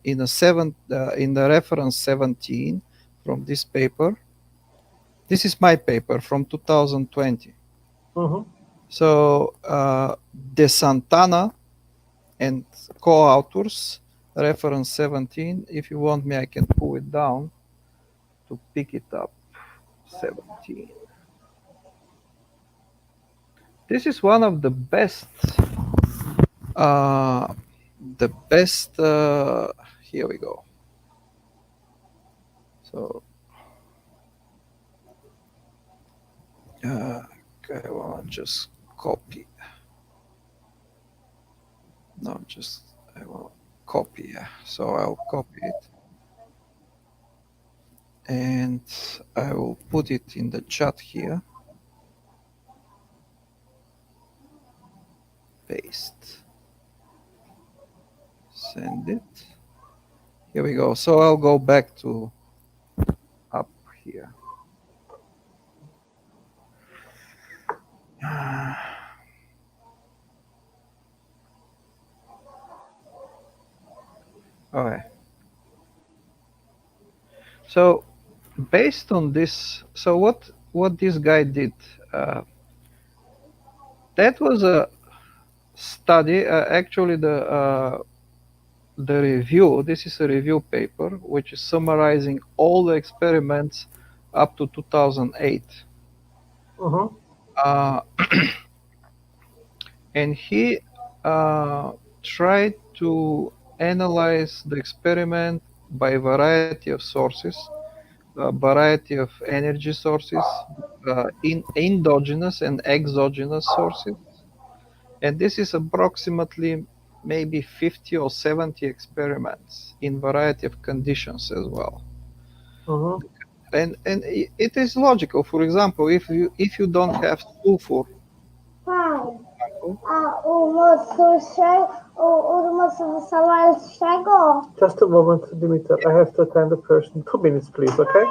reference 17 from this paper, this is my paper from 2020. So De Santana and co-authors, reference 17. If you want me, I can pull it down to pick it up. 17. This is one of the best. Here we go. So okay, I want to just copy. No, just I will copy. So I'll copy it. And I will put it in the chat here. Paste. Send it. Here we go. So I'll go back to up here. Okay. So based on this, so what this guy did, that was a study. Actually, the review. This is a review paper which is summarizing all the experiments up to 2008. And he tried to analyze the experiment by a variety of sources, a variety of energy sources, in endogenous and exogenous sources. And this is approximately maybe 50 or 70 experiments in variety of conditions as well. And it is logical. For example, if you don't have sulfur, Just a moment, Dmiter. I have to attend a person. 2 minutes, please, okay?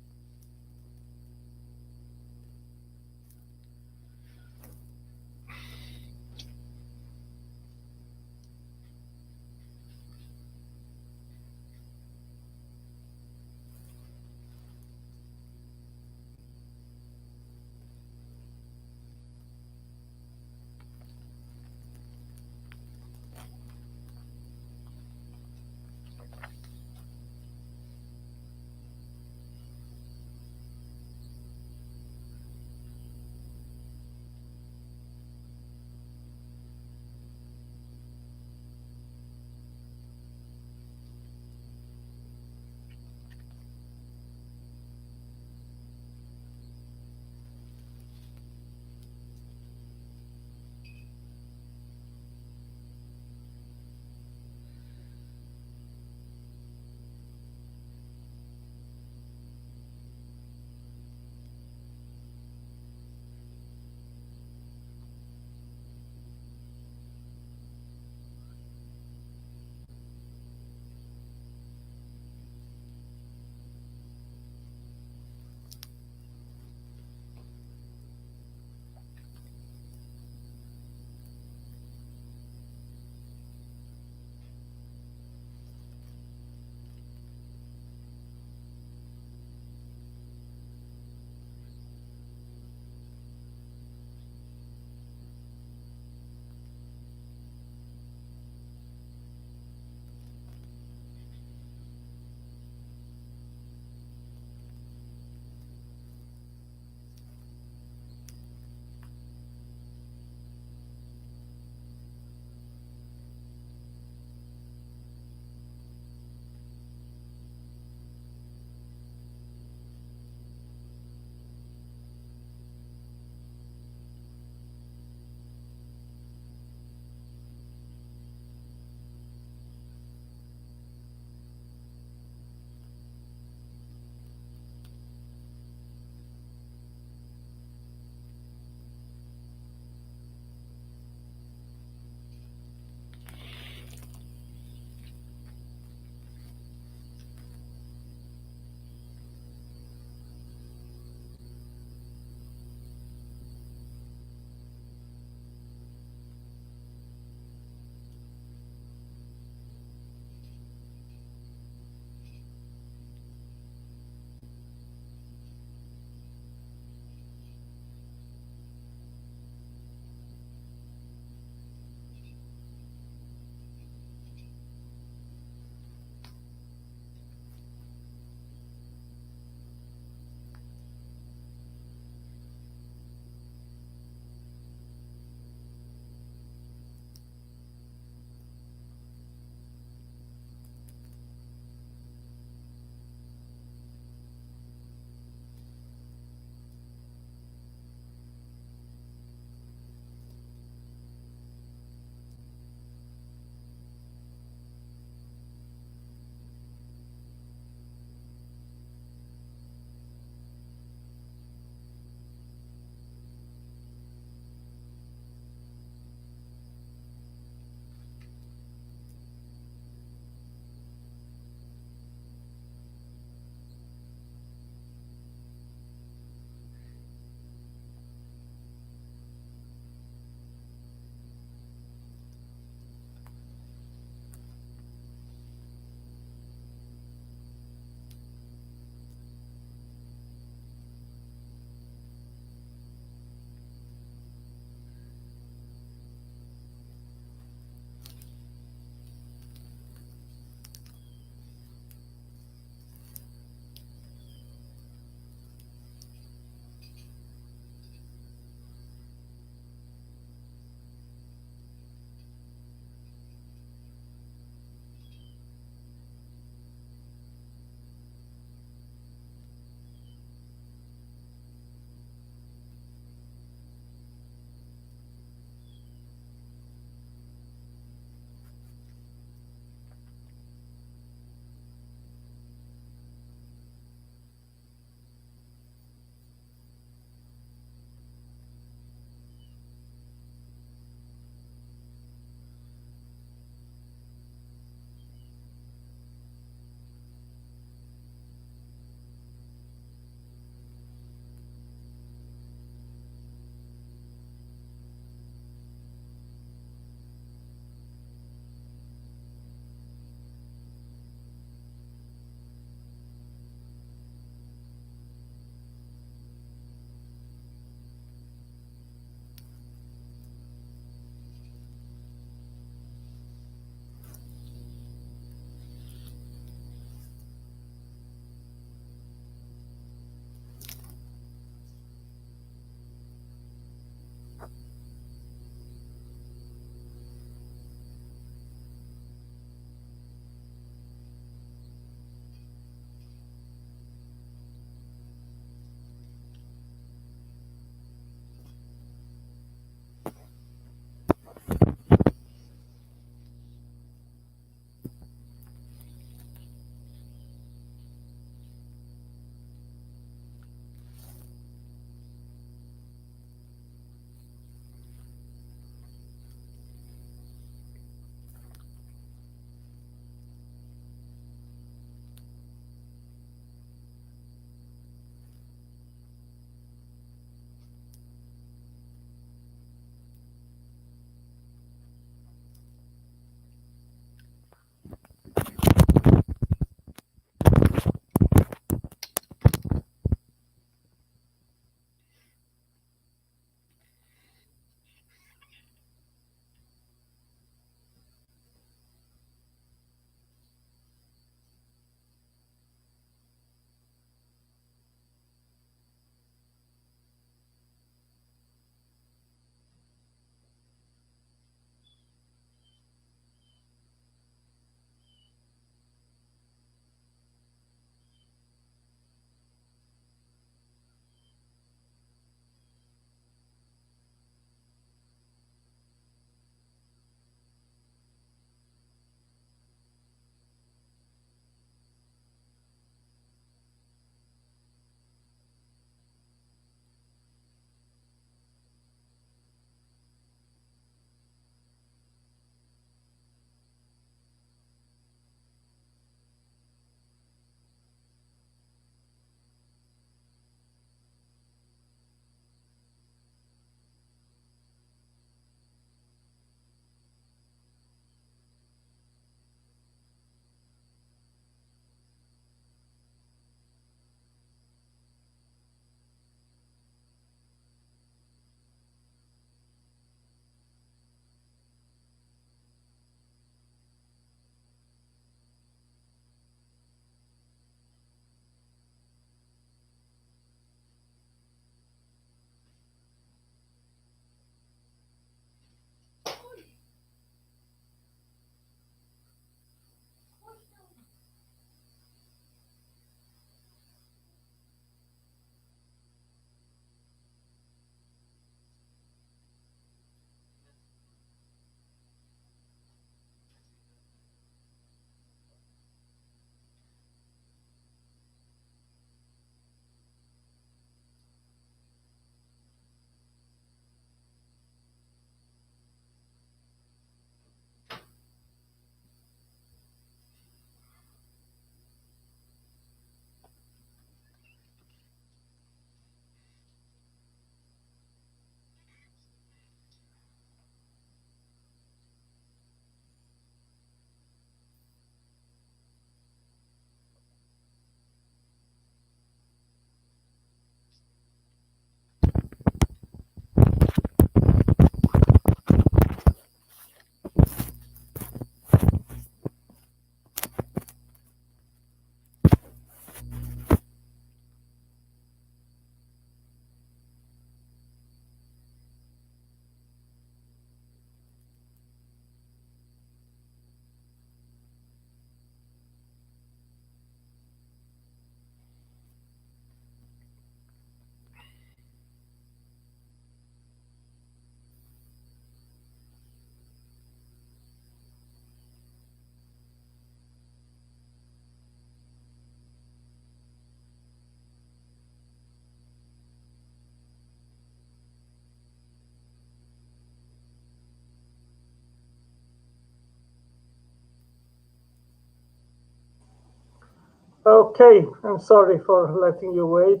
Okay, I'm sorry for letting you wait.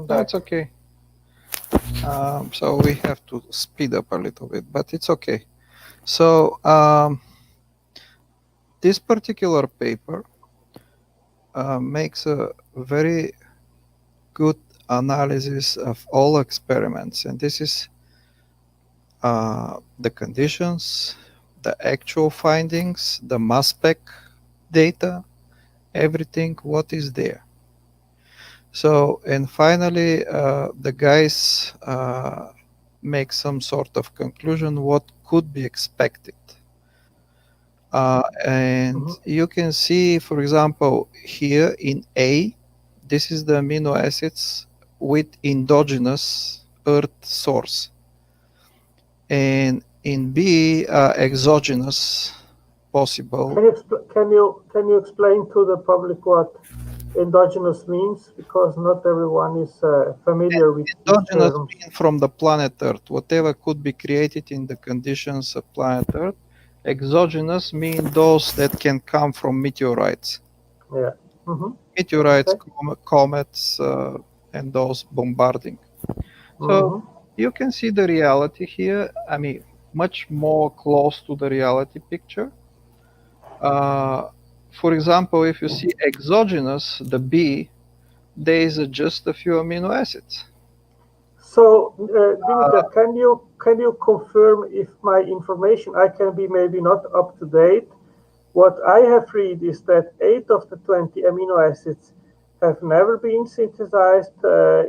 That's okay. So we have to speed up a little bit, but it's okay. So this particular paper makes a very good analysis of all experiments, and this is the conditions, the actual findings, the mass spec data, everything what is there. So, and finally, the guys make some sort of conclusion what could be expected. And you can see, for example, here in A, this is the amino acids with endogenous Earth source. And in B, exogenous possible. Can you explain to the public what endogenous means? Because not everyone is familiar with endogenous terms. mean from the planet Earth, whatever could be created in the conditions of planet Earth. Exogenous mean those that can come from meteorites. Yeah. Meteorites, comets, and those bombarding. So you can see the reality here. I mean, much more close to the reality picture. For example, if you see exogenous, the B, there is just a few amino acids. So, Dmiter, can you confirm if my information, I can be maybe not up to date. What I have read is that 8 of the 20 amino acids have never been synthesized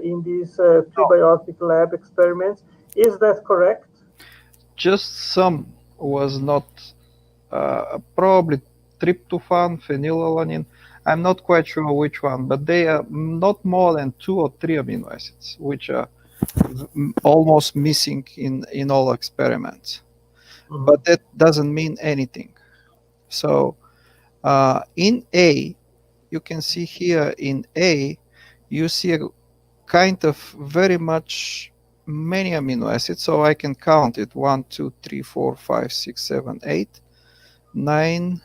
in these prebiotic lab experiments. Is that correct? Just some was not, probably tryptophan, phenylalanine. I'm not quite sure which one, but they are not more than 2 or 3 amino acids, which are almost missing in all experiments. But that doesn't mean anything. So in A, you can see here in A, you see a kind of very much many amino acids. So I can count it 1, 2, 3, 4, 5, 6, 7, 8, 9,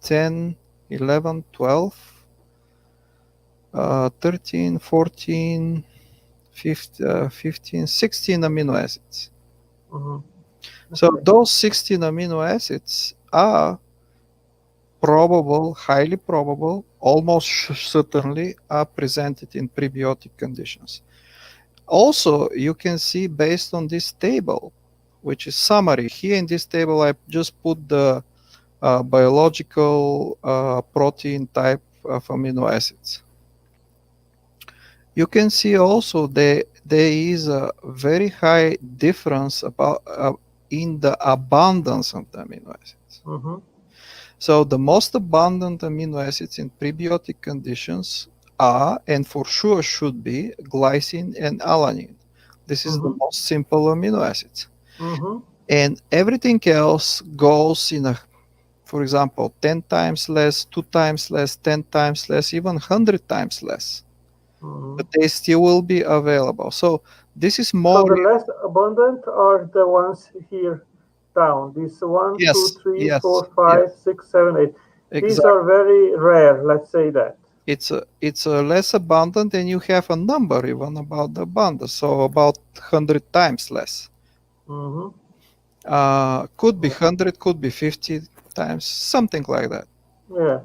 10, 11, 12, 13, 14, 15, 16 amino acids. So those 16 amino acids are probable, highly probable, almost certainly are presented in prebiotic conditions. Also, you can see based on this table, which is summary, here in this table I just put the biological protein type of amino acids. You can see also there is a very high difference about in the abundance of the amino acids. So the most abundant amino acids in prebiotic conditions are, and for sure should be, glycine and alanine. This is the most simple amino acids. And everything else goes in a, for example, 10 times less, 2 times less, 10 times less, even 100 times less. But they still will be available. So this is more. So the less abundant are the ones here down. These 1, 2, 3, 4, 5, 6, 7, 8. Exactly. These are very rare, let's say that. It's less abundant, and you have a number even about the abundance, so about 100 times less. Could be 100, could be 50 times, something like that. Yeah.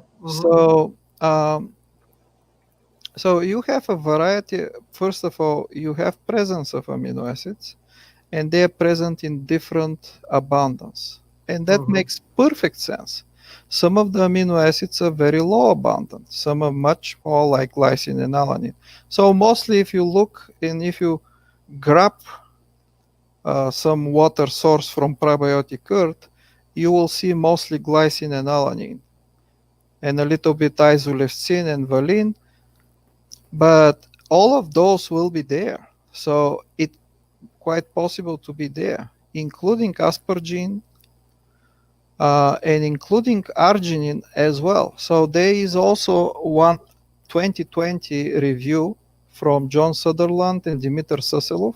So you have a variety. First of all, you have presence of amino acids, and they are present in different abundance, and that makes perfect sense. Some of the amino acids are very low abundant, some are much more like glycine and alanine. So mostly if you look and if you grab some water source from prebiotic earth, you will see mostly glycine and alanine and a little bit isoleucine and valine, but all of those will be there. So it's quite possible to be there, including asparagine, and including arginine as well. So there is also one 2020 review from John Sutherland and Dmiter Soselov.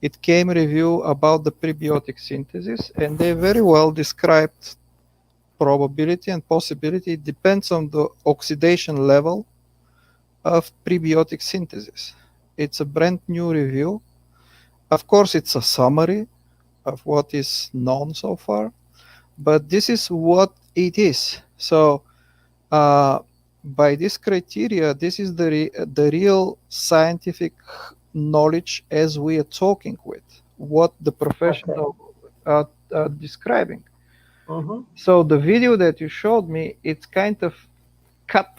It came review about the prebiotic synthesis, and they very well described probability and possibility. It depends on the oxidation level of prebiotic synthesis. It's a brand new review. Of course, it's a summary of what is known so far, but this is what it is. So by this criteria, this is the real scientific knowledge as we are talking with, what the professional are describing. So the video that you showed me, it's kind of cut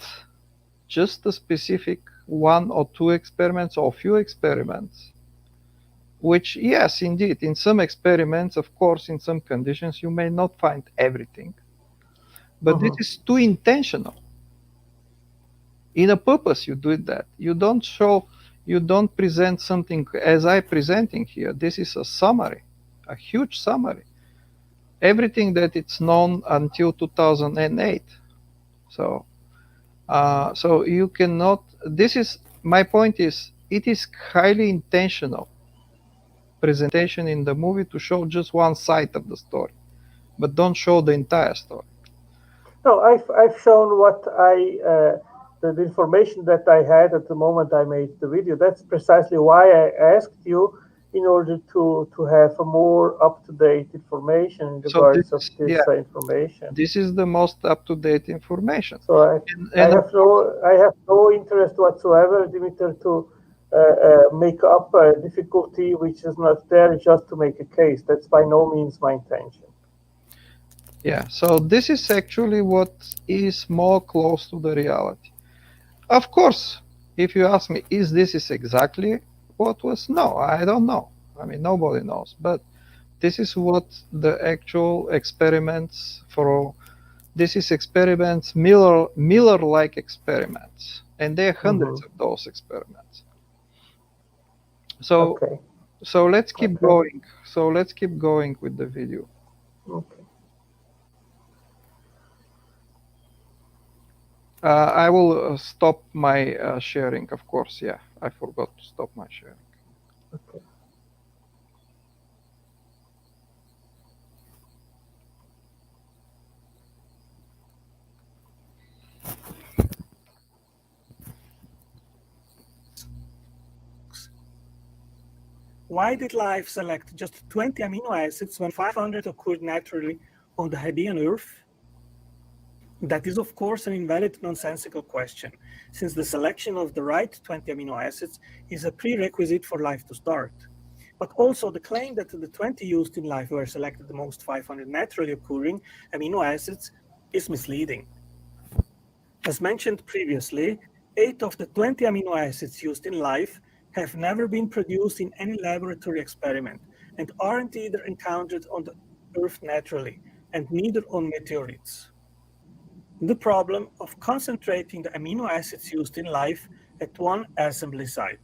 just a specific one or two experiments or few experiments, which, yes, indeed, in some experiments, of course, in some conditions, you may not find everything, but this is too intentional. In a purpose, you do that. You don't show, you don't present something as I presenting here. This is a summary, a huge summary. Everything that it's known until 2008. So, so you cannot. This is my point. Is it is highly intentional presentation in the movie to show just one side of the story, but don't show the entire story. No, I've shown what the information that I had at the moment I made the video. That's precisely why I asked you, in order to have a more up-to-date information in regards of this information. This is the most up-to-date information. So I have no interest whatsoever, Dmiter, to make up a difficulty which is not there just to make a case. That's by no means my intention. Yeah, so this is actually what is more close to the reality. Of course, if you ask me, is this exactly what was? No, I don't know. I mean, nobody knows. But this is what the actual experiments for. This is experiments, Miller-like experiments, and there are hundreds of those experiments. So, so let's keep going. So let's keep going with the video. Okay. I will stop my sharing, of course. Yeah, I forgot to stop my sharing. Okay. Why did life select just 20 amino acids when 500 occurred naturally on the Hadean Earth? That is, of course, an invalid, nonsensical question, since the selection of the right 20 amino acids is a prerequisite for life to start. But also the claim that the 20 used in life were selected amongst 500 naturally occurring amino acids is misleading. As mentioned previously, 8 of the 20 amino acids used in life have never been produced in any laboratory experiment and aren't either encountered on the Earth naturally and neither on meteorites. The problem of concentrating the amino acids used in life at one assembly site.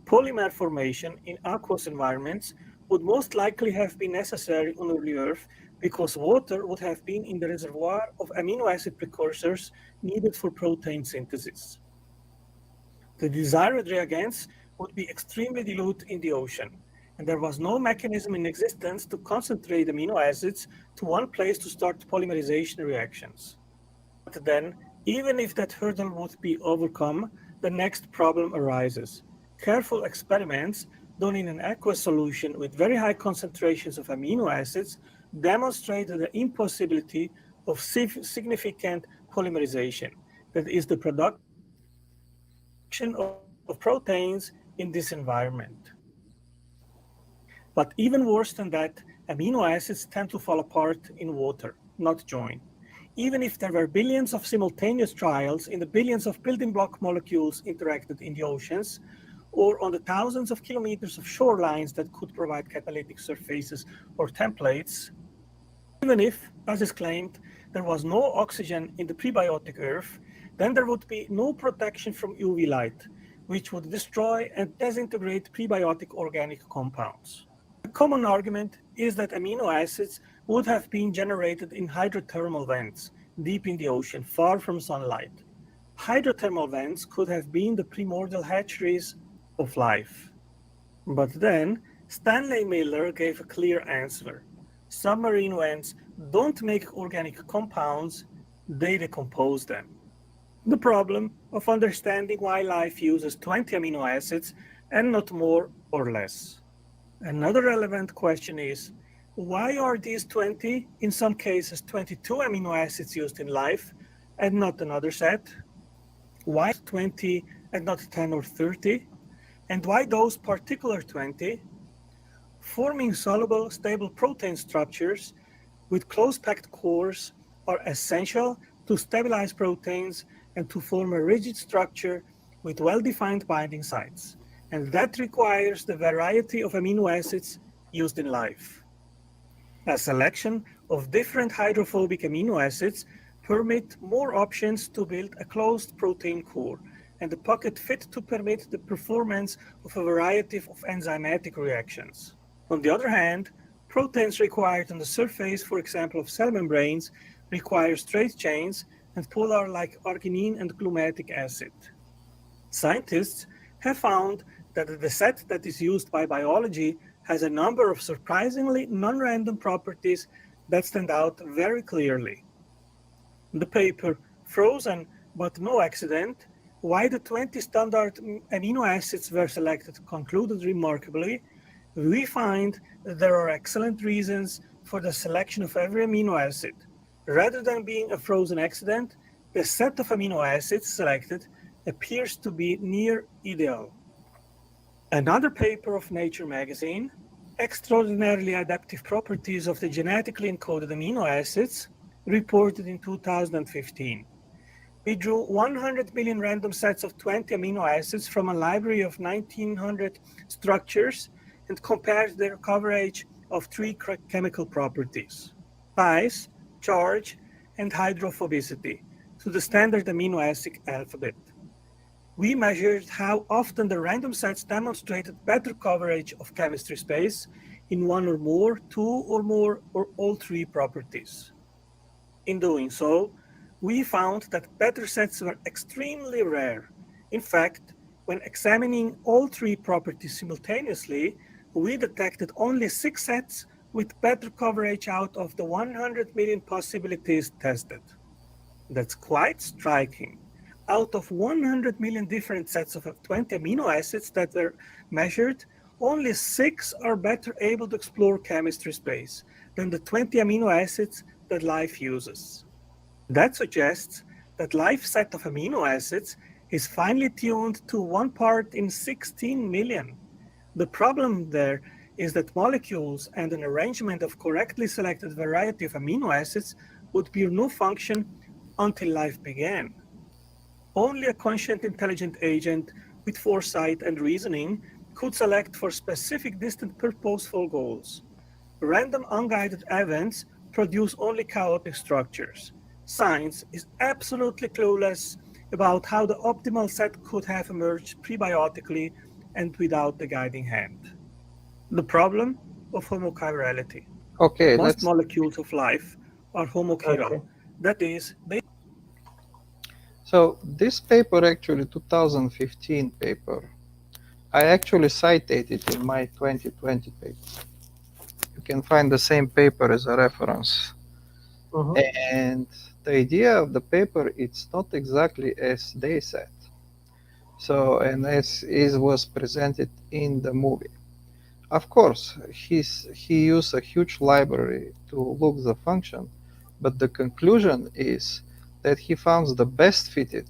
Polymer formation in aqueous environments would most likely have been necessary on early Earth because water would have been in the reservoir of amino acid precursors needed for protein synthesis. The desired reagents would be extremely dilute in the ocean, and there was no mechanism in existence to concentrate amino acids to one place to start polymerization reactions. But then, even if that hurdle would be overcome, the next problem arises. Careful experiments done in an aqueous solution with very high concentrations of amino acids demonstrated the impossibility of significant polymerization, that is, the production of proteins in this environment. But even worse than that, amino acids tend to fall apart in water, not join. Even if there were billions of simultaneous trials in the billions of building block molecules interacted in the oceans, or on the thousands of kilometers of shorelines that could provide catalytic surfaces or templates, even if, as is claimed, there was no oxygen in the prebiotic Earth, then there would be no protection from UV light, which would destroy and disintegrate prebiotic organic compounds. A common argument is that amino acids would have been generated in hydrothermal vents, deep in the ocean, far from sunlight. Hydrothermal vents could have been the primordial hatcheries of life. But then, Stanley Miller gave a clear answer. submarine vents don't make organic compounds, they decompose them. The problem of understanding why life uses 20 amino acids and not more or less. Another relevant question is, why are these 20, in some cases 22 amino acids used in life and not another set? Why 20 and not 10 or 30? And why those particular 20? Forming soluble, stable protein structures with close-packed cores are essential to stabilize proteins and to form a rigid structure with well-defined binding sites. And that requires the variety of amino acids used in life. A selection of different hydrophobic amino acids permit more options to build a closed protein core and a pocket fit to permit the performance of a variety of enzymatic reactions. On the other hand, proteins required on the surface, for example, of cell membranes, require straight chains and polar like arginine and glumatic acid. Scientists have found that the set that is used by biology has a number of surprisingly non-random properties that stand out very clearly. The paper, Frozen but No Accident, Why the 20 Standard Amino Acids Were Selected, concluded remarkably, we find that there are excellent reasons for the selection of every amino acid. Rather than being a frozen accident, the set of amino acids selected appears to be near ideal. Another paper of Nature magazine, Extraordinarily Adaptive Properties of the Genetically Encoded Amino Acids, reported in 2015. We drew 100 million random sets of 20 amino acids from a library of 1900 structures and compared their coverage of three chemical properties, size, charge, and hydrophobicity, to the standard amino acid alphabet. We measured how often the random sets demonstrated better coverage of chemistry space in one or more, two or more, or all three properties. In doing so, we found that better sets were extremely rare. In fact, when examining all three properties simultaneously, we detected only 6 sets with better coverage out of the 100 million possibilities tested. That's quite striking. Out of 100 million different sets of 20 amino acids that were measured, only 6 are better able to explore chemistry space than the 20 amino acids that life uses. That suggests that life's set of amino acids is finely tuned to 1 part in 16 million. The problem there is that molecules and an arrangement of correctly selected variety of amino acids would be of no function until life began. Only a conscient intelligent agent with foresight and reasoning could select for specific distant purposeful goals. Random unguided events produce only chaotic structures. Science is absolutely clueless about how the optimal set could have emerged prebiotically and without the guiding hand. The problem of homochirality. Okay, Most let's. molecules of life are homochiral. Okay. That is, they So this paper, actually 2015 paper, I actually cited it in my 2020 paper. You can find the same paper as a reference. Mhm. And the idea of the paper, it's not exactly as they said. So, and as it was presented in the movie. Of course, he used a huge library to look the function, but the conclusion is that he found the best fitted,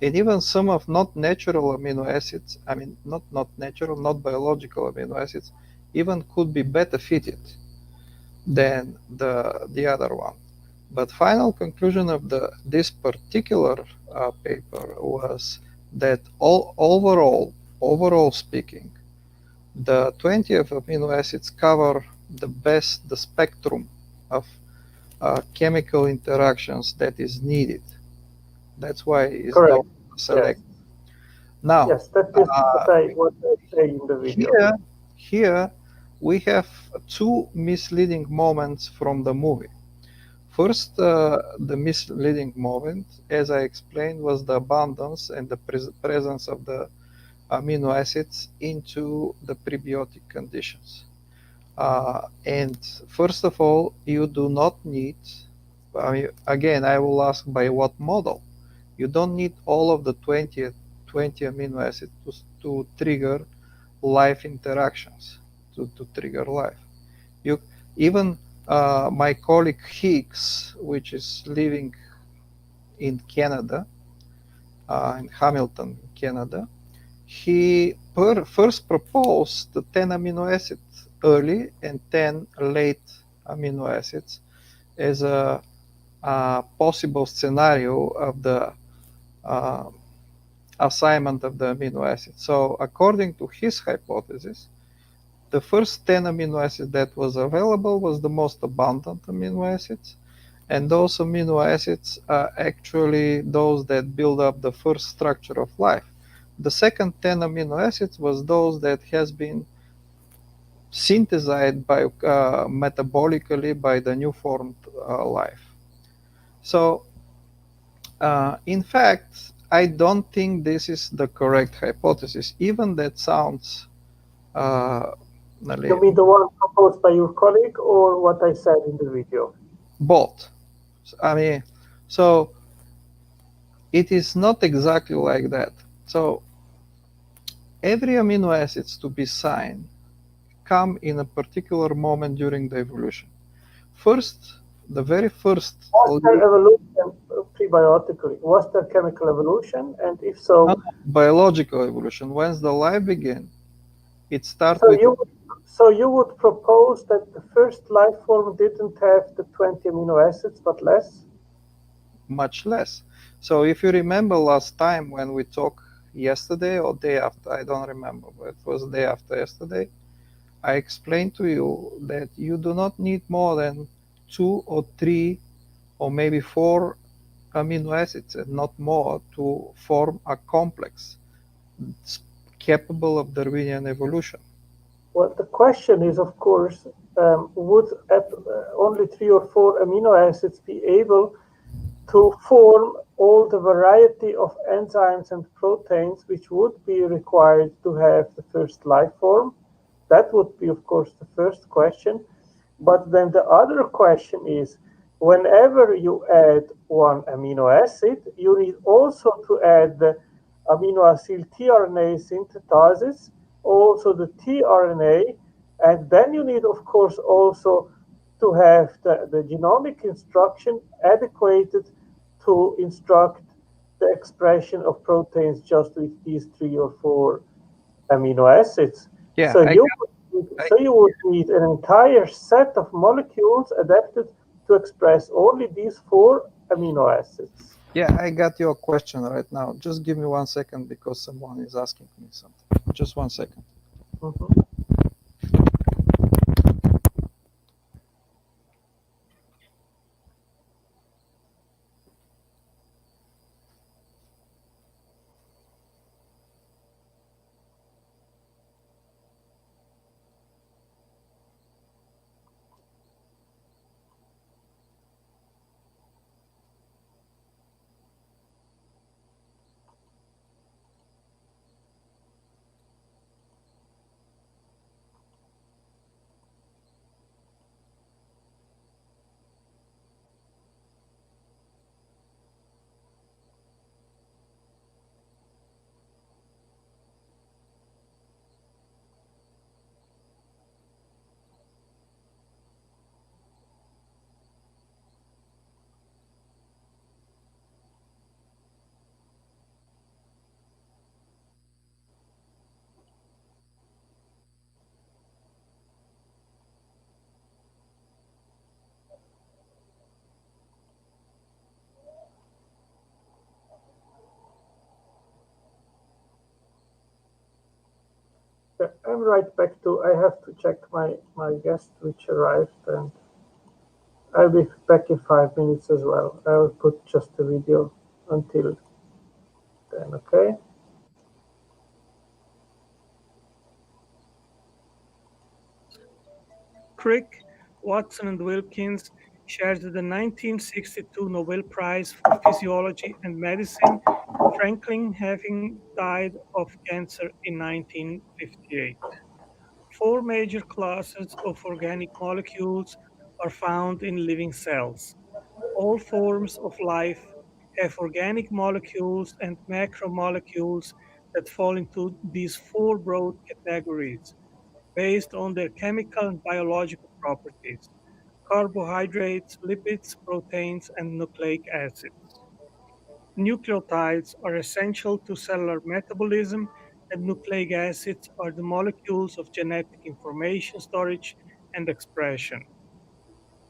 and even some of not natural amino acids, I mean not natural, not biological amino acids, even could be better fitted than the other one. But final conclusion of this particular paper was that overall speaking, the 20 of amino acids cover the spectrum of chemical interactions that is needed. That's why it's Correct. not select. Now, Yes, that is what I say in the video. here we have 2 misleading moments from the movie. First, the misleading moment, as I explained, was the abundance and the presence of the amino acids into the prebiotic conditions. And first of all, you do not need, again, I will ask by what model. You don't need all of the 20 amino acids to trigger life interactions, to trigger life. You even my colleague Higgs, which is living in Canada, in Hamilton, Canada, he first proposed the 10 amino acids early and 10 late amino acids as a possible scenario of the uh, assignment of the amino acids. So according to his hypothesis, the first 10 amino acids that was available was the most abundant amino acids. And those amino acids are actually those that build up the first structure of life. The second 10 amino acids was those that has been synthesized by metabolically by the new formed life. So in fact, I don't think this is the correct hypothesis. Even that sounds You mean the one proposed by your colleague or what I said in the video? both. I mean, so it is not exactly like that. So every amino acids to be signed come in a particular moment during the evolution. First, the very first Was there evolution prebiotically? Was there chemical evolution? And if so, biological evolution. Once the life began, it starts so with you would propose that the first life form didn't have the 20 amino acids, but less? much less. So if you remember last time when we talked yesterday or day after, I don't remember, but it was day after yesterday, I explained to you that you do not need more than 2 or 3 or maybe 4 amino acids and not more to form a complex capable of Darwinian evolution. Well, the question is, of course, would only 3 or 4 amino acids be able to form all the variety of enzymes and proteins which would be required to have the first life form? That would be, of course, the first question. But then the other question is, whenever you add one amino acid, you need also to add the aminoacyl tRNA synthetases, also the tRNA, and then you need, of course, also to have the genomic instruction adequated to instruct the expression of proteins just with these 3 or 4 amino acids. Yeah, so you would need an entire set of molecules adapted to express only these 4 amino acids. Yeah, I got your question right now. Just give me 1 second because someone is asking me something. Just 1 second. Mhm. I'm right back to, I have to check my guest which arrived, and I'll be back in 5 minutes as well. I will put just the video until then, okay? Crick, Watson, and Wilkins shared the 1962 Nobel Prize for Physiology and Medicine, Franklin having died of cancer in 1958. Four major classes of organic molecules are found in living cells. All forms of life have organic molecules and macromolecules that fall into these four broad categories based on their chemical and biological properties: carbohydrates, lipids, proteins, and nucleic acids. Nucleotides are essential to cellular metabolism, and nucleic acids are the molecules of genetic information storage and expression.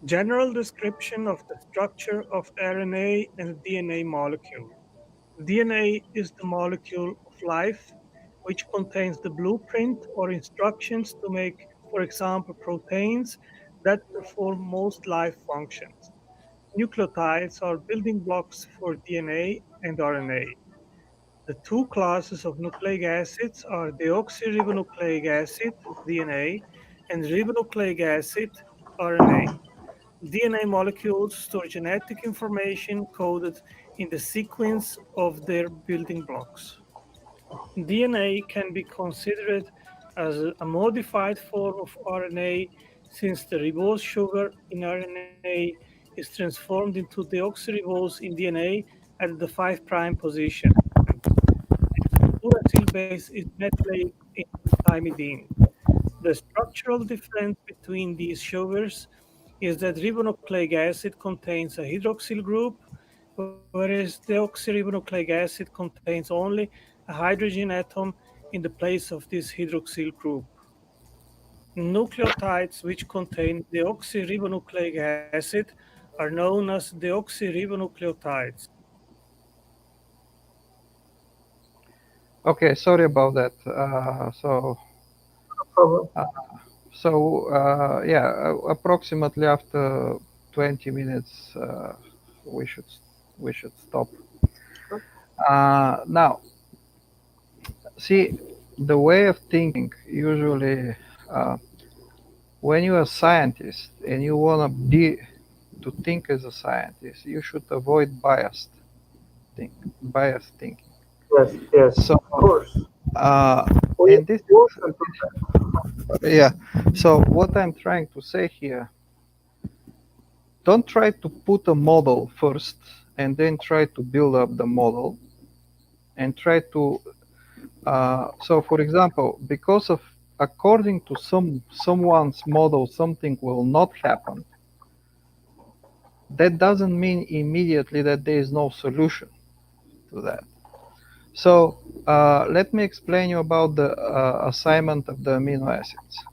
General description of the structure of the RNA and DNA molecule. DNA is the molecule of life, which contains the blueprint or instructions to make, for example, proteins that perform most life functions. Nucleotides are building blocks for DNA and RNA. The two classes of nucleic acids are deoxyribonucleic acid, DNA, and ribonucleic acid, RNA. DNA molecules store genetic information coded in the sequence of their building blocks. DNA can be considered as a modified form of RNA since the ribose sugar in RNA is transformed into deoxyribose in DNA at the 5' position. The uracil base is methylated into thymidine. The structural difference between these sugars is that ribonucleic acid contains a hydroxyl group, whereas deoxyribonucleic acid contains only a hydrogen atom in the place of this hydroxyl group. Nucleotides which contain deoxyribonucleic acid are known as deoxyribonucleotides. Okay, sorry about that. Problem. Yeah, approximately after 20 minutes, we should stop. Now, see, the way of thinking usually, when you're a scientist and you want to think as a scientist, you should avoid biased thinking. Yes, So, of course. and this, yeah. So what I'm trying to say here, don't try to put a model first and then try to build up the model and try to. So, for example, because of according to someone's model, something will not happen. That doesn't mean immediately that there is no solution to that. So let me explain you about the assignment of the amino acids.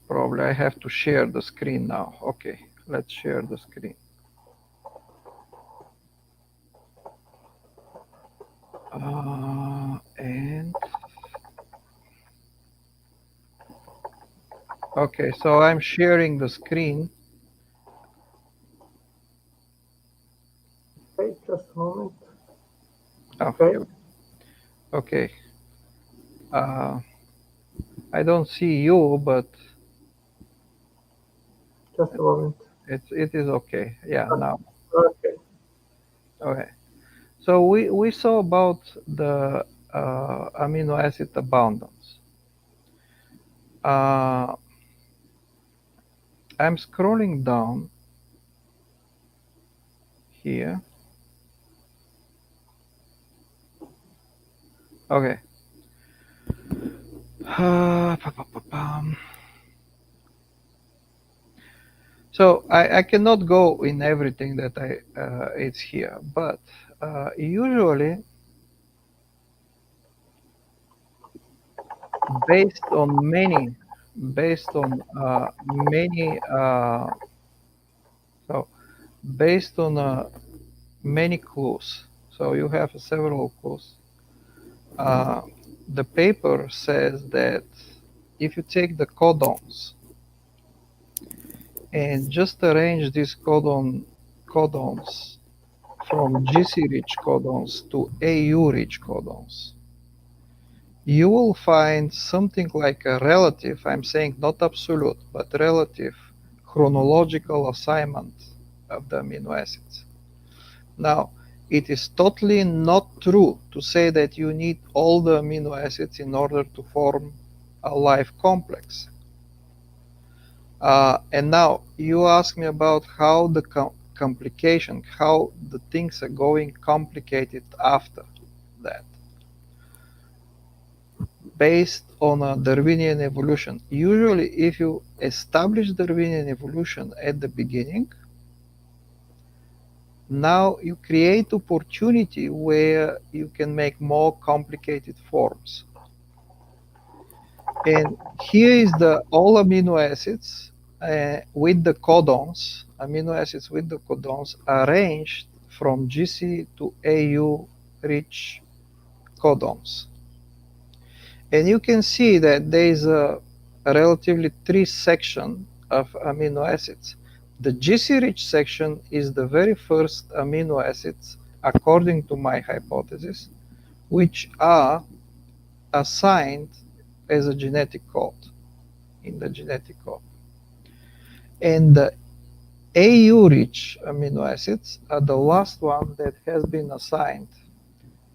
Probably I have to share the screen now. Okay, let's share the screen. And okay, so I'm sharing the screen. Okay, just a moment. Okay. Okay. I don't see you, but Just a moment. it is okay. Yeah, now. Okay. Okay. So we saw about the amino acid abundance. I'm scrolling down here. Okay. So I cannot go in everything that it's here, but usually based on many many clues. So you have several clues. The paper says that if you take the codons and just arrange these codons from GC-rich codons to AU-rich codons, you will find something like a relative, I'm saying not absolute, but relative chronological assignment of the amino acids. Now, it is totally not true to say that you need all the amino acids in order to form a life complex. And now you ask me about how the complication, how the things are going complicated after that, based on a Darwinian evolution. Usually, if you establish Darwinian evolution at the beginning, now you create opportunity where you can make more complicated forms. And here is the all amino acids with the codons, amino acids with the codons arranged from GC to AU rich codons. And you can see that there is a relatively 3 section of amino acids. The GC rich section is the very first amino acids, according to my hypothesis, which are assigned as a genetic code in the genetic code. And the AU rich amino acids are the last one that has been assigned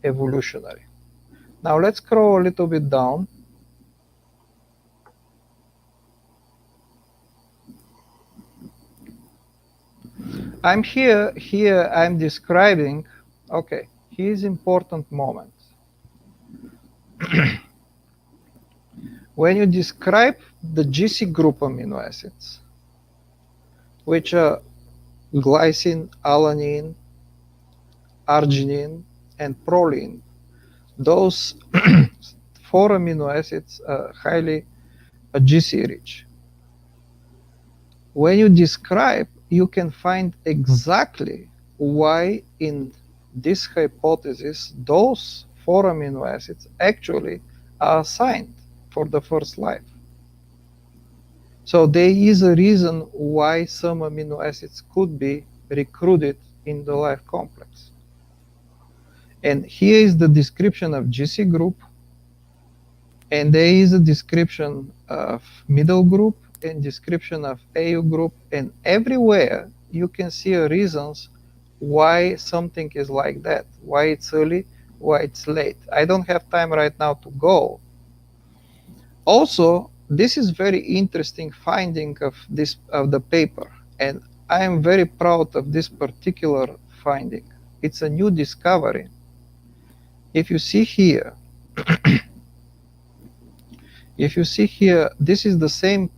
evolutionary. Now let's scroll a little bit down. I'm here I'm describing, okay, here's important moment. When you describe the GC group amino acids, which are glycine, alanine, arginine, and proline, those 4 amino acids are highly GC rich. When you describe, you can find exactly why in this hypothesis those 4 amino acids actually are assigned for the first life. So there is a reason why some amino acids could be recruited in the life complex. And here is the description of GC group, and there is a description of middle group and description of AU group, and everywhere you can see reasons why something is like that, why it's early, why it's late. I don't have time right now to go. Also, this is very interesting finding of the paper, and I am very proud of this particular finding. It's a new discovery. If you see here, this is the same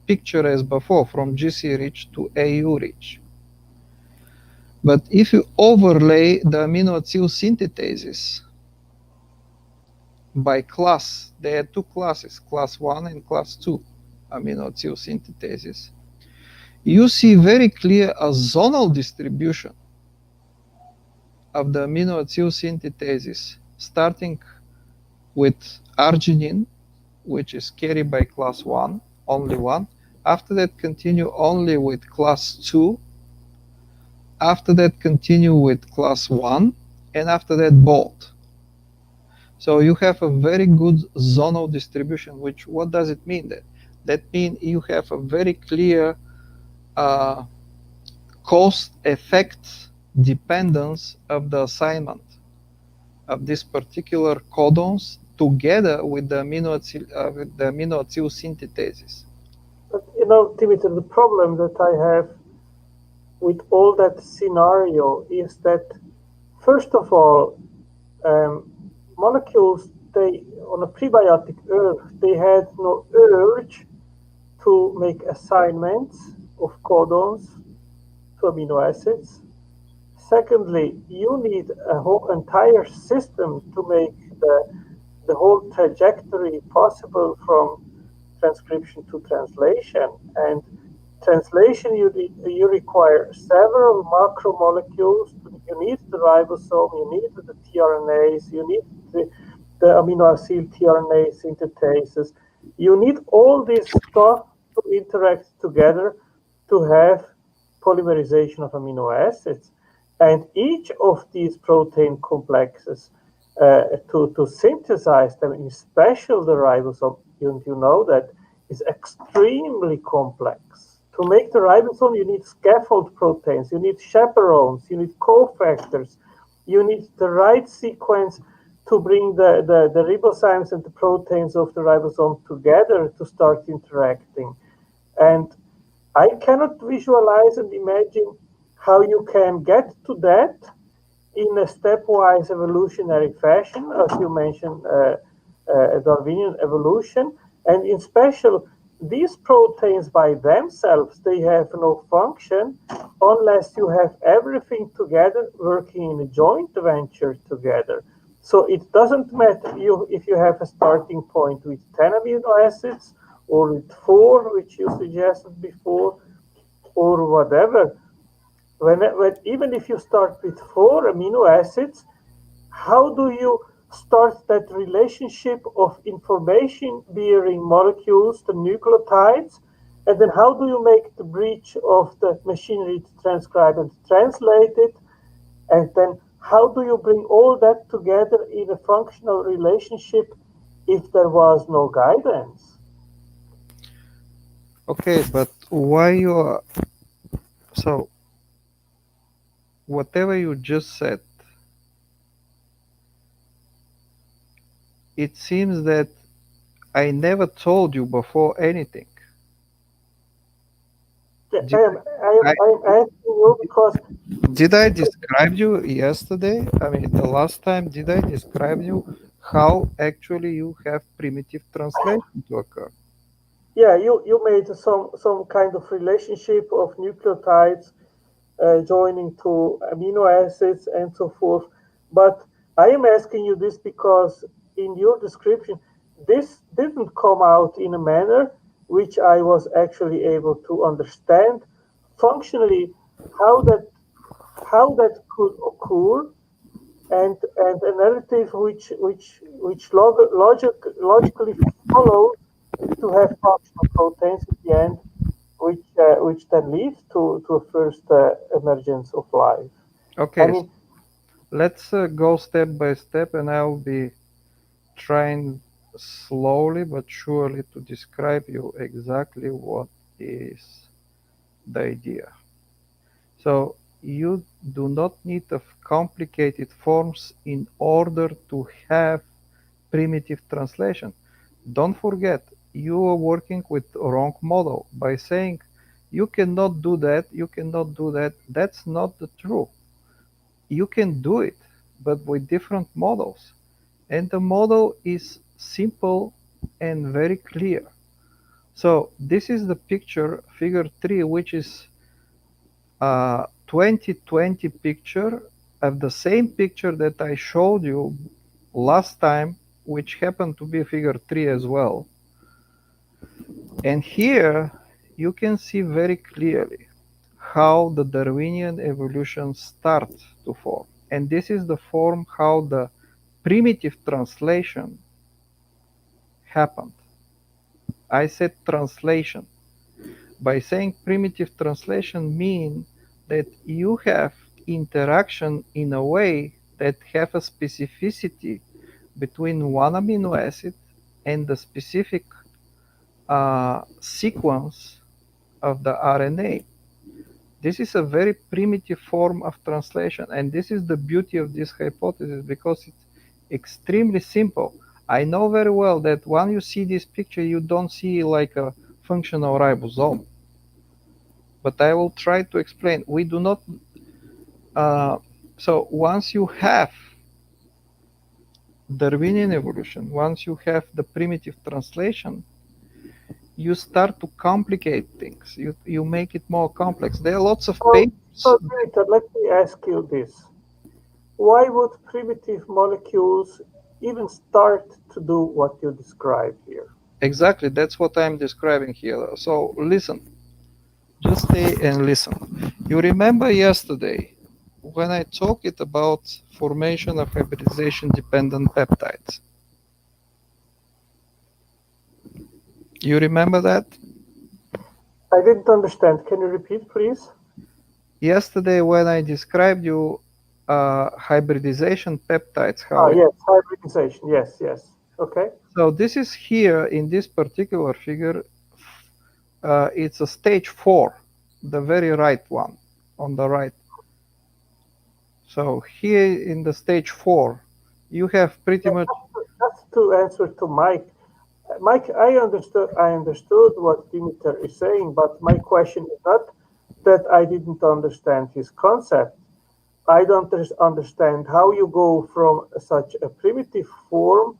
picture as before, from GC rich to AU rich. But if you overlay the amino acid synthetases by class, there are 2 classes, class 1 and class 2 amino acid synthetases, you see very clear a zonal distribution of the amino acid synthetases, starting with arginine, which is carried by class 1, only 1. After that, continue only with class 2. After that, continue with class 1. And after that, both. So you have a very good zonal distribution, which, what does it mean? That means you have a very clear cause-effect dependence of the assignment of this particular codons together with the amino acid synthetases. But you know, Dmiter, the problem that I have with all that scenario is that, first of all, molecules, they, on a prebiotic Earth, they had no urge to make assignments of codons to amino acids. Secondly, you need a whole entire system to make the whole trajectory possible from transcription to translation. And translation, you require several macromolecules. You need the ribosome, you need the tRNAs, you need the amino acid tRNA synthetases. You need all this stuff to interact together to have polymerization of amino acids. And each of these protein complexes, to synthesize them, especially the ribosome, you know that, is extremely complex. To make the ribosome, you need scaffold proteins, you need chaperones, you need cofactors, You need the right sequence to bring the ribozymes and the proteins of the ribosome together to start interacting. And I cannot visualize and imagine how you can get to that in a stepwise evolutionary fashion, as you mentioned, Darwinian evolution. And in special, these proteins by themselves, they have no function unless you have everything together working in a joint venture together. So it doesn't matter if you have a starting point with 10 amino acids or with 4, which you suggested before, or whatever. Even if you start with 4 amino acids, how do you start that relationship of information bearing molecules, the nucleotides, and then how do you make the bridge of the machinery to transcribe and translate it, and then how do you bring all that together in a functional relationship if there was no guidance? Okay, but why you are so whatever you just said, it seems that I never told you before anything. Did I am asking you because did I describe you yesterday? I mean, the last time, did I describe you how actually you have primitive translation to occur? yeah, you made some kind of relationship of nucleotides joining to amino acids and so forth. But I am asking you this because in your description, this didn't come out in a manner which I was actually able to understand functionally how that could occur, and a narrative which logically follows to have functional proteins at the end, which then leads to a first emergence of life. I Okay, mean, let's go step by step, and I'll be trying slowly but surely to describe you exactly what is the idea. So you do not need of complicated forms in order to have primitive translation. Don't forget, you are working with wrong model by saying you cannot do that, you cannot do that. That's not the truth. You can do it, but with different models. And the model is simple and very clear. So this is the picture, figure 3, which is a 2020 picture of the same picture that I showed you last time, which happened to be figure 3 as well. And here you can see very clearly how the Darwinian evolution starts to form. And this is the form how the primitive translation happened. I said translation. By saying primitive translation mean that you have interaction in a way that have a specificity between one amino acid and the specific sequence of the RNA. This is a very primitive form of translation, and this is the beauty of this hypothesis because it's extremely simple. I know very well that when you see this picture, you don't see like a functional ribosome. But I will try to explain. We do not. So once you have Darwinian evolution, once you have the primitive translation, you start to complicate things. You make it more complex. There are lots of papers. so Dmiter, let me ask you this. Why would primitive molecules even start to do what you describe here? Exactly, that's what I'm describing here. So listen, just stay and listen. You remember yesterday when I talked about formation of hybridization dependent peptides? You remember that? I didn't understand. Can you repeat, please? Yesterday when I described you hybridization peptides, how yes, hybridization. Yes. Okay. so this is here in this particular figure. It's a stage 4, the very right one on the right. So here in the stage 4, you have pretty much. That's to answer to Mike. Mike, I understood what Dmiter is saying, but my question is not that I didn't understand his concept. I don't understand how you go from such a primitive form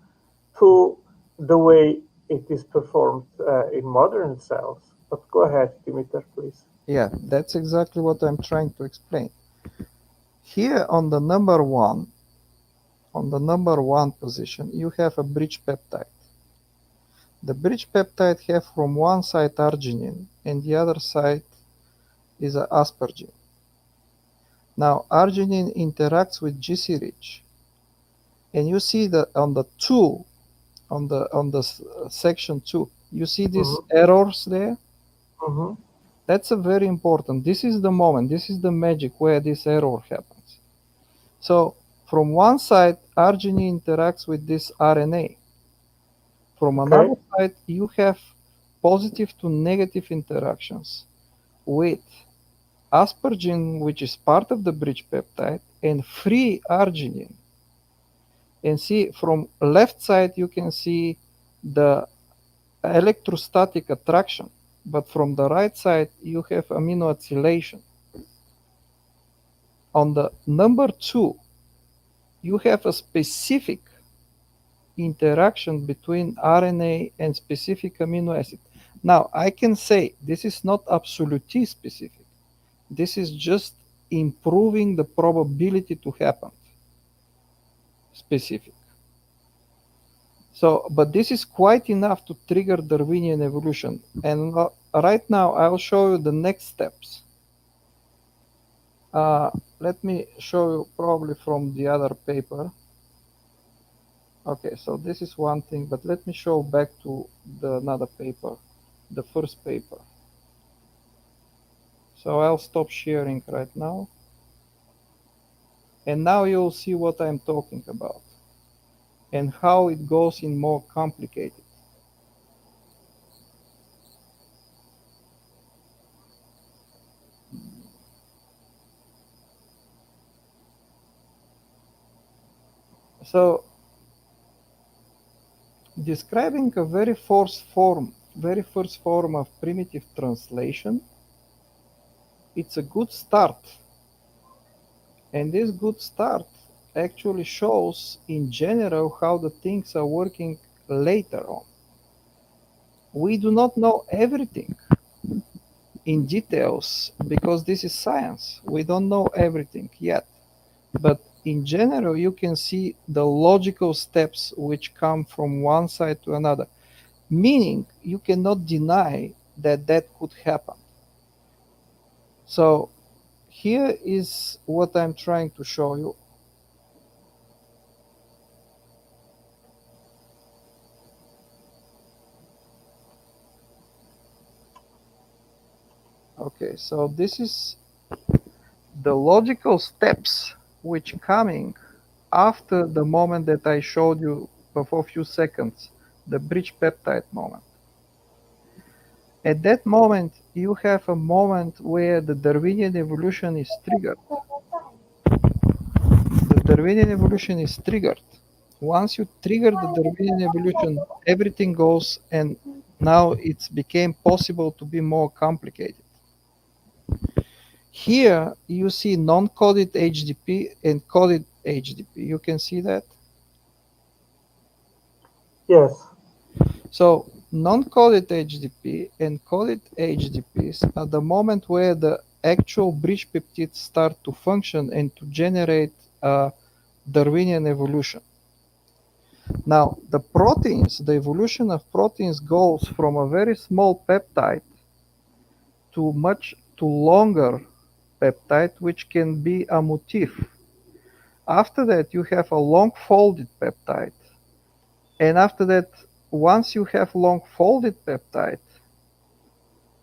to the way it is performed in modern cells. But go ahead, Dmiter, please. Yeah, that's exactly what I'm trying to explain. Here on the number 1, position, you have a bridge peptide. The bridge peptide have from one side arginine and the other side is aspargine. Now arginine interacts with GC-rich, and you see that on the 2, on the section 2, you see these errors there. That's a very important. This is the moment. This is the magic where this error happens. So from one side, arginine interacts with this RNA. From another side, you have positive to negative interactions with aspargine, which is part of the bridge peptide, and free arginine. And see, from left side, you can see the electrostatic attraction, but from the right side, you have amino acylation. On the number 2, you have a specific interaction between RNA and specific amino acid. Now, I can say this is not absolutely specific. This is just improving the probability to happen. Specific. So, but this is quite enough to trigger Darwinian evolution. And right now, I'll show you the next steps. Let me show you probably from the other paper. Okay, so this is one thing, but let me show back to another paper, the first paper. So I'll stop sharing right now. And now you'll see what I'm talking about and how it goes in more complicated. So describing a very first form of primitive translation, it's a good start. And this good start actually shows in general how the things are working later on. We do not know everything in details because this is science. We don't know everything yet. But in general, you can see the logical steps which come from one side to another, meaning you cannot deny that that could happen. So here is what I'm trying to show you. Okay, so this is the logical steps which coming after the moment that I showed you before a few seconds, the bridge peptide moment. At that moment, you have a moment where the Darwinian evolution is triggered. The Darwinian evolution is triggered. Once you trigger the Darwinian evolution, everything goes, and now it's became possible to be more complicated. Here you see non-coded HDP and coded HDP. You can see that? Yes. So non-coded HDP and coded HDPs are the moment where the actual bridge peptides start to function and to generate a Darwinian evolution. Now, the proteins, the evolution of proteins goes from a very small peptide to much longer peptide, which can be a motif. After that, you have a long folded peptide. And after that, once you have long folded peptide,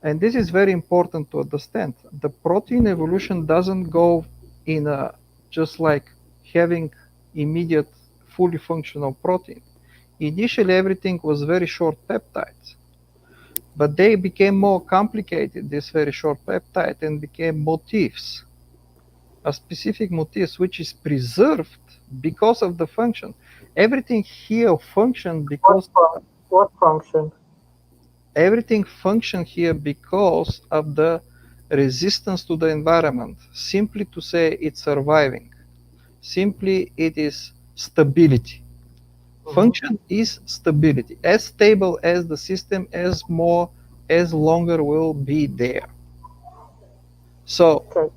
and this is very important to understand, the protein evolution doesn't go in a just like having immediate fully functional protein. Initially, everything was very short peptides, but they became more complicated, this very short peptide, and became motifs. a specific motif which is preserved because of the function. Everything here functioned because What function? everything functioned here because of the resistance to the environment. Simply to say it's surviving. Simply it is stability. Function is stability. As stable as the system, as longer will be there. So Okay.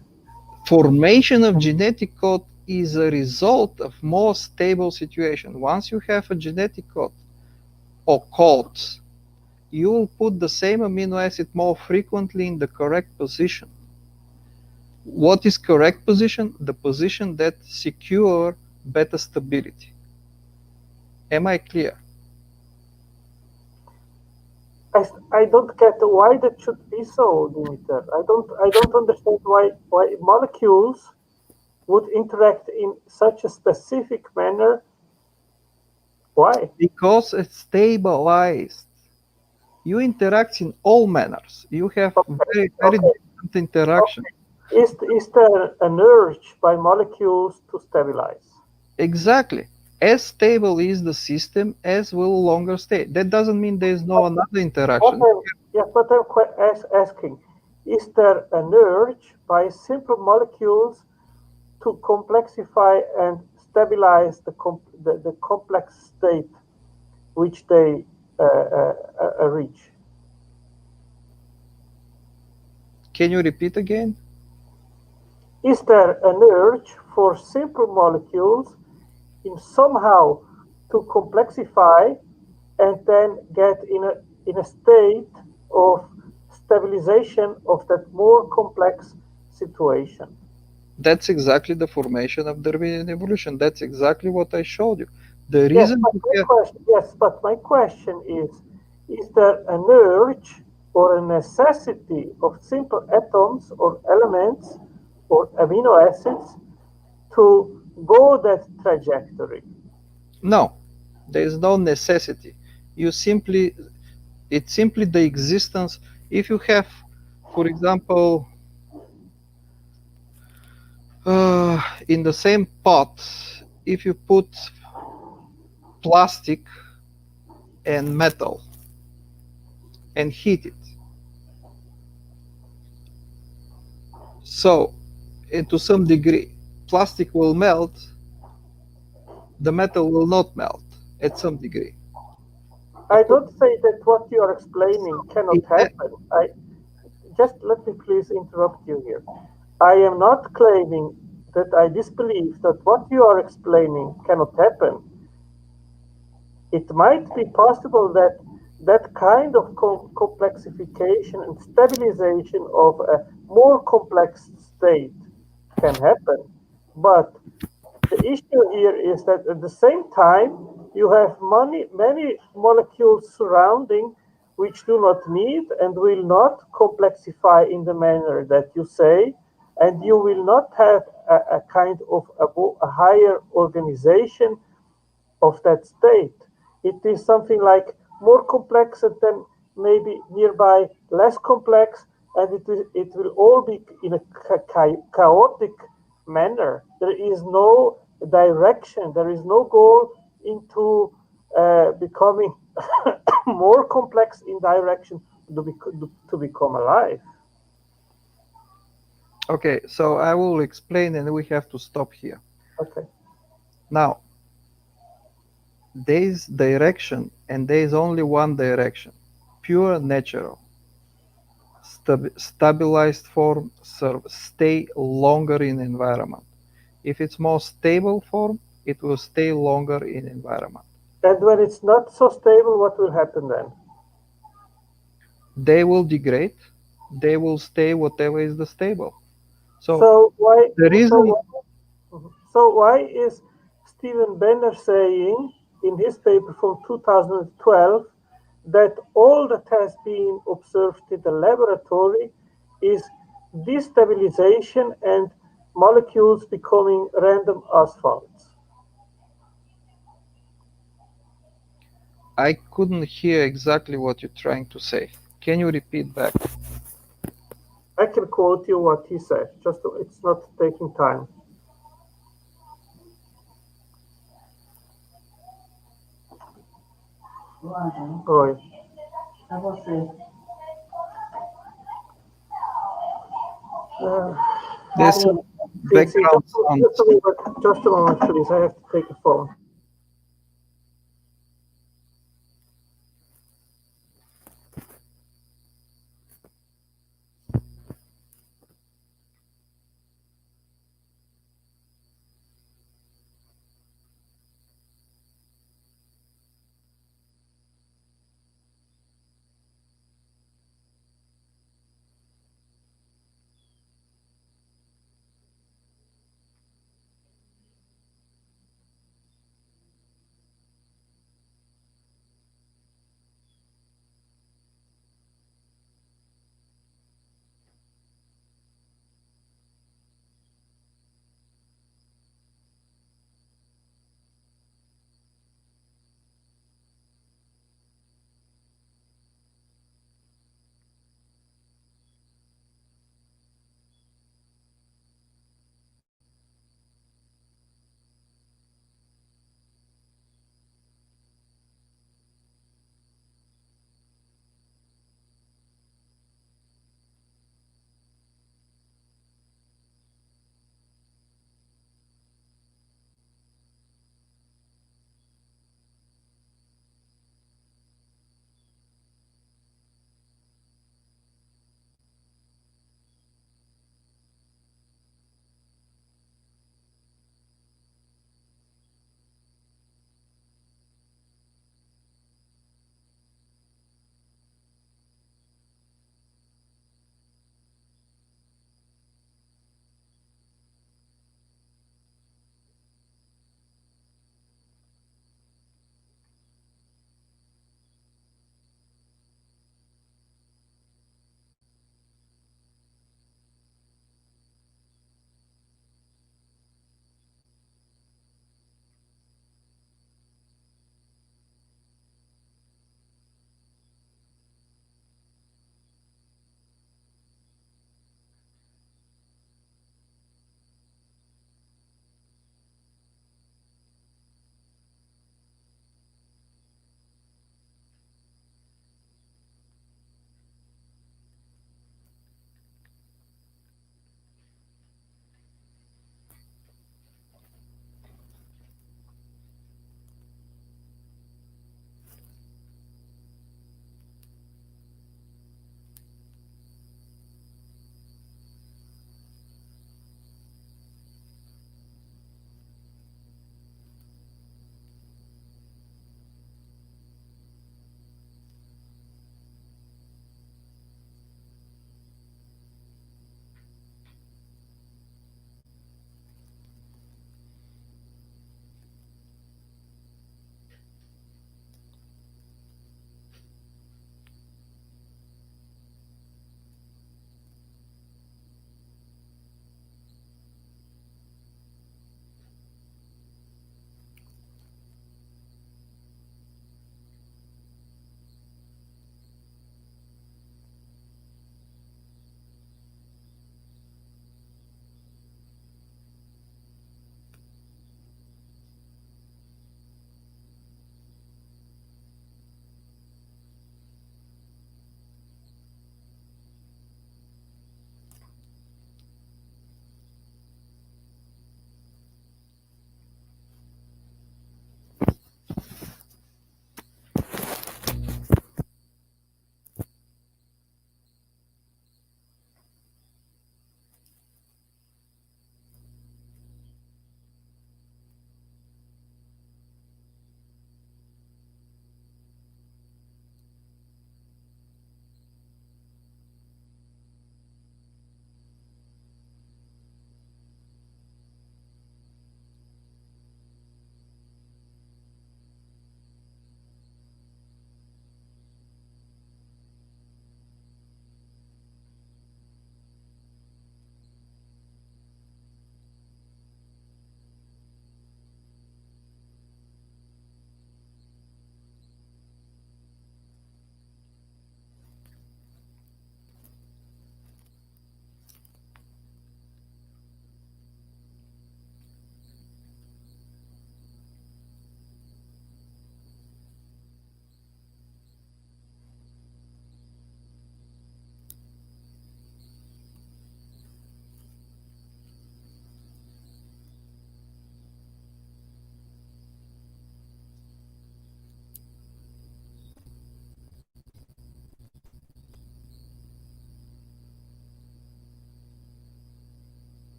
formation of genetic code is a result of more stable situation. Once you have a genetic code or codes, you will put the same amino acid more frequently in the correct position. What is correct position? The position that secure better stability. Am I clear? I don't get why that should be so, Dmiter. I don't understand why molecules would interact in such a specific manner. Why? Because it's stabilized. You interact in all manners. You have very different interaction. Is there an urge by molecules to stabilize? Exactly. As stable is the system, as will longer stay. That doesn't mean there is no another interaction. Yes, but I'm asking, is there an urge by simple molecules to complexify and stabilize the complex state which they reach? Can you repeat again? Is there an urge for simple molecules in somehow to complexify and then get in a state of stabilization of that more complex situation? That's exactly the formation of Darwinian evolution. That's exactly what I showed you. The reason but my question is there an urge or a necessity of simple atoms or elements or amino acids to go that trajectory? No, there is no necessity. It's simply the existence. If you have, for example, in the same pot, if you put plastic and metal and heat it, so to some degree plastic will melt, the metal will not melt at some degree. I don't say that what you are explaining cannot happen. Just let me please interrupt you here. I am not claiming that I disbelieve that what you are explaining cannot happen. It might be possible that that kind of complexification and stabilization of a more complex state can happen. But the issue here is that at the same time, you have many molecules surrounding which do not need and will not complexify in the manner that you say, and you will not have a kind of a higher organization of that state. It is something like more complex than maybe nearby less complex, and it will all be in a chaotic manner. There is no direction, there is no goal into becoming more complex in direction to become alive. Okay, so I will explain and we have to stop here. Okay. Now, there is direction and there is only one direction, pure natural. Stabilized form stay longer in environment. If it's more stable form, it will stay longer in environment. And when it's not so stable, what will happen then? They will degrade. They will stay whatever is the stable. So why? The reason. So why is Stephen Benner saying in his paper from 2012 that all that has been observed in the laboratory is destabilization and molecules becoming random asphalts? I couldn't hear exactly what you're trying to say. Can you repeat back? I can quote you what he said. Just it's not taking time. Oi. É você. There's Sim, some sim, background sound. just a moment, please. I have to take a phone.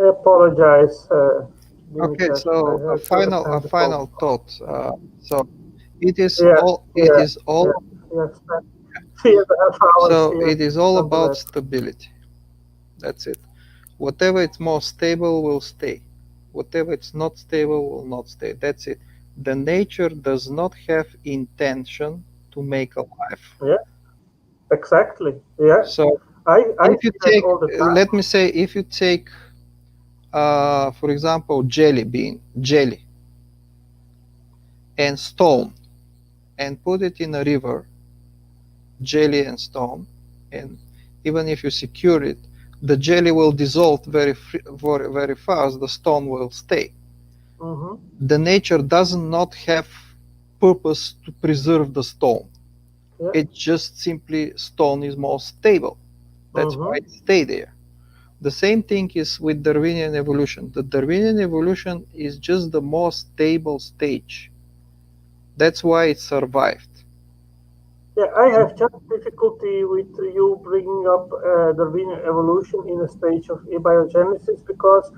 apologize. Okay, Dmiter. so I a have to final attend the final call. thought. So it is Yeah, all it yeah, is all yeah. We have spent 3.5 hours so here. it is all about Nonetheless. stability. That's it. Whatever it's more stable will stay. Whatever it's not stable will not stay. That's it. The nature does not have intention to make a life. Yeah, exactly. Yeah, So I if you see that take, all the time. let me say, if you take, for example, jelly, and stone, and put it in a river, jelly and stone, and even if you secure it, the jelly will dissolve very fast. The stone will stay. The nature does not have purpose to preserve the stone. Yeah. It's just simply stone is more stable. That's why it stay there. The same thing is with Darwinian evolution. The Darwinian evolution is just the more stable stage. That's why it survived. Yeah, I have just difficulty with you bringing up Darwinian evolution in a stage of abiogenesis because,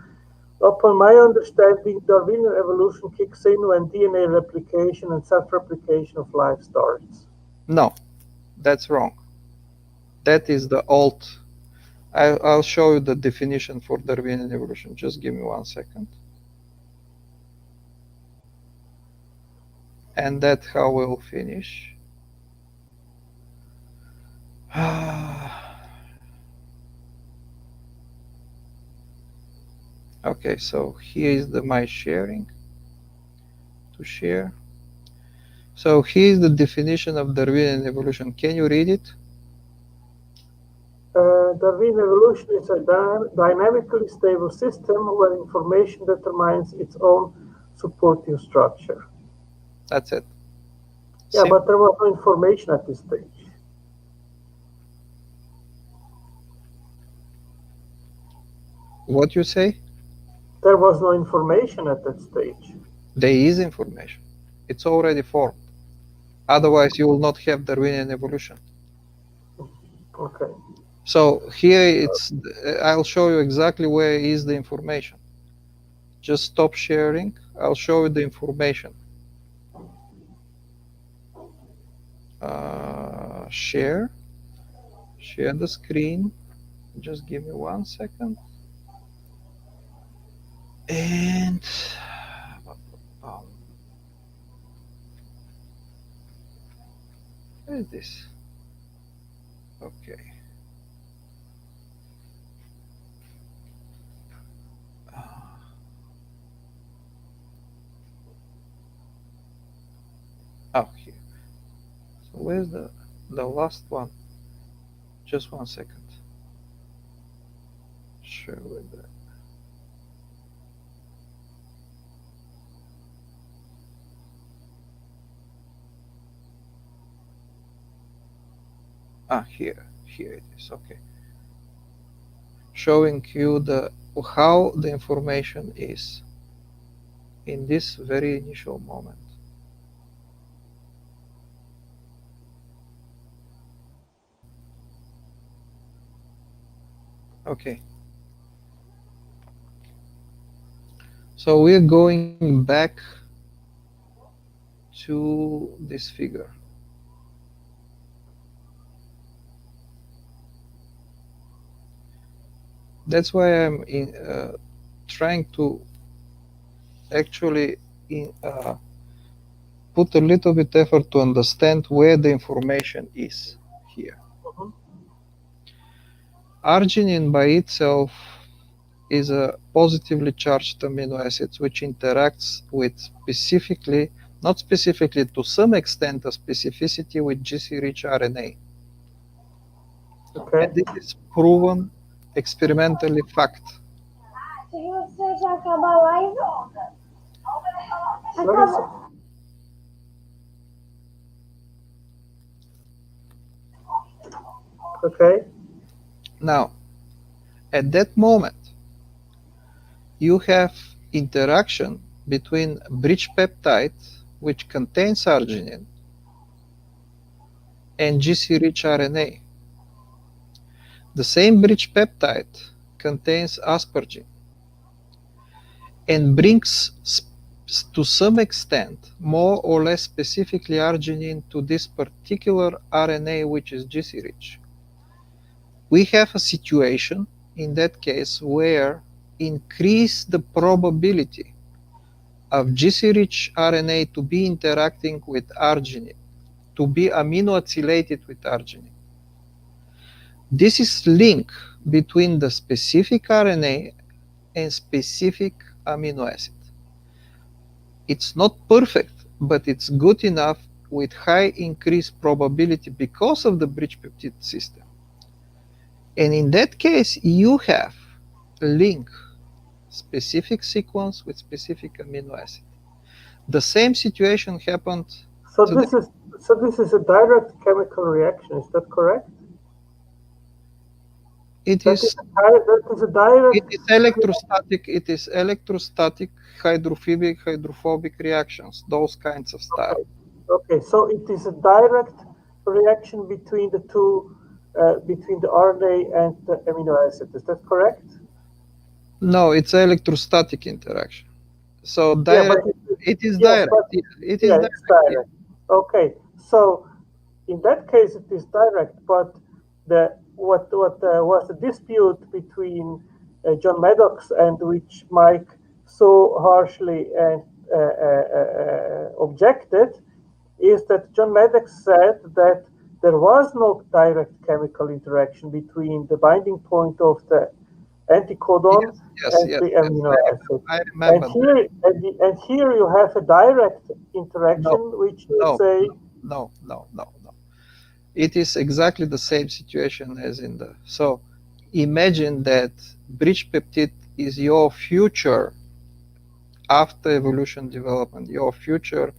upon my understanding, Darwinian evolution kicks in when DNA replication and self-replication of life starts. No, that's wrong. That is the old. I'll show you the definition for Darwinian evolution. Just give me 1 second. And that's how we'll finish. Okay, so here is my sharing to share. So here is the definition of Darwinian evolution. Can you read it? Darwinian evolution is a dynamically stable system where information determines its own supporting structure. That's it. Yeah, but there was no information at this stage. What you say? There was no information at that stage. There is information. It's already formed. Otherwise, you will not have Darwinian evolution. Okay. So here I'll show you exactly where is the information. Just stop sharing. I'll show you the information. Share the screen. Just give me 1 second. And where is this? Okay. Oh, here. So where's the last one? Just 1 second. Share with that. Here it is. Okay. Showing you how the information is in this very initial moment. Okay. So we're going back to this figure. That's why I'm trying to actually put a little bit effort to understand where the information is here. Arginine by itself is a positively charged amino acid which interacts with not specifically, to some extent, a specificity with GC-rich RNA. Okay. And this is proven experimentally fact. Okay. Now, at that moment, you have interaction between bridge peptide, which contains arginine, and GC-rich RNA. The same bridge peptide contains aspargine. and brings to some extent more or less specifically arginine to this particular RNA, which is GC rich. We have a situation in that case where increase the probability of GC rich RNA to be interacting with arginine, to be amino acylated with arginine. This is link between the specific RNA and specific amino acid. It's not perfect, but it's good enough with high increased probability because of the bridge peptide system. And in that case, you have a link, specific sequence with specific amino acid. The same situation happened. So this is a direct chemical reaction. Is that correct? It That is is a direct. It is electrostatic. It is electrostatic, hydrophobic reactions. Those kinds of stuff. Okay, so it is a direct reaction between the two, between the RNA and the amino acid. Is that correct? No, it's electrostatic interaction. So direct. It is direct. It is direct. Direct. Okay, so in that case it is direct, but what was the dispute between John Maddox and which Mike so harshly objected is that John Maddox said that there was no direct chemical interaction between the binding point of the anticodon and the amino acid. I remember. And here you have a direct interaction, which you say. No. It is exactly the same situation as in the. So imagine that bridge peptide is your future after evolution development, your future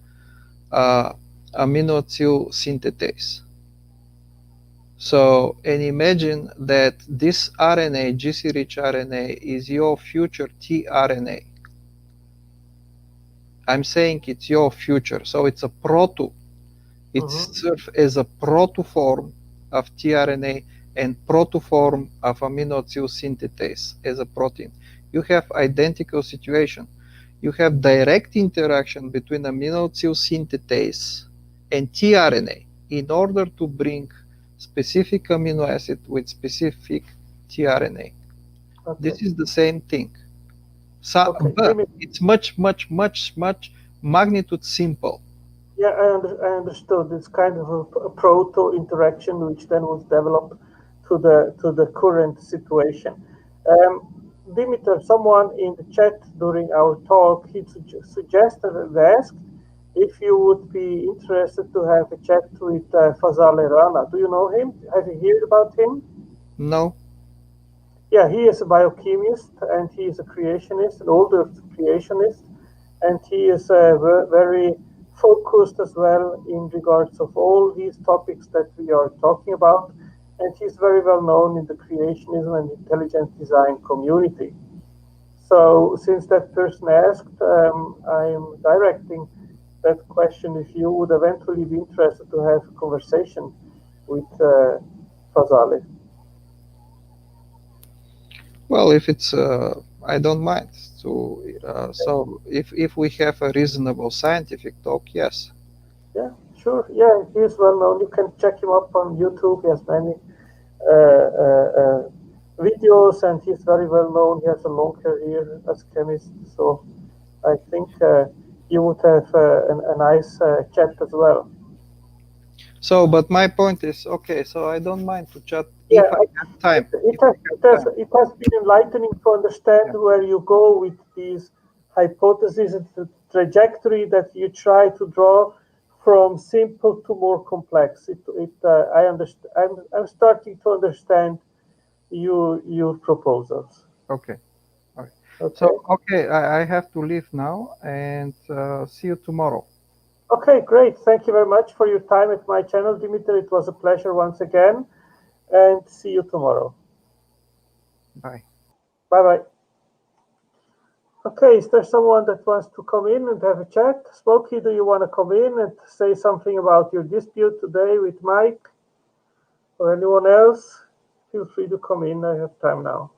amino acyl synthetase. So, and imagine that this RNA, GC-rich RNA, is your future tRNA. I'm saying it's your future, so it's a proto. It serves as a protoform of tRNA and protoform of amino acyl synthetase as a protein. You have identical situation. You have direct interaction between amino acyl synthetase and tRNA in order to bring specific amino acid with specific tRNA. Okay. This is the same thing. So, but it's much magnitude simple. Yeah, I understood. It's kind of a proto interaction which then was developed to the current situation. Dmiter, someone in the chat during our talk, he suggested and asked if you would be interested to have a chat with Fazale Rana. Do you know him? Have you heard about him? No. Yeah, he is a biochemist and he is a creationist, an older creationist, and he is very focused as well in regards of all these topics that we are talking about. And he's very well known in the creationism and intelligent design community. So since that person asked, I am directing that question if you would eventually be interested to have a conversation with Fazale. Well, if it's, I don't mind. So if we have a reasonable scientific talk, yes. Yeah, sure. Yeah, he's well known. You can check him up on YouTube. He has many videos, and he's very well known. He has a long career as a chemist, so I think you would have a nice chat as well. So, but my point is, okay, so I don't mind to chat if I have time. It has been enlightening to understand where you go with these hypotheses and the trajectory that you try to draw from simple to more complex. I understand. I'm starting to understand your proposals. Okay. All right. Okay. So, okay, I have to leave now and see you tomorrow. Okay, great. Thank you very much for your time at my channel, Dmiter. It was a pleasure once again, and see you tomorrow. Bye. Bye-bye. Okay, is there someone that wants to come in and have a chat? Smokey, do you want to come in and say something about your dispute today with Mike? Or anyone else? Feel free to come in. I have time now.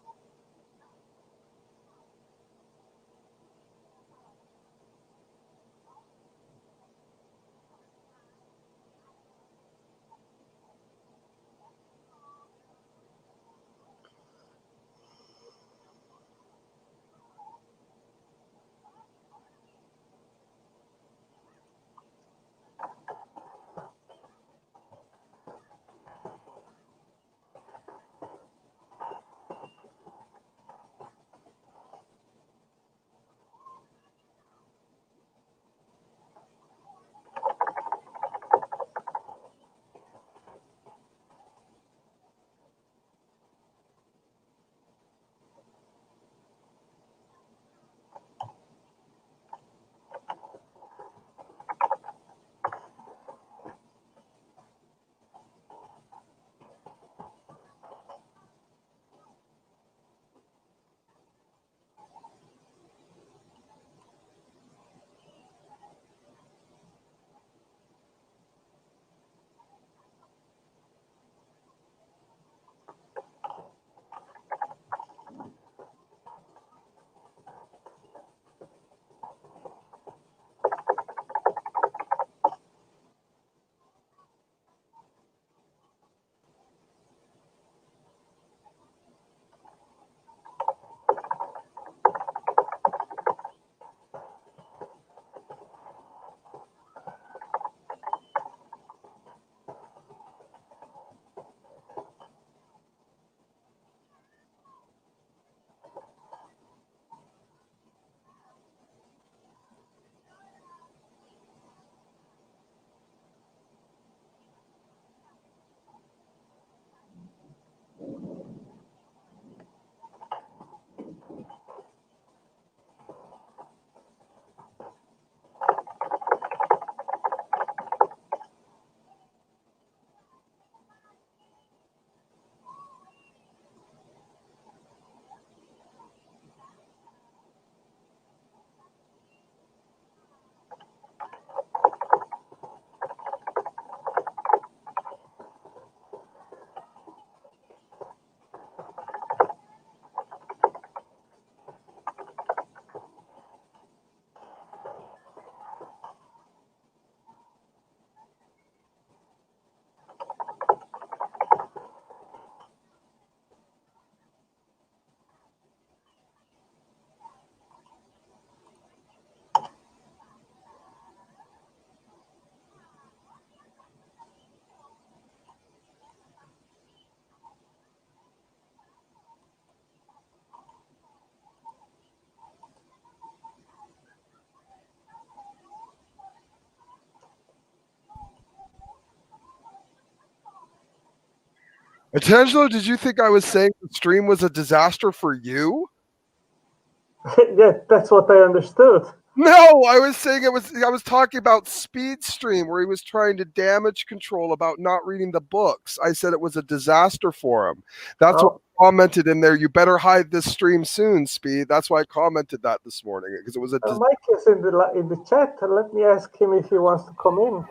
Otangelo, did you think I was saying the stream was a disaster for you? Yeah, that's what I understood. No, I was saying I was talking about Speed Stream, where he was trying to damage control about not reading the books. I said it was a disaster for him. That's what I commented in there. You better hide this stream soon, Speed. That's why I commented that this morning, because it was a Mike is in the chat. Let me ask him if he wants to come in.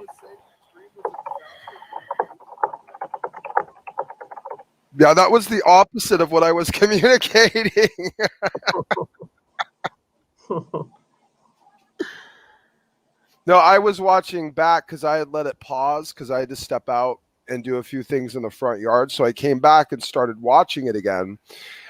Yeah, that was the opposite of what I was communicating. No, I was watching back because I had let it pause because I had to step out and do a few things in the front yard. So I came back and started watching it again.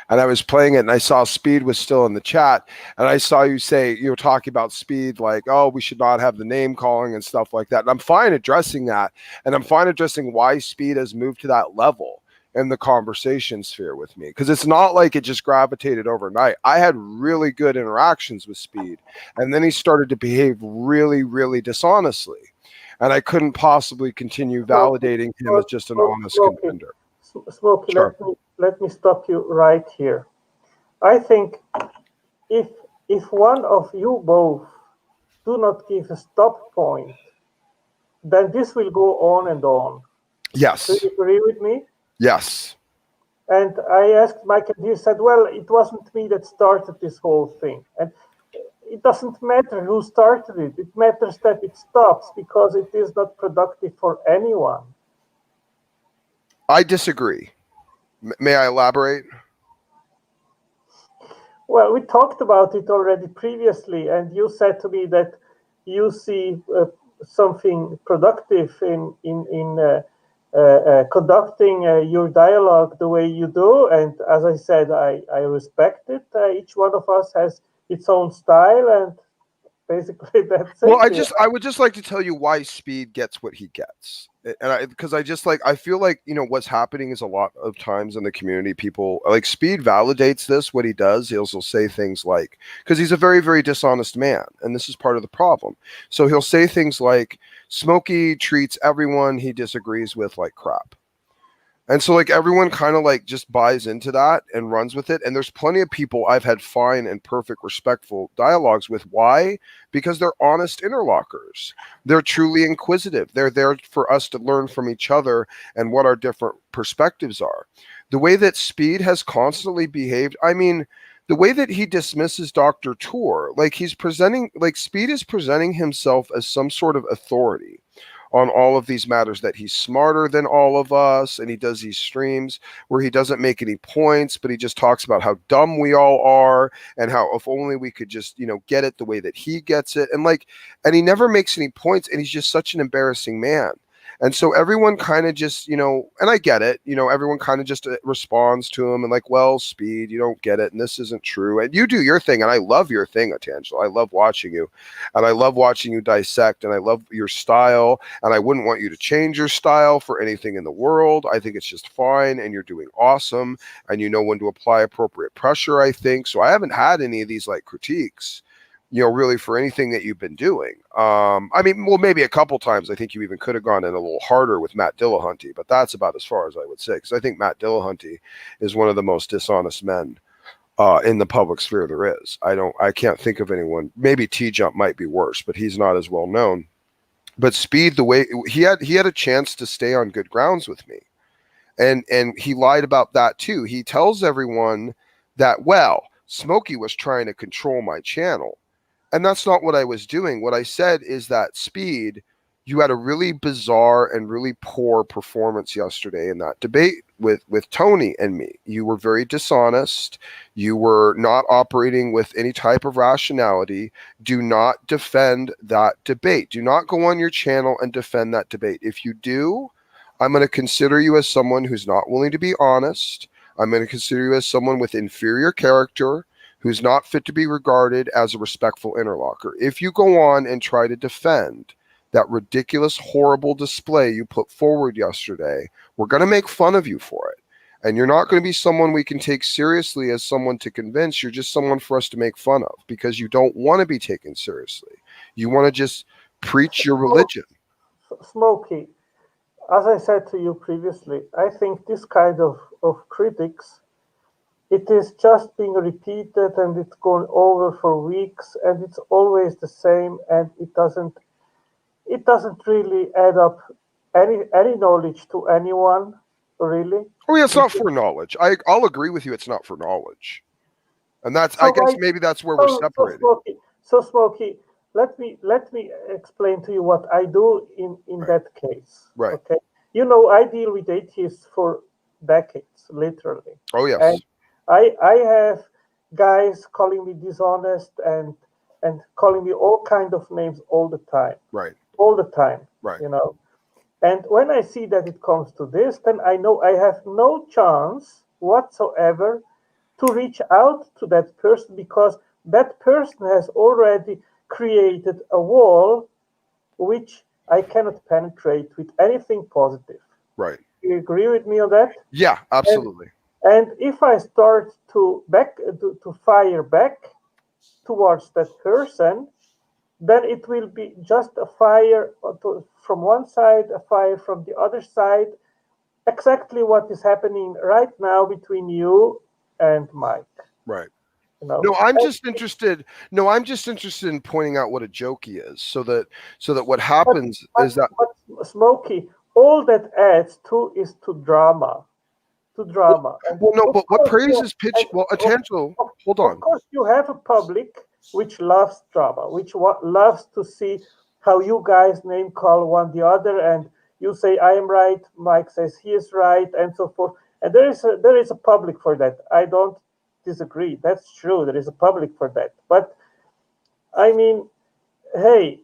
And I was playing it and I saw Speed was still in the chat. And I saw you say, you were talking about Speed, like, oh, we should not have the name calling and stuff like that. And I'm fine addressing that. And I'm fine addressing why Speed has moved to that level in the conversation sphere with me, because it's not like it just gravitated overnight. I had really good interactions with Speed, and then he started to behave really, really dishonestly, and I couldn't possibly continue validating him as just an honest contender. Smokey, Sure. let me stop you right here. I think if one of you both do not give a stop point, then this will go on and on. Yes. Do you agree with me? Yes. And I asked Mike, and he said, well, it wasn't me that started this whole thing. And it doesn't matter who started it. It matters that it stops, because it is not productive for anyone. I disagree. May I elaborate? Well, we talked about it already previously, and you said to me that you see something productive in conducting your dialogue the way you do. And as I said, I respect it. Each one of us has its own style, and basically that's Well, it. I would just like to tell you why Speed gets what he gets. And because I feel like, what's happening is a lot of times in the community, people like Speed validates this, what he does. He'll say things like, because he's a very, very dishonest man. And this is part of the problem. So he'll say things like, Smokey treats everyone he disagrees with like crap. And so like everyone kind of like just buys into that and runs with it. And there's plenty of people I've had fine and perfect, respectful dialogues with. Why? Because they're honest interlocutors. They're truly inquisitive. They're there for us to learn from each other and what our different perspectives are. The way that Speed has constantly behaved, I mean, the way that he dismisses Dr. Tour, like Speed is presenting himself as some sort of authority on all of these matters, that he's smarter than all of us, and he does these streams where he doesn't make any points, but he just talks about how dumb we all are and how if only we could just, get it the way that he gets it. And he never makes any points, and he's just such an embarrassing man. And so everyone kind of just, and I get it, everyone kind of just responds to him and like, well, Speed, you don't get it. And this isn't true. And you do your thing. And I love your thing, Otangelo. I love watching you. And I love watching you dissect. And I love your style. And I wouldn't want you to change your style for anything in the world. I think it's just fine. And you're doing awesome. And you know when to apply appropriate pressure, I think. So I haven't had any of these like critiques, really for anything that you've been doing. I mean, well, maybe a couple times I think you even could have gone in a little harder with Matt Dillahunty, but that's about as far as I would say, because I think Matt Dillahunty is one of the most dishonest men in the public sphere there is. I can't think of anyone. Maybe T-Jump might be worse, but he's not as well known. But Speed, the way he had a chance to stay on good grounds with me, and he lied about that too. He tells everyone that, well, Smokey was trying to control my channel. And that's not what I was doing. What I said is that Speed, you had a really bizarre and really poor performance yesterday in that debate with Tony and me. You were very dishonest. You were not operating with any type of rationality. Do not defend that debate. Do not go on your channel and defend that debate. If you do, I'm going to consider you as someone who's not willing to be honest. I'm going to consider you as someone with inferior character, who's not fit to be regarded as a respectful interlocutor. If you go on and try to defend that ridiculous, horrible display you put forward yesterday, we're going to make fun of you for it. And you're not going to be someone we can take seriously as someone to convince. You're just someone for us to make fun of, because you don't want to be taken seriously. You want to just preach your religion. Smokey, as I said to you previously, I think this kind of critics, it is just being repeated and it's going over for weeks and it's always the same and it doesn't really add up any knowledge to anyone, really. Oh yeah, it's not for knowledge. I'll agree with you. It's not for knowledge, and that's I So guess why maybe that's where we're separated. Smokey, let me explain to you what I do in that case. Right. Okay. You know, I deal with atheists for decades, literally. Oh yes. And I have guys calling me dishonest and calling me all kind of names all the time. Right. All the time. Right. You know. And when I see that it comes to this, then I know I have no chance whatsoever to reach out to that person because that person has already created a wall which I cannot penetrate with anything positive. Right. You agree with me on that? Yeah, absolutely. And if I start to fire back towards that person, then it will be just a fire from one side, a fire from the other side. Exactly what is happening right now between you and Mike. Right. You know? No, I'm just interested. No, I'm just interested in pointing out what a jokey is, so that what happens is that. But Smokey, all that adds to is to drama. To drama. Well, no, but what praise is pitch? Well, Otangelo, hold on. Of course, you have a public which loves drama, which loves to see how you guys name call one the other, and you say I am right, Mike says he is right, and so forth. And there is a public for that. I don't disagree. That's true. There is a public for that. But I mean, hey,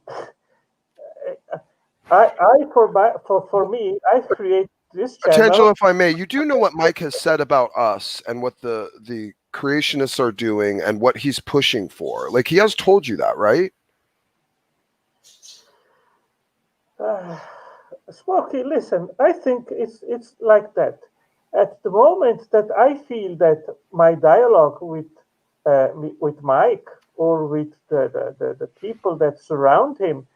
for me, I create this channel. Otangelo, if I may, you do know what Mike has said about us and what the creationists are doing and what he's pushing for. Like, he has told you that, right? Smokey, listen, I think it's like that. At the moment that I feel that my dialogue with Mike or with the people that surround him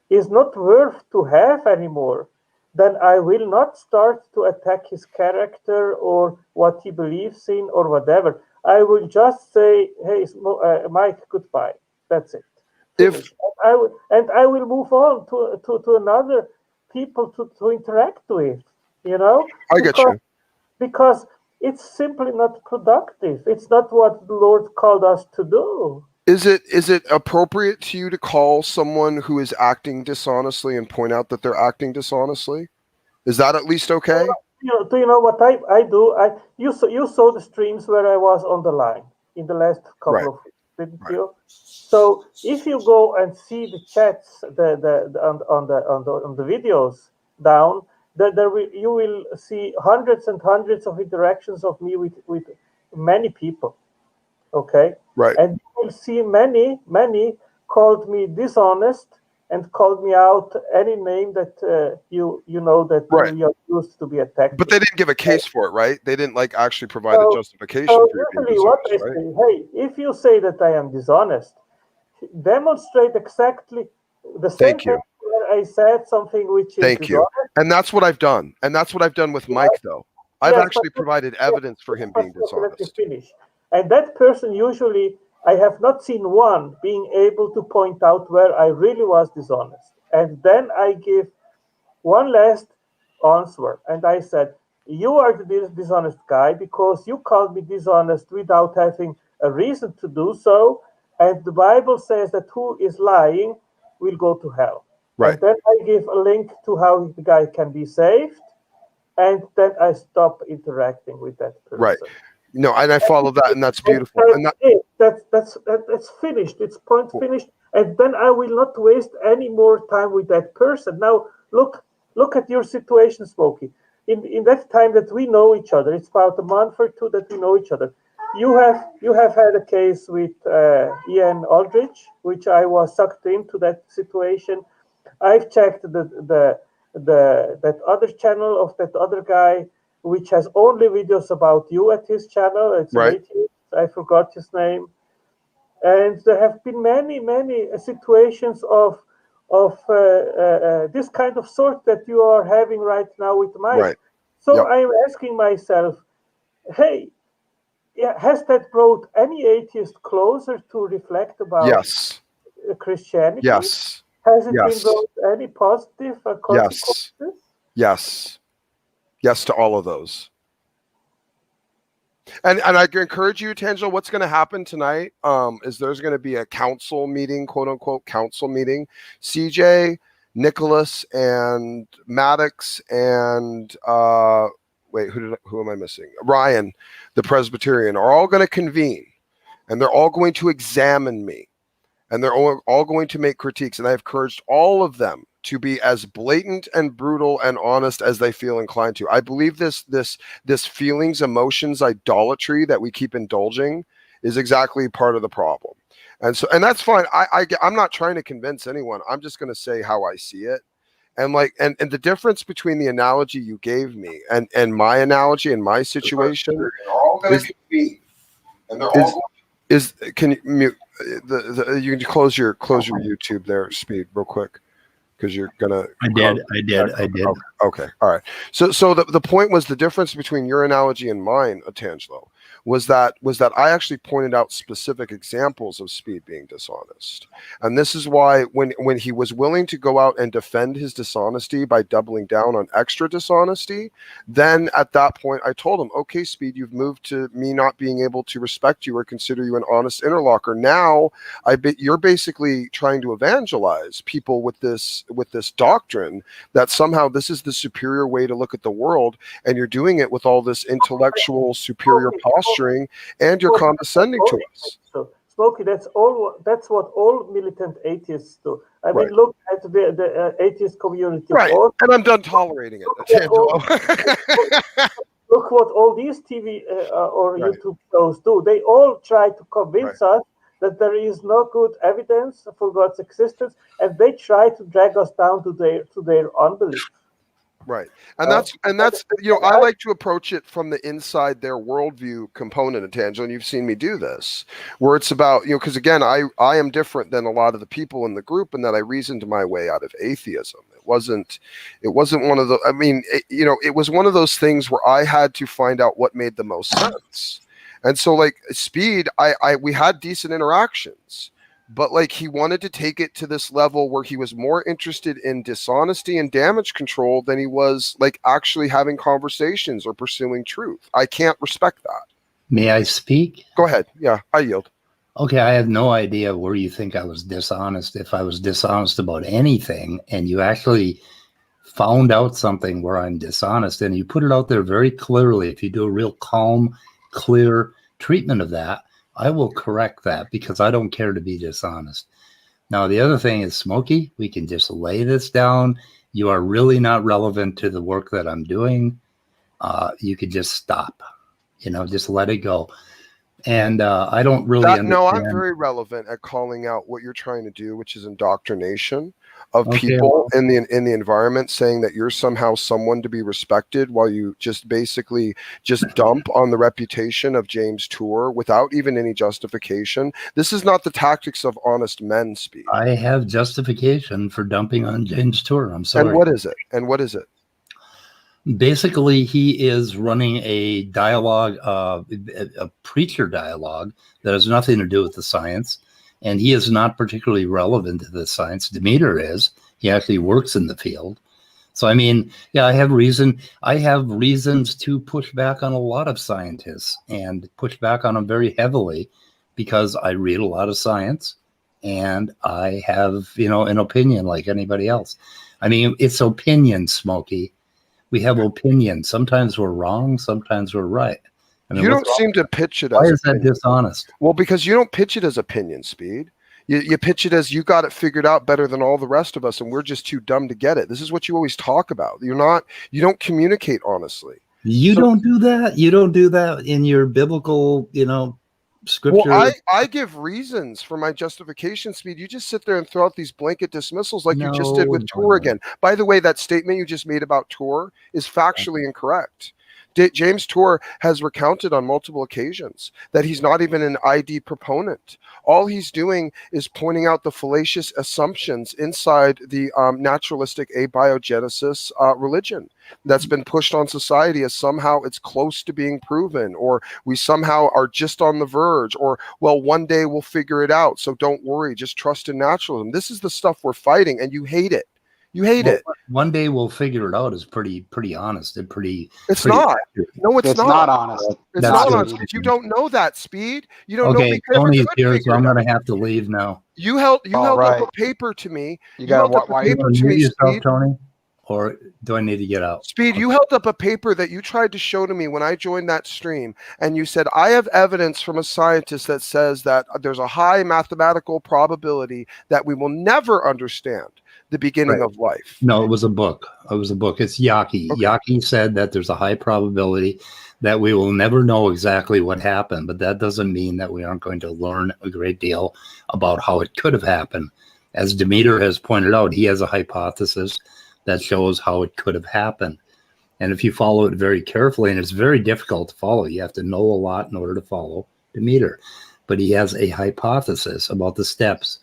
is not worth to have anymore, then I will not start to attack his character or what he believes in or whatever. I will just say, hey, Mike, goodbye. That's it. Finish. I will move on to another people to interact with, you know? I get you. Because it's simply not productive. It's not what the Lord called us to do. Is it appropriate to you to call someone who is acting dishonestly and point out that they're acting dishonestly? Is that at least okay? Do you know what I do? You saw the streams where I was on the line in the last couple of weeks, didn't you? So if you go and see the chats on the videos down, you will see hundreds and hundreds of interactions of me with many people. Okay. Right. And you will see many called me dishonest and called me out any name that you know that you're used to be attacked. But they didn't give a case for it, right? They didn't like actually provide a justification for you being usually what I dishonest, right? say, hey, if you say that I am dishonest, demonstrate exactly the same thing where I said something which is Thank you. And that's what I've done. And that's what I've done with Mike, though. I've actually provided evidence for him being dishonest. Let me finish. And that person usually, I have not seen one being able to point out where I really was dishonest. And then I give one last answer. And I said, you are the dishonest guy because you called me dishonest without having a reason to do so. And the Bible says that who is lying will go to hell. Right. And then I give a link to how the guy can be saved. And then I stop interacting with that person. Right. No, and I follow that, and that's beautiful. And that's finished. It's point finished. And then I will not waste any more time with that person. Now, look at your situation, Smokey. In that time that we know each other, it's about a month or two that we know each other. You have had a case with Ian Aldrich, which I was sucked into that situation. I've checked that other channel of that other guy, which has only videos about you at his channel. It's right. I forgot his name. And there have been many situations of of this kind of sort that you are having right now with Mike. Right. So Yep. I'm asking myself, hey, yeah, has that brought any atheist closer to reflect about Yes. Christianity? Yes. Has it been Yes. brought any positive Yes. consequences? Yes. Yes to all of those. And I encourage you, Tangelo, what's going to happen tonight is there's going to be a council meeting, quote unquote council meeting. CJ, Nicholas, and Maddox, and who am I missing? Ryan, the Presbyterian, are all going to convene, and they're all going to examine me, and they're all going to make critiques. And I've encouraged all of them to be as blatant and brutal and honest as they feel inclined to. I believe this feelings, emotions, idolatry that we keep indulging is exactly part of the problem. And that's fine. I'm not trying to convince anyone. I'm just going to say how I see it. And the difference between the analogy you gave me and my analogy and my situation is can you mute you can close your YouTube there, Speed, real quick, because you're gonna. I did. Okay, all right. So the point was the difference between your analogy and mine, Otangelo, was that I actually pointed out specific examples of Speed being dishonest, and this is why when he was willing to go out and defend his dishonesty by doubling down on extra dishonesty, then at that point I told him, okay, Speed, you've moved to me not being able to respect you or consider you an honest interlocker. Now you're basically trying to evangelize people with this doctrine that somehow this is the superior way to look at the world, and you're doing it with all this intellectual superior posturing, and you're condescending to us. So, Smokey, that's what all militant atheists do. I mean, Right. look at the atheist community. Right, and I'm done tolerating it. Look what all these TV or Right. YouTube shows do. They all try to convince us that there is no good evidence for God's existence, and they try to drag us down to their unbelief. Right. And that's I like to approach it from the inside their worldview component of Tangelo, and you've seen me do this, where it's about, because again, I am different than a lot of the people in the group in that I reasoned my way out of atheism. It wasn't one of the, it was one of those things where I had to find out what made the most sense. And so like Speed, we had decent interactions. But like he wanted to take it to this level where he was more interested in dishonesty and damage control than he was like actually having conversations or pursuing truth. I can't respect that. May I speak? Go ahead. Yeah, I yield. Okay, I have no idea where you think I was dishonest. If I was dishonest about anything, and you actually found out something where I'm dishonest, and you put it out there very clearly, if you do a real calm, clear treatment of that, I will correct that because I don't care to be dishonest. Now, the other thing is, Smokey, we can just lay this down. You are really not relevant to the work that I'm doing. You could just stop, just let it go. And I don't really understand. No, I'm very relevant at calling out what you're trying to do, which is indoctrination of people in the environment, saying that you're somehow someone to be respected, while you just basically just dump on the reputation of James Tour without even any justification. This is not the tactics of honest men, Speed. I have justification for dumping on James Tour. I'm sorry. And what is it? Basically, he is running a dialogue, a preacher dialogue that has nothing to do with the science. And he is not particularly relevant to the science. Dmiter is. He actually works in the field. So, I mean, yeah, I have reasons to push back on a lot of scientists and push back on them very heavily because I read a lot of science and I have, an opinion like anybody else. I mean, it's opinion, Smokey. We have opinions. Sometimes we're wrong. Sometimes we're right. I mean, you don't seem to pitch it as why is that dishonest? Well, because you don't pitch it as opinion, Speed. You pitch it as you got it figured out better than all the rest of us, and we're just too dumb to get it. This is what you always talk about. You don't communicate honestly. You don't do that. You don't do that in your biblical, scripture. Well, I give reasons for my justification, Speed. You just sit there and throw out these blanket dismissals like you just did with Tour again. By the way, that statement you just made about Tour is factually incorrect. James Tour has recounted on multiple occasions that he's not even an ID proponent. All he's doing is pointing out the fallacious assumptions inside the naturalistic abiogenesis religion that's been pushed on society as somehow it's close to being proven, or we somehow are just on the verge, or, well, one day we'll figure it out, so don't worry, just trust in naturalism. This is the stuff we're fighting, and you hate it. You hate it. One day we'll figure it out is pretty honest and pretty. It's pretty not. accurate. No, it's not. not honest. It's That's not true. honest. You don't know that, Speed. You don't know Okay, we never Tony's could here, so figure I'm it out. going to have to leave now. You held right. up a paper to me. You got held up a why paper You to me, yourself, Speed. Tony, or do I need to get out? Speed, you held up a paper that you tried to show to me when I joined that stream, and you said, I have evidence from a scientist that says that there's a high mathematical probability that we will never understand the beginning Right. of life. No, it was a book. It was a book. It's Yaki. Okay. Yaki said that there's a high probability that we will never know exactly what happened, but that doesn't mean that we aren't going to learn a great deal about how it could have happened. As Dmiter has pointed out, he has a hypothesis that shows how it could have happened. And if you follow it very carefully, and it's very difficult to follow, you have to know a lot in order to follow Dmiter. But he has a hypothesis about the steps.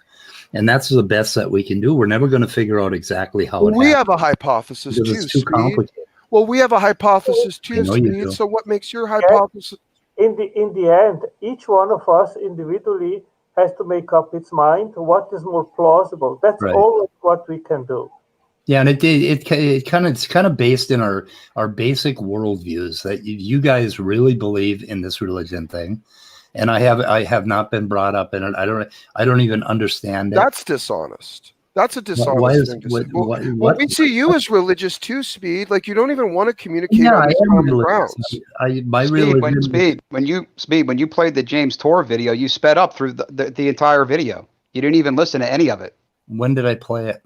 And that's the best that we can do. We're never going to figure out exactly how it We happened have a hypothesis because too, it's too Speed. complicated. Well, we have a hypothesis I too, know you do. Speed. So what makes your hypothesis? In the end, each one of us individually has to make up its mind what is more plausible. That's Right. always what we can do. Yeah, and it's kind of based in our basic worldviews that you guys really believe in this religion thing, and I have not been brought up in it. I don't even understand it. That's dishonest. That's a dishonest Why is thing to say. what? Well, we see you as religious too, Speed. Like you don't even want to communicate Yeah, on I these am common religious. grounds. My religion. When you played the James Tour video, you sped up through the entire video. You didn't even listen to any of it. When did I play it?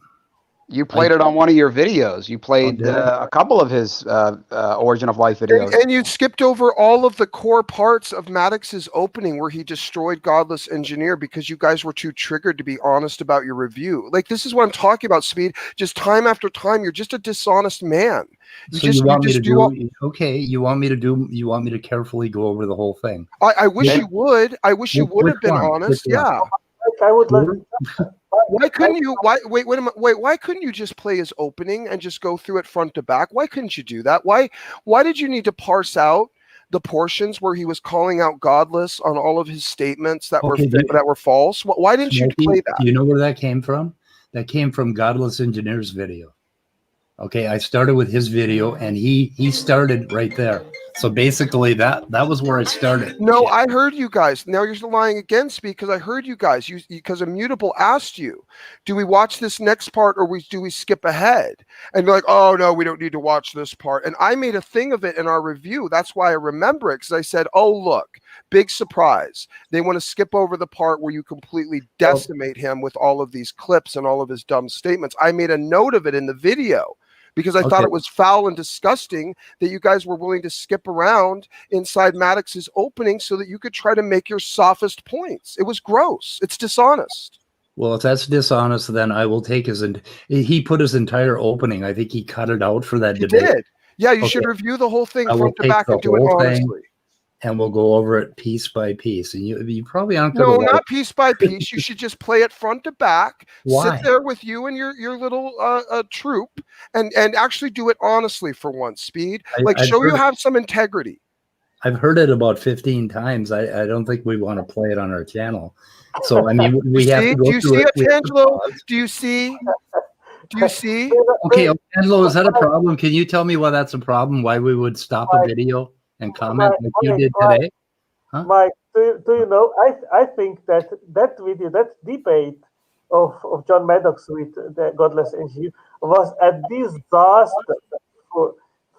You played it on one of your videos. You played did I? a couple of his Origin of Life videos. And you skipped over all of the core parts of Maddox's opening where he destroyed Godless Engineer because you guys were too triggered to be honest about your review. Like this is what I'm talking about, Speed. Just time after time, you're just a dishonest man. You want me to carefully go over the whole thing. I wish you would. I wish you would have been honest. Yeah. I would like. Why couldn't you? Wait a minute. Why couldn't you just play his opening and just go through it front to back? Why couldn't you do that? Why did you need to parse out the portions where he was calling out Godless on all of his statements that were false? Why didn't you play that? Do you know where that came from? That came from Godless Engineer's video. Okay, I started with his video, and he started right there. So basically, that was where I started. No, I heard you guys. Now you're lying against me because I heard you guys. Because Immutable asked you, do we watch this next part or do we skip ahead? And you're like, oh no, we don't need to watch this part. And I made a thing of it in our review. That's why I remember it, because I said, oh look, big surprise. They want to skip over the part where you completely decimate him with all of these clips and all of his dumb statements. I made a note of it in the video, because I thought it was foul and disgusting that you guys were willing to skip around inside Maddox's opening so that you could try to make your sophist points. It was gross. It's dishonest. Well, if that's dishonest, then I will take he put his entire opening. I think he cut it out for that debate. Did. Yeah, you should review the whole thing I will front to take back the and do it whole thing, honestly. and we'll go over it piece by piece. And you probably aren't No, going to not piece by piece. You should just play it front to back. Why? Sit there with you and your little troop and actually do it honestly for once, Speed. Show you have some integrity. I've heard it about 15 times. I don't think we want to play it on our channel. So, I mean, we have to go through it. Do you see, Otangelo? Do you see? Do you see? Okay, Otangelo, is that a problem? Can you tell me why that's a problem? Why we would stop a video and comment like you did today? Huh? Mike, do you know? I think that video, that debate of John Maddox with the Godless Engineer was a disaster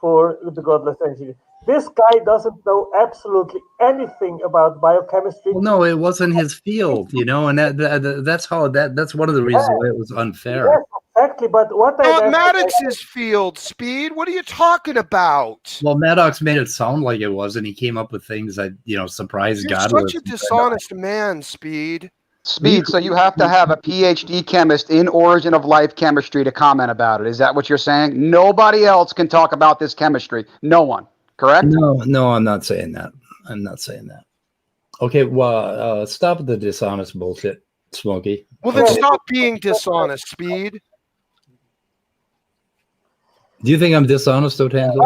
for the Godless Engineer. This guy doesn't know absolutely anything about biochemistry. Well, no, it wasn't his field, and that's one of the reasons why it was unfair. Yes, exactly. But what Maddox's field, Speed. What are you talking about? Well, Maddox made it sound like it was, and he came up with things that surprised You're God. such a dishonest man, Speed. Speed, so you have to have a PhD chemist in Origin of Life chemistry to comment about it. Is that what you're saying? Nobody else can talk about this chemistry. No one. correct? No, I'm not saying that. I'm not saying that. Okay, well, stop with the dishonest bullshit, Smokey. Well, then Okay. stop being dishonest, Speed. Do you think I'm dishonest, Otangelo?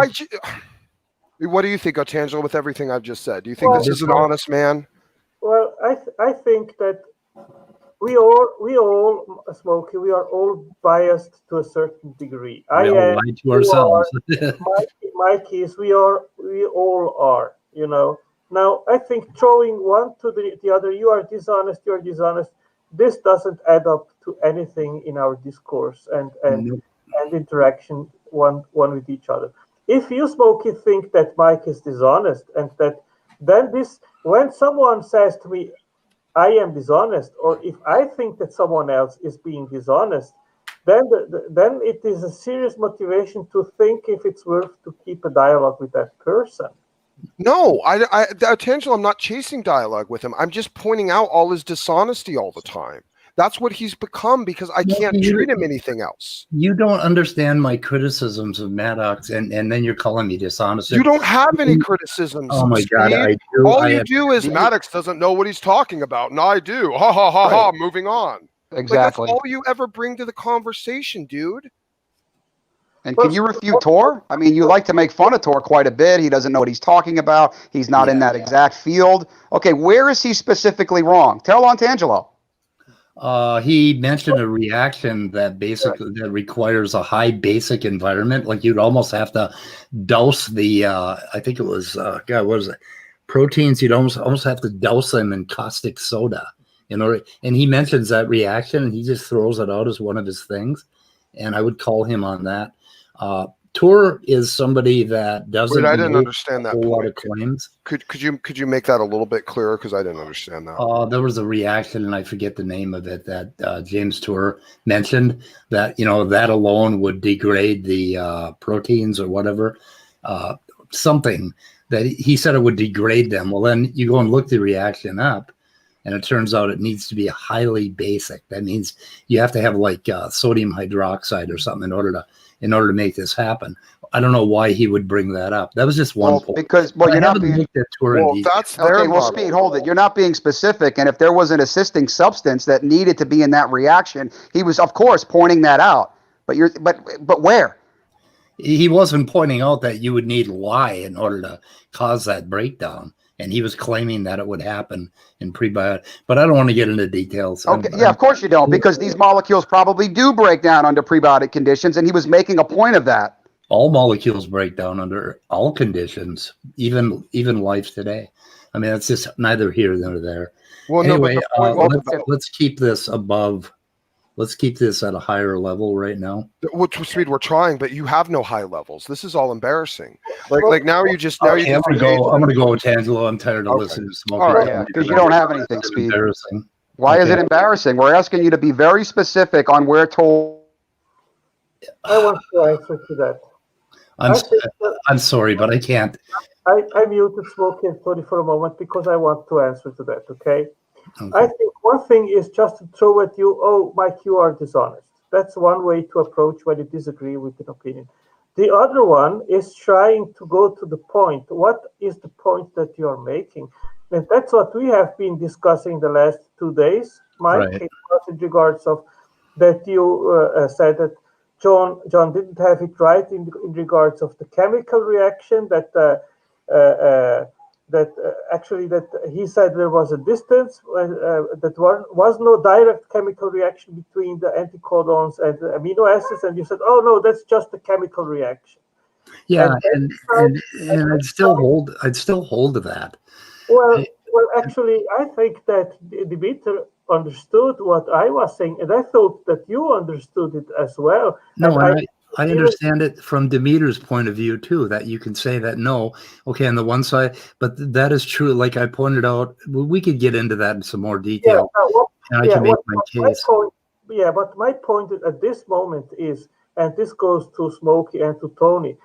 What do you think, Otangelo, with everything I've just said? Do you think Well, this is an honest man? Well, I think that we all, Smokey, we are all biased to a certain degree. We all lie to ourselves. Mikey is, we all are, you know. Now, I think throwing one to the other, you are dishonest, this doesn't add up to anything in our discourse and Nope. interaction one with each other. If you, Smokey, think that Mike is dishonest and that then this, when someone says to me, I am dishonest, or if I think that someone else is being dishonest, then then it is a serious motivation to think if it's worth to keep a dialogue with that person. No, Otangelo, I'm not chasing dialogue with him. I'm just pointing out all his dishonesty all the time. That's what he's become because I can't treat him anything else. You don't understand my criticisms of Maddox, and then you're calling me dishonest. You don't have any criticisms. Oh my God, Speed. I do. All you do is Maddox doesn't know what he's talking about, and I do. Ha ha ha ha. Moving on. Exactly. Like, that's all you ever bring to the conversation, dude. And can you refute Tor? I mean, you like to make fun of Tor quite a bit. He doesn't know what he's talking about. He's not in that exact field. Okay, where is he specifically wrong? Tell Otangelo. He mentioned a reaction that basically that requires a high basic environment. Like you'd almost have to douse the I think it was God, what was it? Proteins. You'd almost have to douse them in caustic soda in order. And he mentions that reaction, and he just throws it out as one of his things. And I would call him on that. Tor is somebody that doesn't. Wait, I didn't understand that a lot point. of claims. Could you make that a little bit clearer? Because I didn't understand that. There was a reaction, and I forget the name of it, that James Tor mentioned that that alone would degrade the proteins or whatever, something that he said it would degrade them. Well, then you go and look the reaction up, and it turns out it needs to be highly basic. That means you have to have like sodium hydroxide or something in order to make this happen. I don't know why he would bring that up. That was just one point. Because you're not being. That's their okay. Well, Speed, hold it. You're not being specific. And if there was an assisting substance that needed to be in that reaction, he was, of course, pointing that out. But where? He wasn't pointing out that you would need lye in order to cause that breakdown. And he was claiming that it would happen in prebiotic. But I don't want to get into details. Okay, yeah, of course you don't, because these molecules probably do break down under prebiotic conditions, and he was making a point of that. All molecules break down under all conditions, even life today. I mean, it's just neither here nor there. Well, anyway, let's keep this above. Let's keep this at a higher level right now. Speed, we're trying, but you have no high levels. This is all embarrassing. Like now you just now okay, you. I'm gonna go with Otangelo. I'm tired of listening to Smokey. All right, because you don't have anything, Speed. Embarrassing. Why is it embarrassing? We're asking you to be very specific on where told. I want to answer to that. I'm sorry, but I can't. I muted Smokey and Tony for a moment because I want to answer to that, okay? I think one thing is just to throw at you, oh, Mike, you are dishonest. That's one way to approach when you disagree with an opinion. The other one is trying to go to the point. What is the point that you are making? And that's what we have been discussing the last 2 days, Mike, right. in regards of that you said that John didn't have it right in regards of the chemical reaction that actually he said there was a distance that was no direct chemical reaction between the anticodons and the amino acids, and you said, oh no, that's just a chemical reaction. Yeah, and I'd still hold to that. Well, actually, I think that Dmiter understood what I was saying, and I thought that you understood it as well. No, I understand it from Dmiter's point of view too, that you can say that no, okay, on the one side, but that is true. Like I pointed out, we could get into that in some more detail, and I can make my case. But my point at this moment is, and this goes to Smokey and to Tony,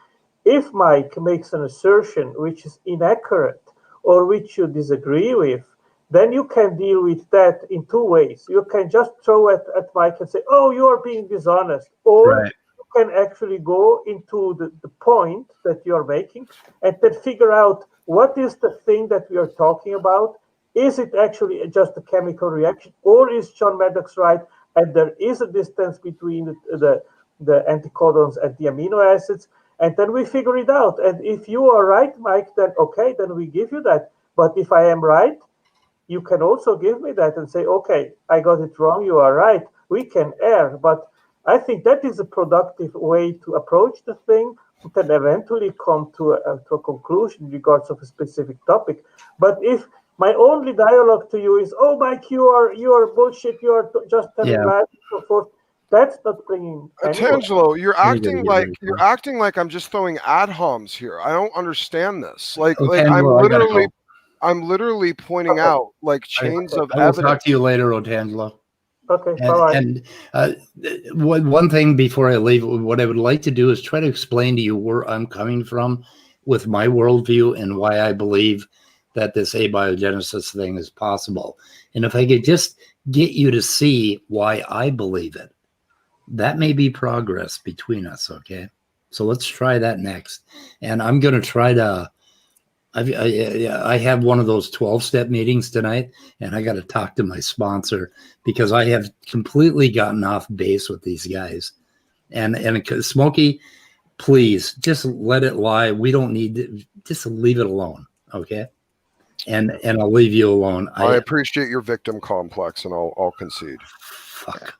if Mike makes an assertion which is inaccurate or which you disagree with, then you can deal with that in two ways. You can just throw at Mike and say, oh, you are being dishonest, or you can actually go into the point that you're making and then figure out what is the thing that we are talking about. Is it actually just a chemical reaction, or is John Maddox right? And there is a distance between the anticodons and the amino acids, and then we figure it out. And if you are right, Mike, then okay, then we give you that. But if I am right, you can also give me that and say, okay, I got it wrong, you are right. We can err, but I think that is a productive way to approach the thing, and then eventually come to a conclusion in regards of a specific topic. But if my only dialogue to you is, "Oh, Mike, you are bullshit. You are just telling Yeah. lies and so forth." That's not bringing anyone. Otangelo, you're Let me get acting it like right you're now. acting like I'm just throwing ad homs here. I don't understand this. Like Otangelo, I gotta go. I'm literally pointing Okay. out like chains of I will evidence. talk to you later, Otangelo. Okay, bye-bye. And one thing before I leave, what I would like to do is try to explain to you where I'm coming from with my worldview and why I believe that this abiogenesis thing is possible. And if I could just get you to see why I believe it, that may be progress between us, okay? So let's try that next. And I'm going to try to I have one of those 12-step meetings tonight, and I got to talk to my sponsor because I have completely gotten off base with these guys. And Smokey, please just let it lie. We don't need to, just leave it alone, okay? And I'll leave you alone. I appreciate your victim complex, and I'll concede. Fuck.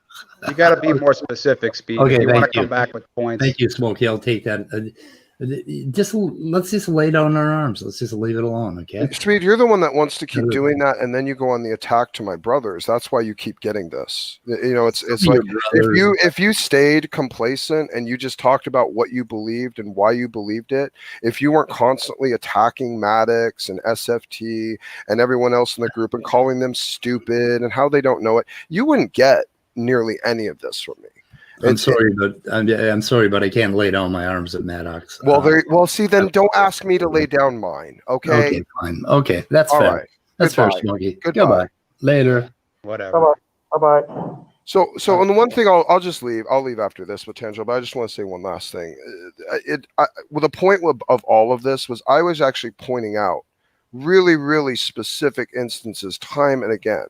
You got to be more specific, Speed. Okay, if you want thank to come you. back with points. Thank you, Smokey. I'll take that. Let's just lay down our arms. Let's just leave it alone, okay? Speed, you're the one that wants to keep doing that, and then you go on the attack to my brothers. That's why you keep getting this. You know, it's like if you stayed complacent and you just talked about what you believed and why you believed it, if you weren't constantly attacking Maddox and SFT and everyone else in the group and calling them stupid and how they don't know it, you wouldn't get nearly any of this from me. I'm sorry, but I can't lay down my arms at Maddox. Well, see, then don't ask me to lay down mine. Okay. Okay, fine. Okay, that's All fair. right. That's Goodbye. fair, Smokey. Goodbye. Later. Whatever. Bye-bye. So on the one thing I'll just leave. I'll leave after this potential, but I just want to say one last thing. The point of all of this was I was actually pointing out really, really specific instances time and again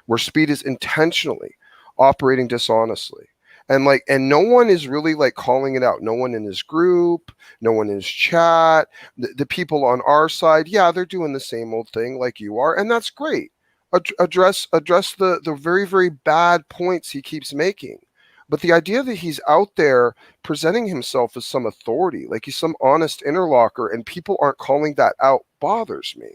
where Speed is intentionally operating dishonestly. And no one is really calling it out. No one in his group, no one in his chat, the people on our side. Yeah, they're doing the same old thing like you are. And that's great. Address the very, very bad points he keeps making. But the idea that he's out there presenting himself as some authority, like he's some honest interlocker, and people aren't calling that out bothers me.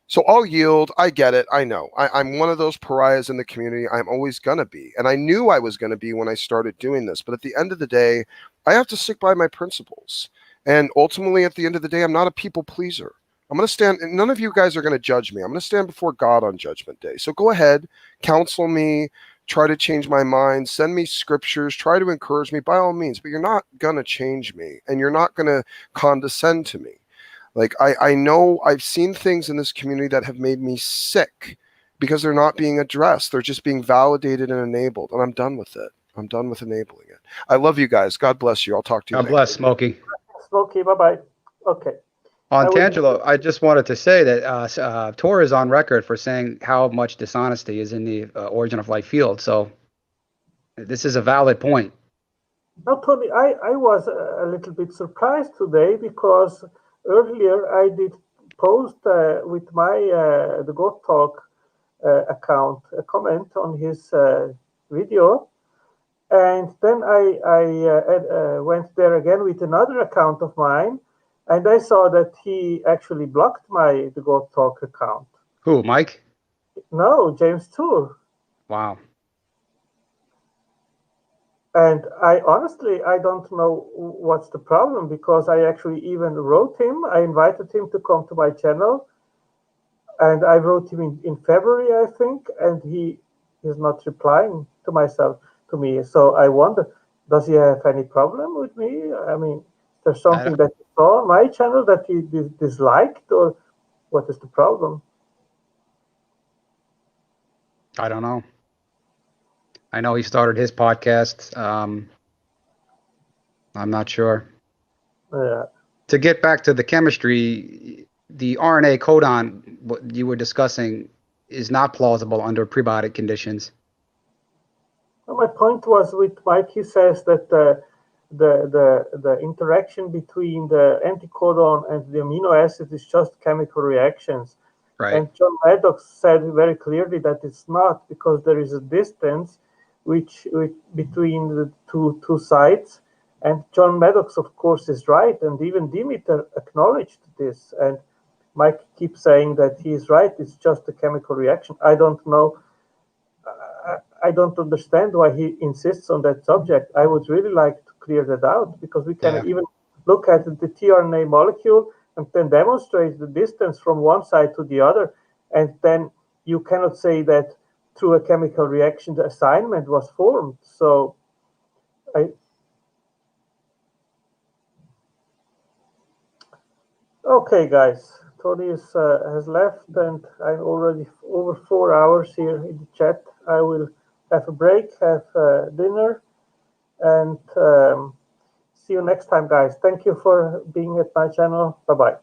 So I'll yield. I get it. I know. I'm one of those pariahs in the community. I'm always going to be. And I knew I was going to be when I started doing this. But at the end of the day, I have to stick by my principles. And ultimately, at the end of the day, I'm not a people pleaser. I'm going to stand, and none of you guys are going to judge me. I'm going to stand before God on Judgment Day. So go ahead, counsel me, try to change my mind, send me scriptures, try to encourage me by all means. But you're not going to change me, and you're not going to condescend to me. I know I've seen things in this community that have made me sick because they're not being addressed. They're just being validated and enabled. And I'm done with it. I'm done with enabling it. I love you guys. God bless you. I'll talk to you. God bless, Smokey. Smokey, bye-bye. Okay. Otangelo, I just wanted to say that Tor is on record for saying how much dishonesty is in the origin of life field. So this is a valid point. Now, Tony, I was a little bit surprised today because earlier I did post with my the God Talk account a comment on his video, and then I went there again with another account of mine, and I saw that he actually blocked the God Talk account. Who, Mike? No, James Tour. Wow. And I don't know what's the problem, because I actually even wrote him. I invited him to come to my channel, and I wrote him in February, I think, and he is not replying to me. So I wonder, does he have any problem with me? I mean, there's something that he saw on my channel that he disliked, or what is the problem? I don't know. I know he started his podcast. I'm not sure. Yeah. To get back to the chemistry, the RNA codon, what you were discussing, is not plausible under prebiotic conditions. Well, my point was with Mike. He says that the interaction between the anticodon and the amino acid is just chemical reactions. Right. And John Maddox said very clearly that it's not, because there is a distance which between the two sites. And John Maddox, of course, is right, and even Dmiter acknowledged this. And Mike keeps saying that he is right. It's just a chemical reaction. I don't know. I don't understand why he insists on that subject. I would really like to clear that out, because we can even look at the tRNA molecule and then demonstrate the distance from one side to the other. And then you cannot say that through a chemical reaction the assignment was formed. So okay, guys, Tony has left, and I'm already over 4 hours here in the chat. I will have a break, have dinner, and see you next time, guys. Thank you for being at my channel. Bye-bye.